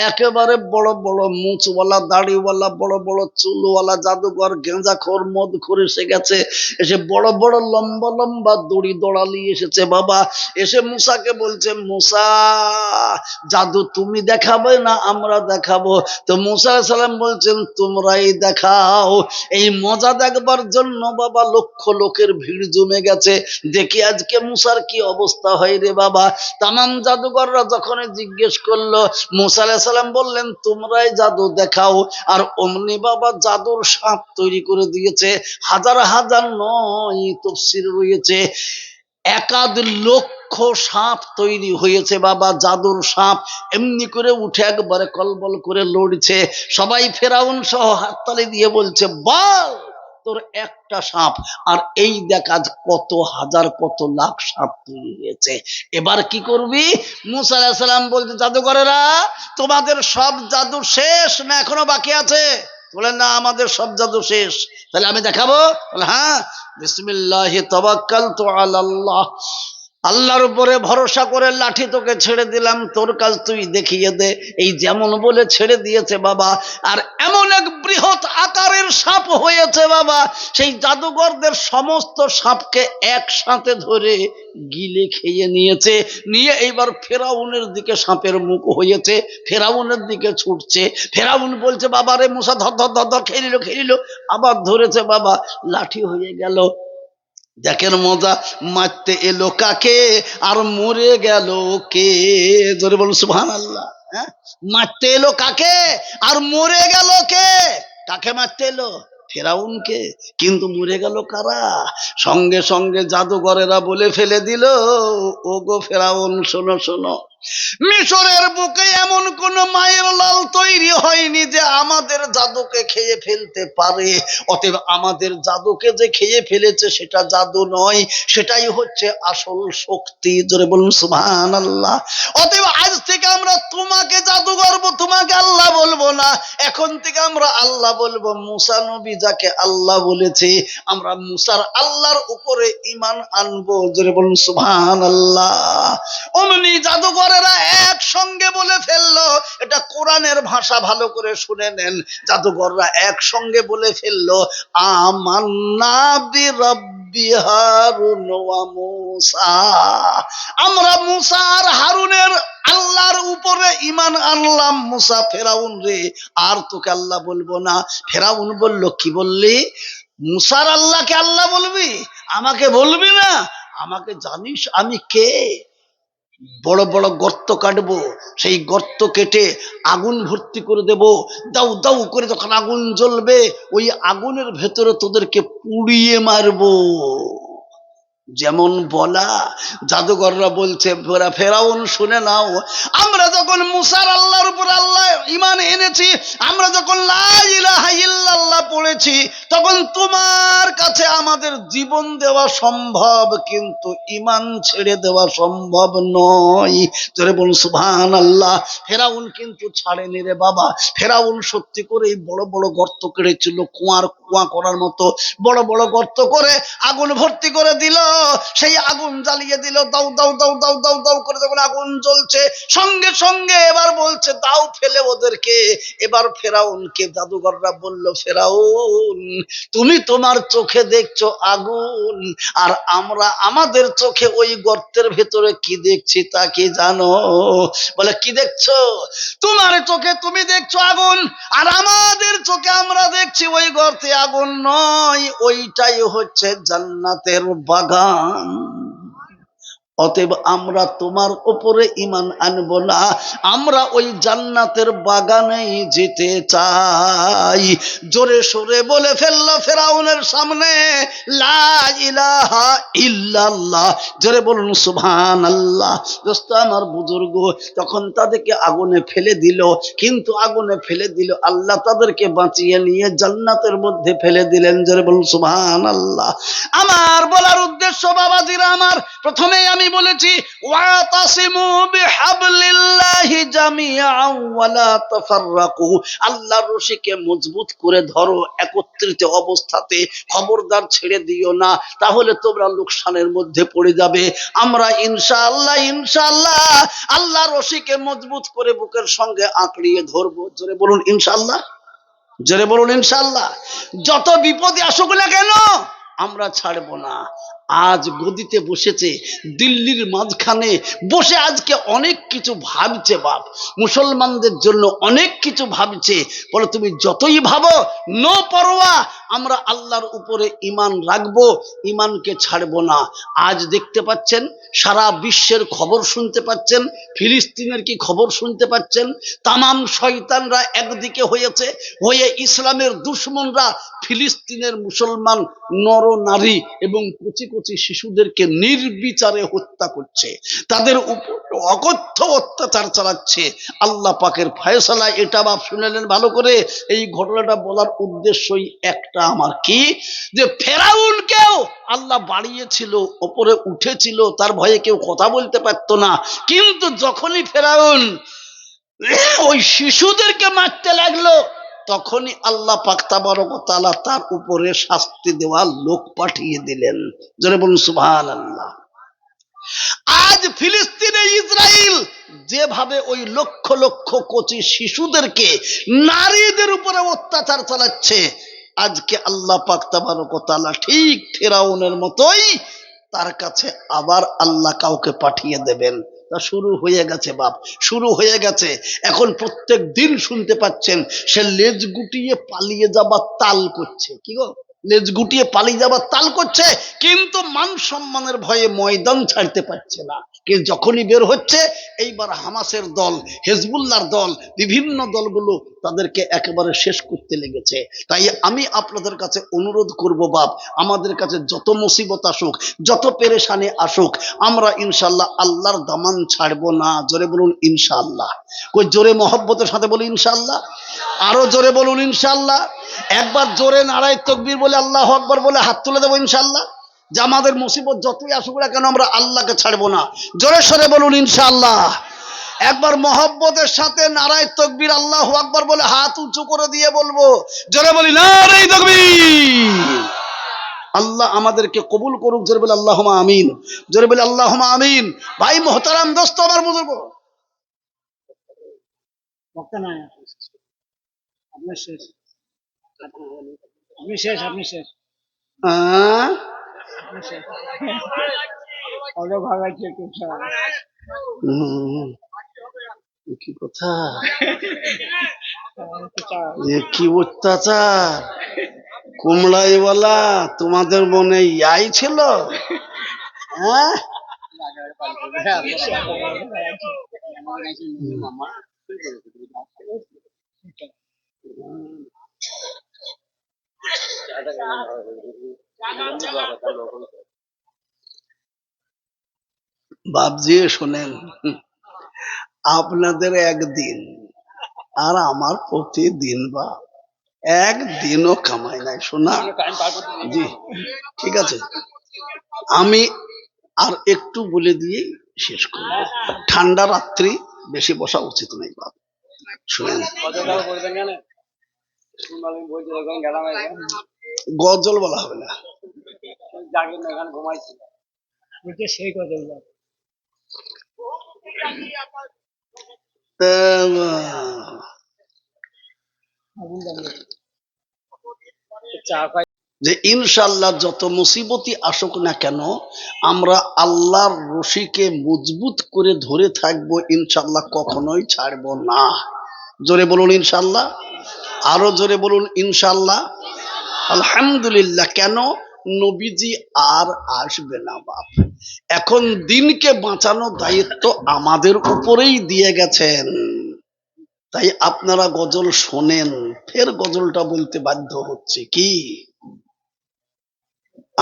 একেবারে বড় বড় মুছওয়ালা, দাড়িওয়ালা, বড় বড় চুলওয়ালা জাদুঘর, গেঁজাখোর, মদখোর এসে গেছে। এসে বড় বড় লম্বা লম্বা দড়ি দড়ালি এসেছে বাবা। এসে মুসাকে বলছে, মুসা জাদু তুমি দেখাবে না আমরা দেখাবো? তো মুসা আলাইহিস সালাম বলছেন, তোমরাই দেখাও। এই মজা দেখবার জন্য বাবা লক্ষ লোকের ভিড় জমে গেছে। দেখি আজকে মুসার কি অবস্থা হয় রে বাবা। তামাম জাদুঘররা যখন জিজ্ঞেস করলো, মুসা আলাইহিস সালাম বললেন, তোমরাই জাদু দেখাও। আর অমনি বাবা জাদুর সাপ তৈরি করে দিয়েছে। হাজার হাজার নয়, তাফসীর রয়েছে 1 লক্ষ সাপ তৈরি হয়েছে বাবা, জাদুর সাপ। এমনি করে উঠে একবারে কলবল করে লড়ছে। সবাই ফেরাউন সহ হাততালি দিয়ে বলছে, বল তোর একটা সাপ। আর এই দেখ আজ কত হাজার কত লাখ সাপ তৈরি হয়েছে। এবার কি করবি? মুসা আলাইহিস সালাম বলছে, জাদুঘরেরা তোমাদের সব জাদু শেষ না এখনো বাকি আছে? বলেন না, আমাদের সব জাদু শেষ। তাহলে আমি দেখাবো? বলে, হ্যাঁ। বিসমিল্লাহি তাওয়াক্কালতু আলাল্লাহ, আল্লাহর উপরে ভরসা করে লাঠি তোকে ছেড়ে দিলাম, তোর কাজ তুই দেখিয়ে দে। এই যেমন বলে ছেড়ে দিয়েছে বাবা। আর এমন এক বৃহৎ আকারের সাপ হয়েছে বাবা, সেই জাদুঘরদের সমস্ত সাপকে একসাথে ধরে গিলে খেয়ে নিয়েছে। নিয়ে এইবার ফেরাউনের দিকে সাপের মুখ হয়েছে, ফেরাউনের দিকে ছুটছে। ফেরাউন বলছে, বাবা রে মুসা, ধর ধর ধর ধর, খেয়ে নিল। আবার ধরেছে বাবা, লাঠি হয়ে গেল। দেখেন মজা, মারতে এলো কাকে আর মরে গেল কে? জোরে বলুন সুবহানাল্লাহ। হ্যাঁ, মারতে এলো কাকে আর মরে গেল কে? কাকে মারতে এলো? ফেরাউনকে। কিন্তু মরে গেল কারা? সঙ্গে সঙ্গে জাদুঘরেরা বলে ফেলে দিল, ও গো ফেরাউন, শোনো শোনো, মিশরের বুকে এমন কোন মায়ের লাল তৈরি হয়নি যে আমাদের জাদুকে খেয়ে ফেলতে পারে। অতএব আমাদের জাদুকে যে খেয়ে ফেলেছে সেটা জাদু নয়, সেটাই হচ্ছে আসল শক্তি। জোরে বলুন সুবহানাল্লাহ। অতএব আজ থেকে আমরা তোমাকে জাদু করবো, তোমাকে আল্লাহ বলবো না। এখন থেকে আমরা আল্লাহ বলবো। মুসা নবী যাকে আল্লাহ বলেছে, আমরা মুসার আল্লাহর উপরে ঈমান আনবো। জোরে বলুন সুবহানাল্লাহ। অমনি জাদুঘরেরা একসঙ্গে বলে ফেললো, এটা কোরআনের ভাষা, ভালো করে শুনে নেন। জাদুঘররা একসঙ্গে বলে ফেললো, আমান্না বিরাব্বি হারুন ওয়া মূসা। আমরা মূসা আর হারুনের আল্লাহর উপরে ঈমান আনলাম। মূসা ফেরাউন রে, আর তোকে আল্লাহ বলবো না। ফেরাউন বলল, কি বললি? মূসার আল্লাহকে আল্লাহ বলবি, আমাকে বলবি না? আমাকে জানিস আমি কে? বড় বড় গর্ত কাটবো, সেই গর্ত কেটে আগুন ভর্তি করে দেব, দাউ দাউ করে যখন আগুন জ্বলবে ওই আগুনের ভেতরে তোদেরকে পুড়িয়ে মারবো। যেমন বলা। জাদুঘররা বলছে, ফেরাউন শুনে নাও, আমরা যখন মুসার আল্লাহর উপর আল্লাহ ঈমান এনেছি, আমরা যখন লা ইলাহা ইল্লাল্লাহ পড়েছি, তখন তোমার কাছে আমাদের জীবন দেওয়া সম্ভব, কিন্তু ঈমান ছেড়ে দেওয়া সম্ভব নয়। জোরে বলুন সুবহানাল্লাহ। ফেরাউন কিন্তু ছাড়েনি রে বাবা। ফেরাউন সত্যি করে বড় বড় গর্ত কেটেছিল, কুয়া করার মতো বড় বড় গর্ত করে আগুন ভর্তি করে দিল, সেই আগুন জ্বালিয়ে দিল। দাউ দাউ দাউ দাউ দাউ দাউ করে যখন আগুন জ্বলছে, সঙ্গে সঙ্গে এবার বলছে দাও ফেলে ওদেরকে। এবার ফেরাউনকে জাদুঘররা বলল, ফেরাউন তুমি তোমার চোখে দেখছো আগুন, আর আমরা আমাদের চোখে ওই গর্তের ভেতরে কি দেখছি তা কি জানো? বলে, কি দেখছো? তোমার চোখে তুমি দেখছো আগুন, আর আমাদের চোখে আমরা দেখছি ওই গর্তে আগুন নয়, ওইটাই হচ্ছে জান্নাতের বাগান। অতএব আমরা তোমার উপরে ঈমান আনবো না, আমরা ওই জান্নাতের বাগানেই যেতে চাই। জোরে সোরে বলে ফেললো ফেরাউনের সামনে, লা ইলাহা ইল্লাল্লাহ। জোরে বলুন সুবহানাল্লাহ। দোস্ত আমার, বুজুর্গ, তখন তাদেরকে আগুনে ফেলে দিল, কিন্তু আগুনে ফেলে দিল, আল্লাহ তাদেরকে বাঁচিয়ে নিয়ে জান্নাতের মধ্যে ফেলে দিলেন। জোরে বলুন সুবহানাল্লাহ। আমার বলার উদ্দেশ্য বাবাজিরা আমার, প্রথমেই আমি বলেছি, ওয়াতাসিমু বিহাবলিল্লাহি জামিআন ওয়া লা তাফাররাকু। আল্লাহর রশিকে মজবুত করে ধরো একত্রিত অবস্থাতে, খবরদার ছেড়ে দিও না, তাহলে তোমরা লোকসানের মধ্যে পড়ে যাবে। আমরা ইনশাআল্লাহ ইনশাআল্লাহ আল্লাহর রশিকে মজবুত করে বুকের সঙ্গে আঁকড়িয়ে ধরবো। জোরে বলুন ইনশাআল্লাহ। জোরে বলুন ইনশাআল্লাহ। যত বিপদে আসুক না কেন আমরা ছাড়বো না। আজ গদিতে বসেছে, দিল্লির মাঝখানে বসে আজকে অনেক কিছু ভাবছে বাপ, মুসলমানদের জন্য অনেক কিছু ভাবছে। বলে, তুমি যতই ভাবো, নো পরোয়া, আমরা আল্লাহর উপরে ঈমান রাখবো, ঈমানকে ছাড়বো না। আজ দেখতে পাচ্ছেন, সারা বিশ্বের খবর শুনতে পাচ্ছেন, ফিলিস্তিনের কি খবর শুনতে পাচ্ছেন? তামাম শয়তানরা একদিকে হয়েছে, হয়ে ইসলামের দুশমনরা ফিলিস্তিনের মুসলমান নর নারী এবং কচি কচি শিশুদেরকে নির্বিচারে হত্যা করছে, তাদের উপর অকথ্য অত্যাচার চালাচ্ছে। আল্লাহ পাকের ফয়সালা এটা বাপ শুনেলেন ভালো করে। এই ঘটনাটা বলার উদ্দেশ্যই একটা আমার, কি যে ফেরাউনকেও আল্লাহ বাড়িয়েছিল, ওপরে উঠেছিল, তার ভয়ে কেউ কথা বলতে পারতো না। কিন্তু যখনই ফেরাউন ওই শিশুদেরকে মারতে লাগলো, তখনই আল্লাহ পাক তাবারক ওয়া তাআলা তার উপরে শাস্তি দেওয়ার লোক পাঠিয়ে দিলেন। জোরে বলুন সুবহানাল্লাহ। আজ ফিলিস্তিনে ইসরায়েল যেভাবে ওই লক্ষ লক্ষ কচি শিশুদেরকে, নারীদের উপরে অত্যাচার চালাচ্ছে, আজকে আল্লাহ পাক তাবারক ওয়া তাআলা ঠিক ফেরাউনের মতোই তার কাছে আবার আল্লাহ কাউকে পাঠিয়ে দেবেন। তা শুরু হয়ে গেছে বাপ, শুরু হয়ে গেছে। এখন প্রত্যেক দিন শুনতে পাচ্ছেন সে লেজ গুটিয়ে পালিয়ে যাবার তাল করছে। কি গো, লেজ গুটিয়ে পালিয়ে যাবার তাল করছে, কিন্তু মান সম্মানের ভয়ে ময়দান ছাড়তে পারছে না। কিন্তু যখনই বের হচ্ছে এইবার হামাসের দল, হেজবুল্লাহর দল, বিভিন্ন দলগুলো তাদেরকে একেবারে শেষ করতে লেগেছে। তাই আমি আপনাদের কাছে অনুরোধ করব, বাপ, আমাদের কাছে যত মুসিবত আসুক, যত পেরেশানি আসুক, আমরা ইনশাল্লাহ আল্লাহর দামান ছাড়বো না। জোরে বলুন ইনশাল্লাহ। কই জোরে মহব্বতের সাথে বলি ইনশাল্লাহ। আরো জোরে বলুন ইনশাল্লাহ। একবার জোরে নারায়ে তাকবীর বলে আল্লাহু আকবার বলে হাত তুলে দেবো ইনশাল্লাহ, যে আমাদের মুসিবত যতই আসুক না কেন আমরা আল্লাহকে ছাড়বো না। জোরে সরে বলুন ইনশাআল্লাহ। একবার মহব্বতের সাথে নারায়ে তাকবীর আল্লাহু আকবার বলে হাত উঁচু করে দিয়ে বলবো, জোরে বলি নারায়ে তাকবীর। আল্লাহ আমাদেরকে কবুল করুক। জোরে বলে আল্লাহুম্মা আমিন। জোরে বলে আল্লাহুম্মা আমিন। ভাই মোহতারাম দোস্ত আমার বুজুর্গ, আপনি শেষ, আপনি শেষ, আপনি শেষ, হ্যাঁ আপনি শেষ। অনেক ভালো লাগছে একটু কি কথা, কি অত্যাচার! কুমড়াইওয়ালা তোমাদের মনে ইয়াই ছিল? হ্যাঁ, বাপজি শোনেন, আপনাদের একদিন আর আমার প্রতিদিন, বা একদিনও কামাই নাই শোনা। জি ঠিক আছে, আমি আর একটু বলে দিয়ে শেষ করব। ঠান্ডা রাত্রি, বেশি বসা উচিত নয় বাপ। শুনেন, গজল বলা হবে না, সেই কথা চা খাই। যে ইনশাল্লাহ যত মুসিবতই আসুক না কেন আমরা আল্লাহর রশিকে মজবুত করে ধরে থাকবো, ইনশাল্লাহ কখনোই ছাড়বো না। জোরে বলুন ইনশাল্লাহ। আরো জোরে বলুন ইনশাল্লাহ। আলহামদুলিল্লাহ। কেন? নবীজি আর আসবে না বাপ। এখন দিনকে বাঁচানোর দায়িত্ব আমাদের উপরেই দিয়ে গেছেন। তাই আপনারা গজল শোনেন, ফের গজলটা বলতে বাধ্য হচ্ছে। কি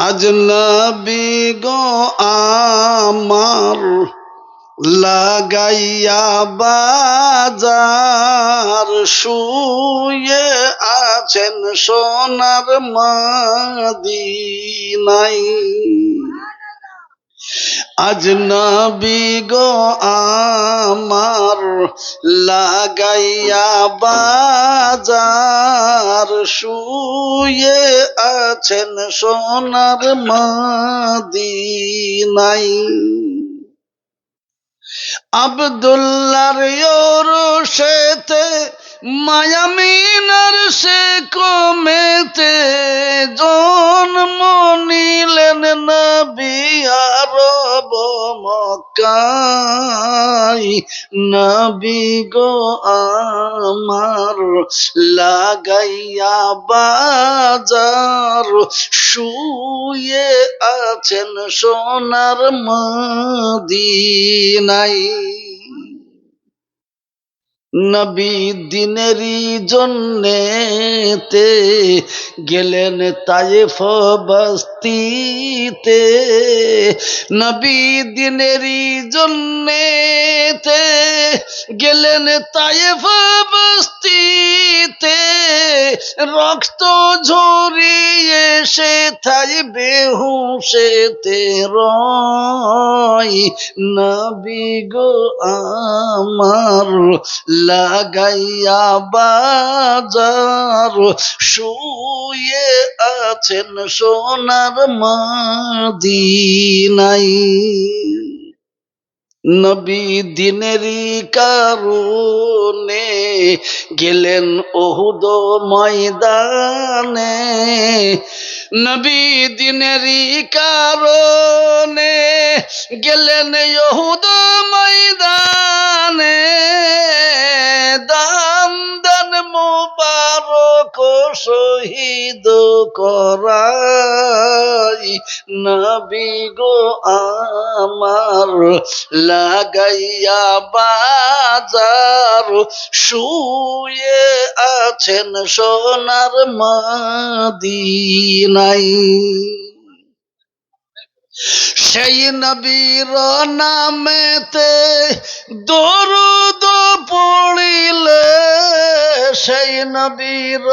আজনবী গো আমার লাগাইয়া বাজার, শুয়ে আছেন সোনার মদিনায়। আজনবী গো আমার লাগাইয়া বাজার, শুয়ে আছেন সোনার মদিনায়। আব্দুল্লাহর ওরশেতে মায়ামিনার সে কমেতে জন্ম নিলেন নবী আরব মক্কায়। নবী গো আমার লাগাইয়া বাজার, শুয়ে আছেন সোনার মদিনায়। নবী দিনেরই জন্যেতে গেলেন তায়েফ বস্তিতে। নবী দিনেরই জন্যেতে গেলেন তায়েফ বস্তিতে। রক্ত ঝরিয়ে সে থাই বেহুশেতে রয়। নবী গো আমার লাগাইয়া বাজার, শুয়ে আছেন সোনার মদিনায়। নবী দিনেরই কারণে গেলেন ওহুদ ময়দানে। নবী দিনেরই কারণে গেলেন ওহুদ ময়দানে। দান দান মুবারক শহীদ করাই, নবী গো আমার লাগাইয়া বাজার, শুয়ে আছেন সোনার মদিনায়। সেই নবীর নামেতে দরুদ পড়িলে, সেই নবীর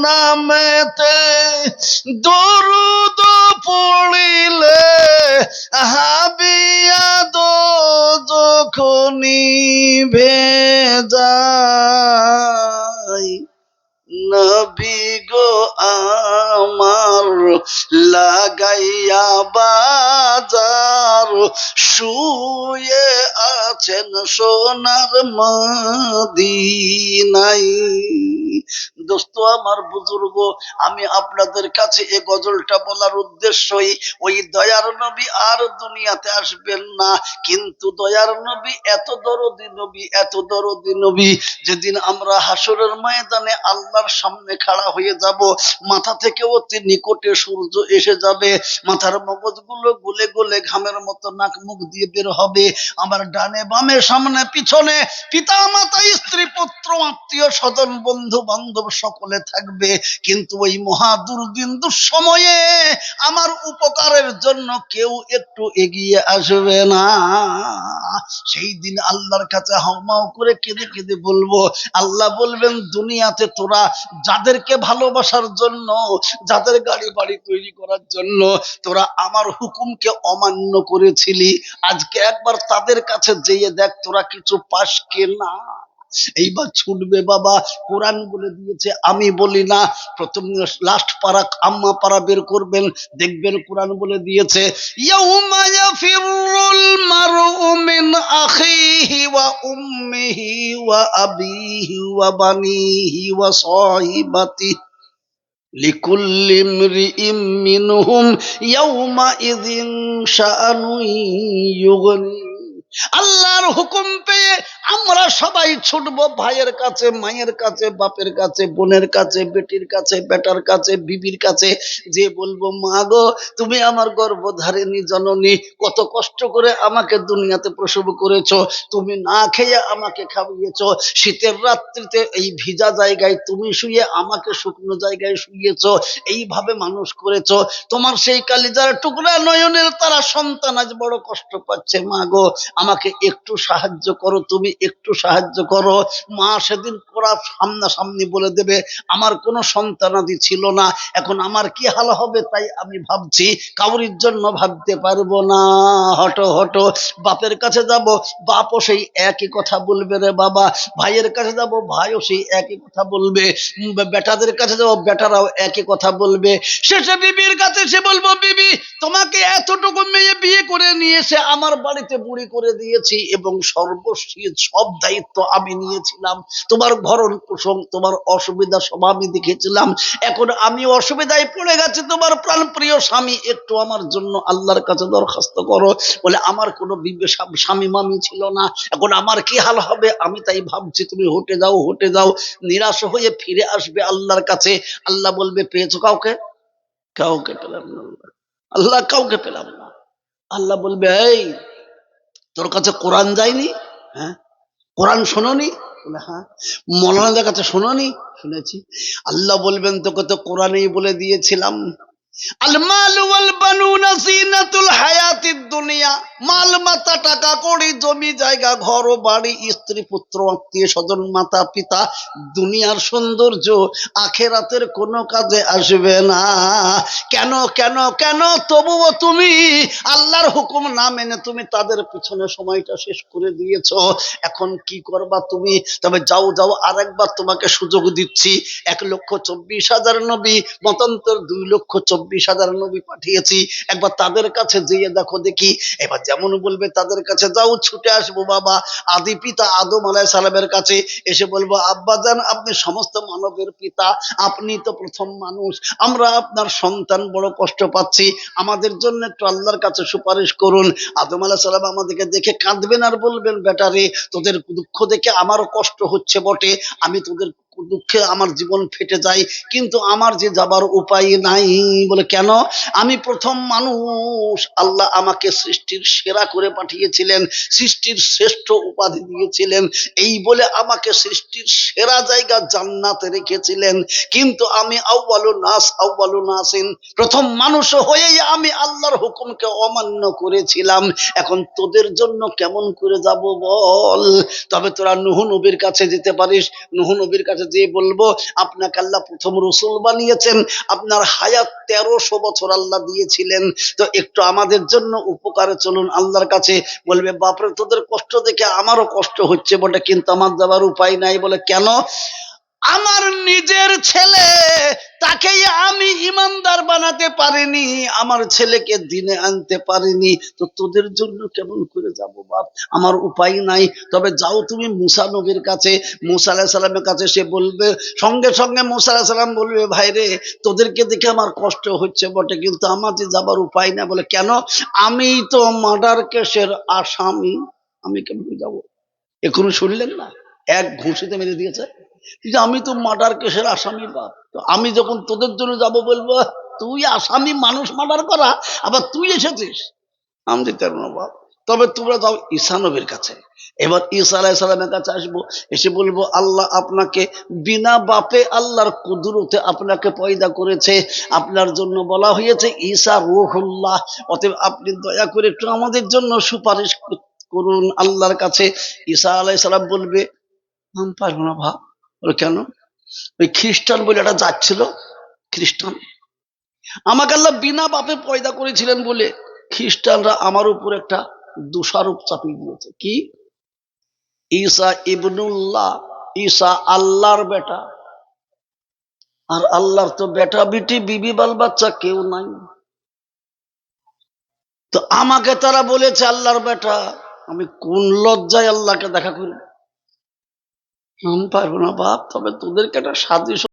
নামেতে দরুদ পড়িলে, হাবিয়া দো যখনি ভেজায়, নবী গো আমার লাগাইয়া বাজার, শুয়ে আছেন সোনার মদিনায়। দোস্ত আমার, বুজুর্গ, আমি আপনাদের কাছে এই গজলটা বলার উদ্দেশ্যই ওই দয়ার নবী আর দুনিয়াতে আসবেন না, কিন্তু দয়ার নবী এত দরদি নবী, এত দরদি নবী, যেদিন আমরা হাসরের ময়দানে আল্লাহর সামনে খাড়া হয়ে যাব, মাথা থেকে অতি নিকটে সূর্য এসে যাবে, মাথার মগজগুলো গলে গলে ঘামের মতো নাক মুখ দিয়ে বের হবে, আমার ডানে বামে সামনে পিছনে পিতা মাতা স্ত্রী পুত্র আত্মীয় স্বজন বন্ধু বান্ধব সকলে থাকবে, কিন্তু ওই মহা দুর্দিন দুঃসময়ে আমার উপকারের জন্য কেউ একটু এগিয়ে আসবে না। সেই দিন আল্লাহর কাছে হাউমাউ করে কেঁদে কেঁদে বলবো, আল্লাহ বলবেন, দুনিয়াতে তোরা যাদেরকে ভালোবাসার জন্য, যাদের গাড়ি বাড়ি তৈরি করার জন্য তোরা আমার হুকুমকে অমান্য করেছিলি, আজকে একবার তাদের কাছে যেয়ে দেখ তোরা কিছু পাস কিনা। এইবার ছুটবে বাবা, কোরআন বলে দিয়েছে, আমি বলি না। প্রথম লাস্ট পারা আম্মা পারা বের করবেন, দেখবেন কোরআন বলে দিয়েছে, ইয়াউমা ইয়াফিরুল মারউ মিন আখিহি ওয়া উম্মিহি ওয়া আবিহি ওয়া বানিহি ওয়া সাহিবাতিহি লিকুল্লি ইমরিইম মিনহুম ইয়াউমাইযিন শাআনুন ইউগনি। আল্লাহর হুকুম পেয়ে আমরা সবাই ছুটবো ভাইয়ের কাছে, মায়ের কাছে, বাপের কাছে, বোনের কাছে, বেটির কাছে, বেটার কাছে, বিবির কাছে, যে বলবো, মা গো তুমি আমার গর্ভধারিণী জননী, কত কষ্ট করে আমাকে দুনিয়াতে প্রসব করেছো, তুমি না খেয়ে আমাকে খাইয়েছো, শীতের রাত্রিতে এই ভিজা জায়গায় তুমি শুয়ে আমাকে শুকনো জায়গায় শুইয়েছো, এইভাবে মানুষ করেছো, তোমার সেই কালিজার টুকরা নয়নের তারা সন্তান আজ বড় কষ্ট পাচ্ছে, মা গো আমাকে একটু সাহায্য করো, তুমি একটু সাহায্য করো। মা সেদিন পুরা সামনাসামনি বলে দেবে, আমার কোনো সন্তানাদি ছিল না, এখন আমার কি হাল হবে তাই আমি ভাবছি, কাউরির জন্য ভাবতে পারবো না। হটো হটো, বাপের কাছে যাব, বাপও সেই একই কথা বলবে রে বাবা, ভাইয়ের কাছে যাব, ভাইও সেই একই কথা বলবে, বেটাদের কাছে যাব, বেটারাও একই কথা বলবে, শেষে বিবির কাছে সে বলবো, বিবি তোমাকে এতটুকু মেয়ে বিয়ে করে নিয়েছে, আমার বাড়িতে বুড়ি করে দিয়েছি এবং সর্বশেষ সব দায়িত্ব আমি নিয়েছিলাম, তোমার ভরণ পোষণ, তোমার অসুবিধা সব আমি দেখেছিলাম, এখন আমি অসুবিধায় পড়ে গেছি, তোমার প্রাণ প্রিয় স্বামী একটু আমার জন্য আল্লাহর কাছে দরখাস্ত করো। বলে আমার কোনো স্বামী মামি ছিল না, এখন আমার কি হাল হবে আমি তাই ভাবছি, তুমি হটে যাও, হটে যাও। নিরাশ হয়ে ফিরে আসবে আল্লাহর কাছে, আল্লাহ বলবে, পেয়েছো কাউকে? কাউকে পেলাম না আল্লাহ, কাউকে পেলাম না। আল্লাহ বলবে, এই তোর কাছে কোরআন যায়নি? হ্যাঁ। কোরআন শোনোনি? বলে হ্যাঁ। মৌলানাদের কাছে শোনোনি? শুনেছি। আল্লাহ বলবেন, তোকে তো কোরআনেই বলে দিয়েছিলাম, আল মাল ওয়াল বানুনা জিনাতুল হায়াতিদ দুনিয়া, মাল মাতা টাকা কড়ি জমি জায়গা ঘর ও বাড়ি স্ত্রী পুত্র আত্মীয় স্বজন মাতা পিতা দুনিয়ার সৌন্দর্য আখেরাতের কোনো কাজে আসবে না। কেন কেন কেন? তবুও তুমি আল্লাহর হুকুম না মেনে তুমি তাদের পিছনে সময়টা শেষ করে দিয়েছো, এখন কি করবা তুমি? তবে যাও যাও, আরেকবার তোমাকে সুযোগ দিচ্ছি, 1,24,000 নবী মতান্তর 2,24,000 নবী পাঠিয়েছি, একবার তাদের কাছে যেয়ে দেখো দেখি। এবার যেমন বলবে তাদের কাছে যাও, ছুটে আসবো বাবা আদি পিতা আদম আলাইহিস সালামের কাছে, এসে বলবো, আব্বাজান আপনি সমস্ত মানবের পিতা, আপনি তো প্রথম মানুষ, আমরা আপনার সন্তান বড় কষ্ট পাচ্ছি, আমাদের জন্য একটু আল্লাহর কাছে সুপারিশ করুন। আদম আলাইহিস সালাম আমাদেরকে দেখে কাঁদবেন আর বলবেন, বেটারে তোদের দুঃখ দেখে আমারও কষ্ট হচ্ছে বটে, আমি তোদের দুঃখে আমার জীবন ফেটে যায়, কিন্তু আমার যে যাবার উপায় নাই। বলে কেন? আমি প্রথম মানুষ, আল্লাহ আমাকে সৃষ্টির সেরা করে পাঠিয়েছিলেন, সৃষ্টির শ্রেষ্ঠ উপাধি দিয়েছিলেন, এই বলে আমাকে সৃষ্টির সেরা জায়গা জান্নাতে রেখেছিলেন। কিন্তু আমি আউয়ালুন নাসিন, প্রথম মানুষ হয়েই আমি আল্লাহর হুকুমকে অমান্য করেছিলাম। এখন তোদের জন্য কেমন করে যাব বল? তবে তোরা নূহ নবীর কাছে যেতে পারিস। নূহ নবীর কাছে যেয়ে বলবো, আপনাকে আল্লাহ প্রথম রসুল বানিয়েছেন, আপনার হায়াত 1300 বছর আল্লাহ দিয়েছিলেন, তো একটু আমাদের জন্য উপকারে চলুন আল্লাহর কাছে। বলবে, বাপরে তোদের কষ্ট দেখে আমারও কষ্ট হচ্ছে বটে, কিন্তু আমার যাবার উপায় নাই। বলে কেন? আমার নিজের ছেলে, তাকেই আমি ইমানদার বানাতে পারিনি, আমার ছেলেকে দিনে আনতে পারিনি, তো তোদের জন্য কেমন করে যাব বাপ? আমার উপায় নাই। তবে যাও তুমি মুসা নবীর কাছে, মুসা আলাইহিস সালামের কাছে। সে বলবে, সঙ্গে সঙ্গে মুসা আলাইহিস সালাম বলবে, ভাই রে, তোদেরকে দেখে আমার কষ্ট হচ্ছে বটে, কিন্তু আমার যে যাবার উপায় না। বলে কেন? আমি তো মার্ডার কেসের আসামি, আমি কেমন যাব? এখনো শুনলেন না? এক ঘুষিতে মেরে দিয়েছে। কিন্তু আমি তো মার্ডার কেসের আসামি বাপ, তো আমি যখন তোদের জন্য যাব, বলবো তুই আসামি, মানুষ মার্ডার করা, আবার তুই এসেছিস? আমি যেতে পারবো না বাপ। তবে তোমরা যাও ঈসা নবীর কাছে। এবার ঈসা আলাইহিস সালামের কাছে আসবো, এসে বলবো, আল্লাহ আপনাকে বিনা বাপে আল্লাহর কুদরতে আপনাকে পয়দা করেছে, আপনার জন্য বলা হয়েছে ঈসা রূহুল্লাহ, অতএব আপনি দয়া করে একটু আমাদের জন্য সুপারিশ করুন আল্লাহর কাছে। ঈসা আলাইহিস সালাম বলবে, আমি পারবো না ভাব। বলে কেন? ওই খ্রিস্টান বলে একটা যাচ্ছিল, খ্রিস্টান, আমাকে আল্লাহ বিনা বাপে পয়দা করেছিলেন বলে খ্রিস্টানরা আমার উপর একটা দোষারোপ চাপিয়ে দিয়েছে। কি? ঈসা ইবনুল্লাহ, ঈসা আল্লাহর বেটা, আর আল্লাহর তো বেটা বিটি বিবি বাল বাচ্চা কেউ নাই, তো আমাকে তারা বলেছে আল্লাহর বেটা। আমি কোন লজ্জায় আল্লাহকে দেখা করি? আমি পারবো না বাপ। তবে তোদেরকে একটা সাদৃশ্য